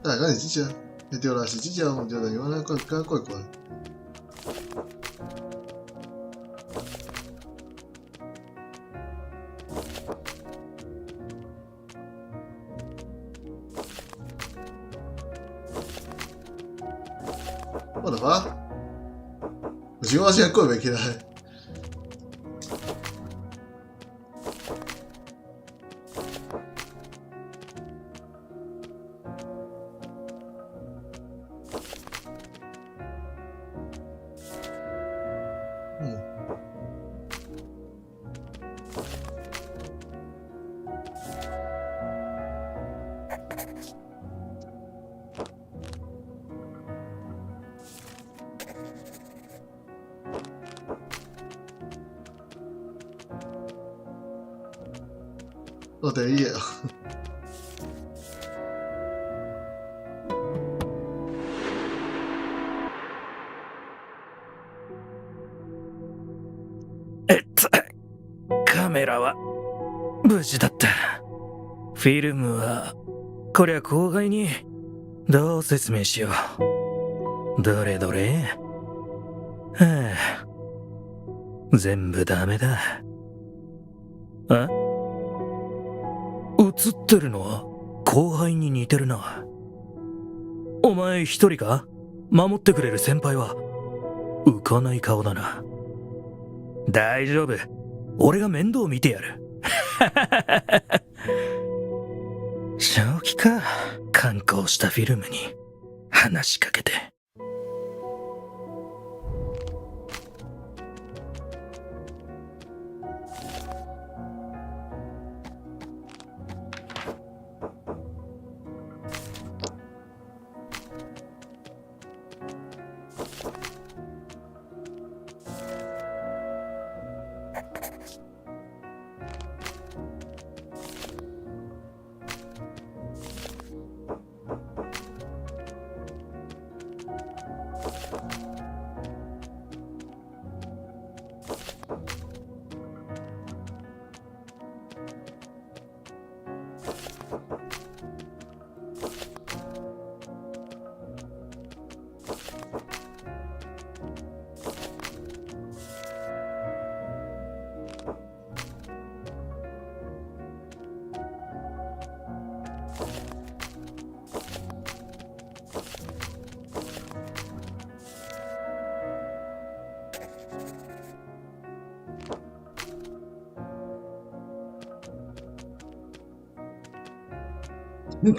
大概是这只，对啦，是这只，我就等于那怪怪。我的妈！我觉得我现在跪不起来。我第一页啊。カメラは無事だった。フィルムはこりゃ後輩にどう説明しよう。どれどれ。はあ、全部ダメだ。あ、映ってるのは後輩に似てるな。お前一人か？守ってくれる先輩は浮かない顔だな。大丈夫、俺が面倒見てやる。正気か、観光したフィルムに話しかけて。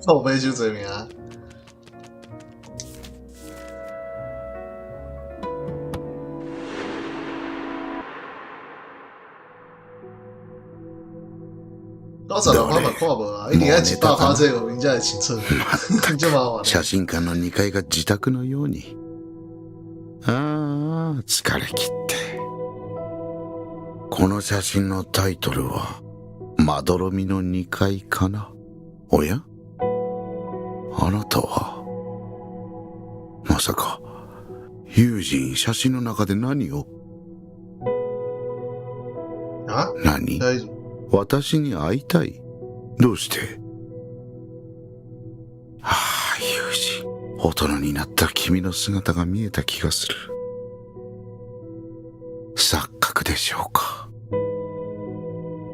靠背就这名啊。到时候看嘛看无啊，一定要一大发这个人家的清澈，就麻烦。写真館の2階が自宅のように。ああ、疲れ切って。この写真のタイトルは、まどろみの2階かな。おや？あなたは、まさか、友人、写真の中で何を？あ？何？私に会いたい？どうして？ああ、友人、大人になった君の姿が見えた気がする。錯覚でしょうか。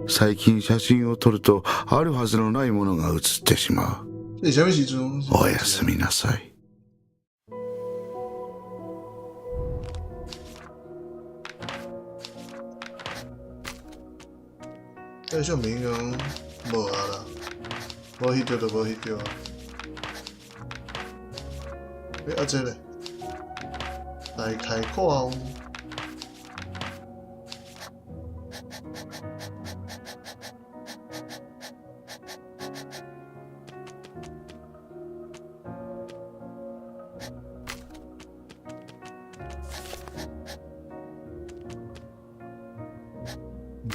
最近写真を撮ると、あるはずのないものが写ってしまう。おやすみなさい。这像名人无啊啦，无迄条就无迄条啊。啊这嘞，来开看哦。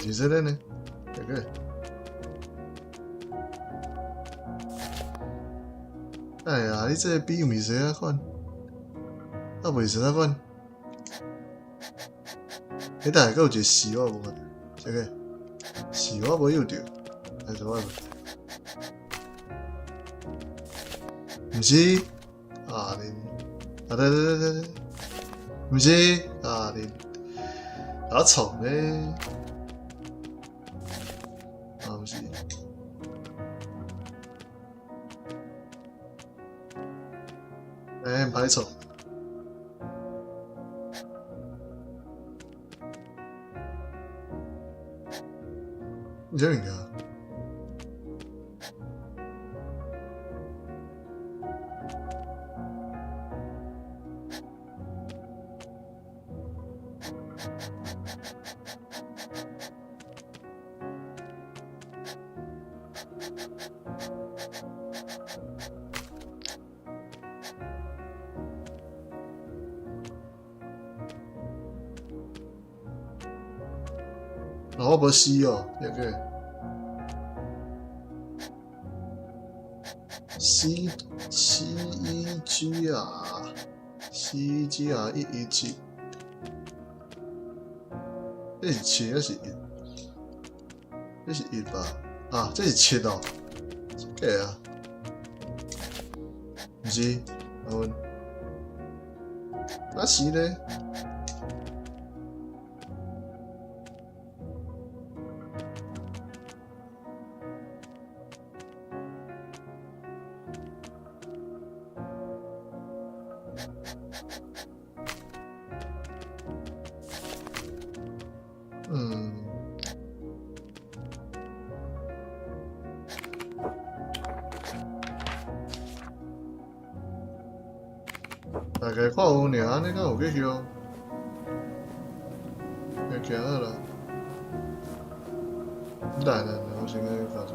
是这个呢？这个。哎呀，你这个笔未识啊款，啊未识啊款。迄大个有一个字我无看，这个字我无有着，还是我？毋是啊恁，啊对，毋是啊恁，啊虫呢？啊毋是。很排丑。你这名啊？我无死哦，那个。CGR117，这是7还是1？这是1吧？啊，这是7哦。对啊，不是，我问，是呢？大概看有尔，安尼敢有去向？要行好啦。来，我先去搞。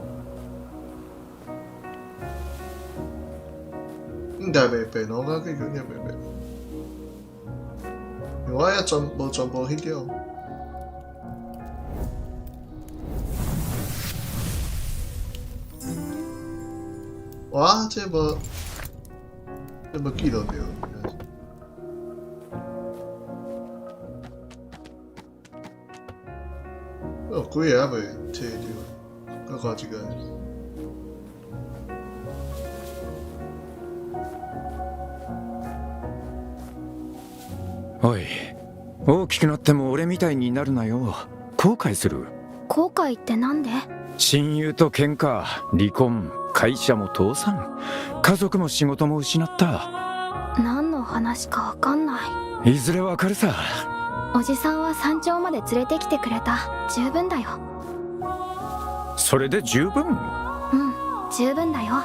应该袂变，我感觉应该袂变。因为我也无全部迄条。哇，这无记录着。哦，几个还袂摕着，再看一个。おい、大きくなっても俺みたいになるなよ。後悔する。後悔ってなんで？親友と喧嘩、離婚、会社も倒産、家族も仕事も失った。何の話かわかんない。いずれわかるさ。おじさんは山頂まで連れてきてくれた。十分だよ。それで十分？うん、十分だよ。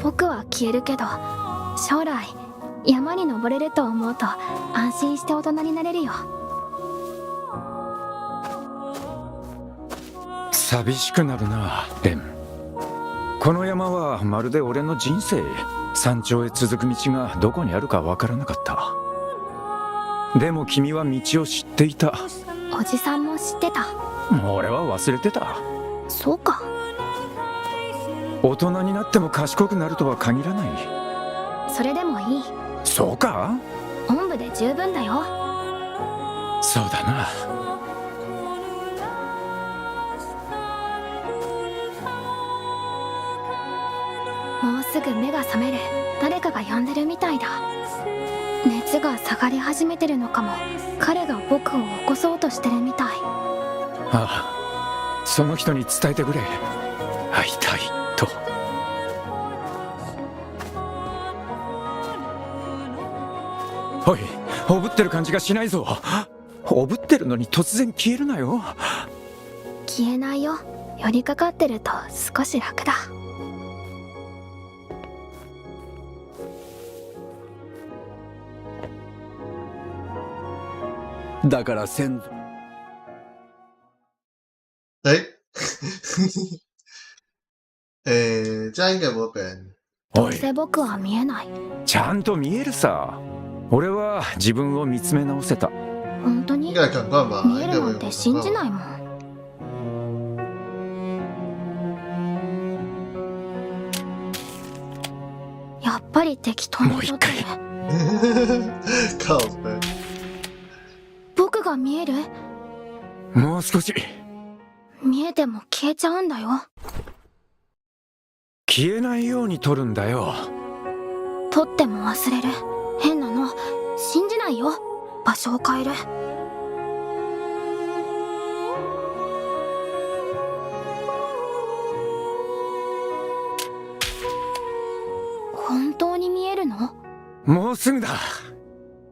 僕は消えるけど、将来山に登れると思うと安心して大人になれるよ。寂しくなるな、レン。この山はまるで俺の人生。山頂へ続く道がどこにあるかわからなかった。でも君は道を知っていた。おじさんも知ってた。俺は忘れてた。そうか。大人になっても賢くなるとは限らない。それでもいい。そうか？おんぶで十分だよ。そうだな。もうすぐ目が覚める。誰かが呼んでるみたいだ。熱が下がり始めてるのかも。彼が僕を起こそうとしてるみたい。ああ、その人に伝えてくれ。会いたいと。おい、おぶってる感じがしないぞ。おぶってるのに突然消えるなよ。消えないよ。寄りかかってると少し楽だ。だから先祖。这样应该无变。どうせ僕は見えない。ちゃんと見えるさ。俺は自分を見つめ直せた。本当に？見えるなんて信じないもん。やっぱり適当に撮ってる。靠背。僕が見える？もう少し。見えても消えちゃうんだよ。消えないように撮るんだよ。撮っても忘れる。変なの。信じないよ。場所を変える。本当に見えるの？もうすぐだ。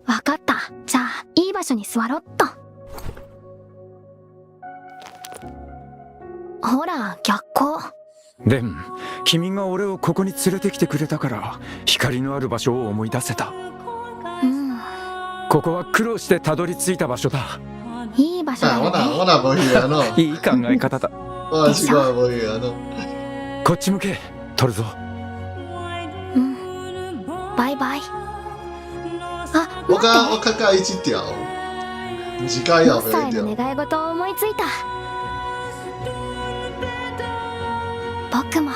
わかった。じゃあいい場所に座ろっと。ほら、逆光。レン、君が俺をここに連れてきてくれたから光のある場所を思い出せた。ここは苦労してたどり着いた場所だ。いい場所だよね。いい考え方だ。でしょ？こっち向け、撮るぞ。バイバイ。あ、我刚刚一条，時間やべえ。の願い事を思いついた。僕も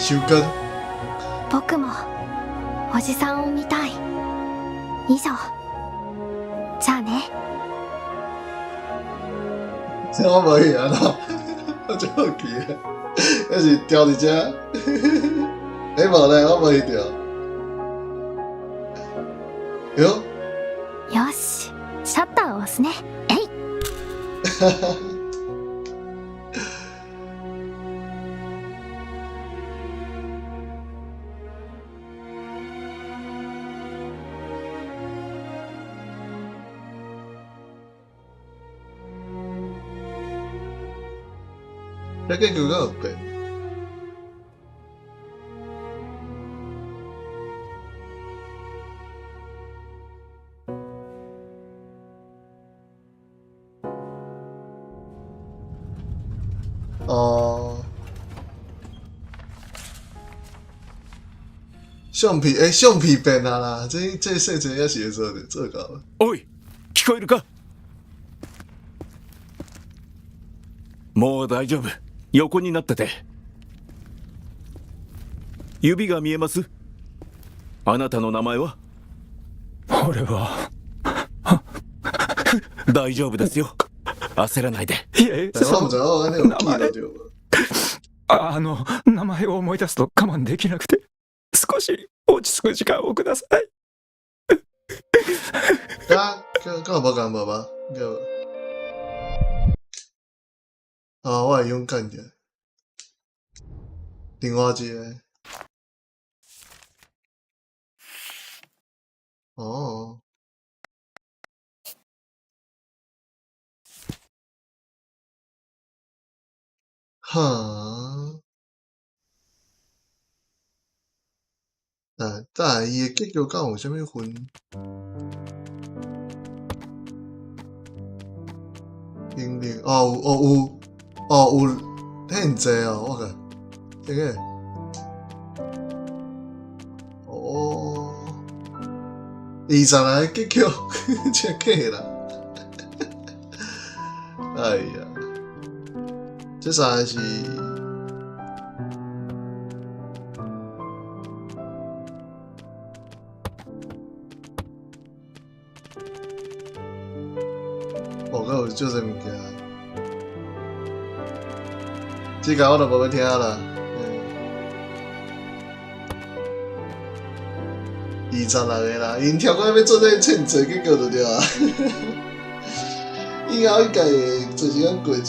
休更。僕もおじさんを見たい。以上。じゃあね。我无去啊，我真好奇啊，要是掉伫遮，哎无咧，我无去掉。哟，よし、シャッターを押すね。えい。这个球有变。哦，橡皮橡皮变啊啦！这细节也是会做到的。おい、聞こえるか？もう大丈夫。横になってて。指が見えます？あなたの名前は？俺は。大丈夫ですよ。焦らないで。いえ、我唔知道安尼有記到着無？名前を思い出すと我慢できなくて、少し落ち着く時間をください。敢有無共無吧？啊，我会勇敢点。另外一个，哦，哈，但伊个结局敢有啥物分？经历有。哦，有，很济哦，我看，这个，哦，20来结局，真假啦！哎呀，这三个是，哦，还有就这物件。这个我都无要听啦。26个啦，因跳过要做这凊做结局就对啊。以后一届做时间过一个，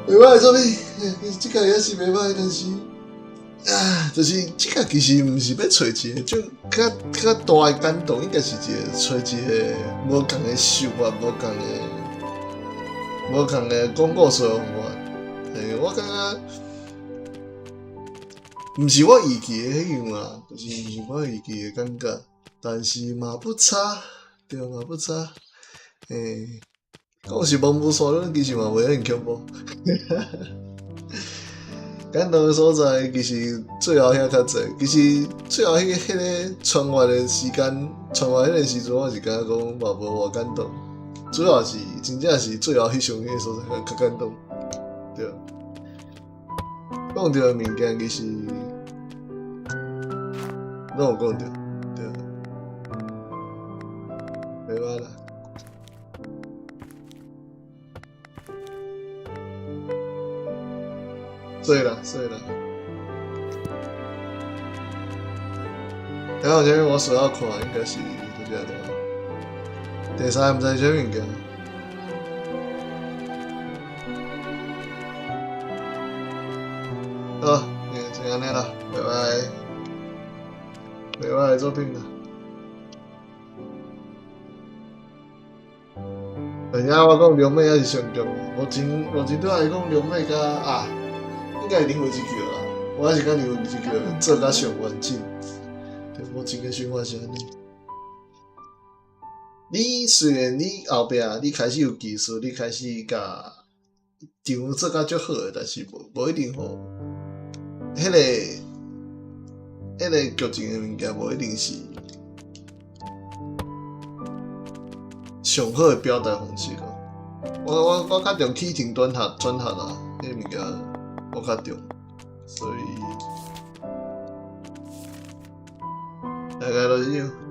袂歹做咩？这届也是袂歹，但是就是这届其实毋是要找一个种较大的感动，应该是找一个无共的想法，无共的讲故事方法。我感觉，毋是我预期的迄样啦，就是毋是我预期的感觉，但是嘛不差，对嘛不差。讲是蒙古山lun其实嘛袂很恐怖，感动的所在其实最后遐较济，其实最后迄个穿越的时间，穿越迄个时阵，我是感觉讲嘛无偌感动，主要是真正是最后迄上迄个所在较感动，对。讲到的物件其实，拢有讲到，对，袂歹啦。所以啦。然后前面我首要看应该是这个对。第三毋知啥物件。好，就安尼啦，袂歹的作品啦。而且我讲龙妹也是上强，目前对我来讲，龙妹甲应该是林慧之桥啦。我还是讲林慧之桥做甲上完整。对，目前的想法是安尼。你虽然你后壁你开始有技术，你开始甲场做甲足好诶，但是无一定好。迄个剧情的物件，无一定是上好的表达方式咯。我较重起承转合啦，迄物件我较重。所以大概都是这样。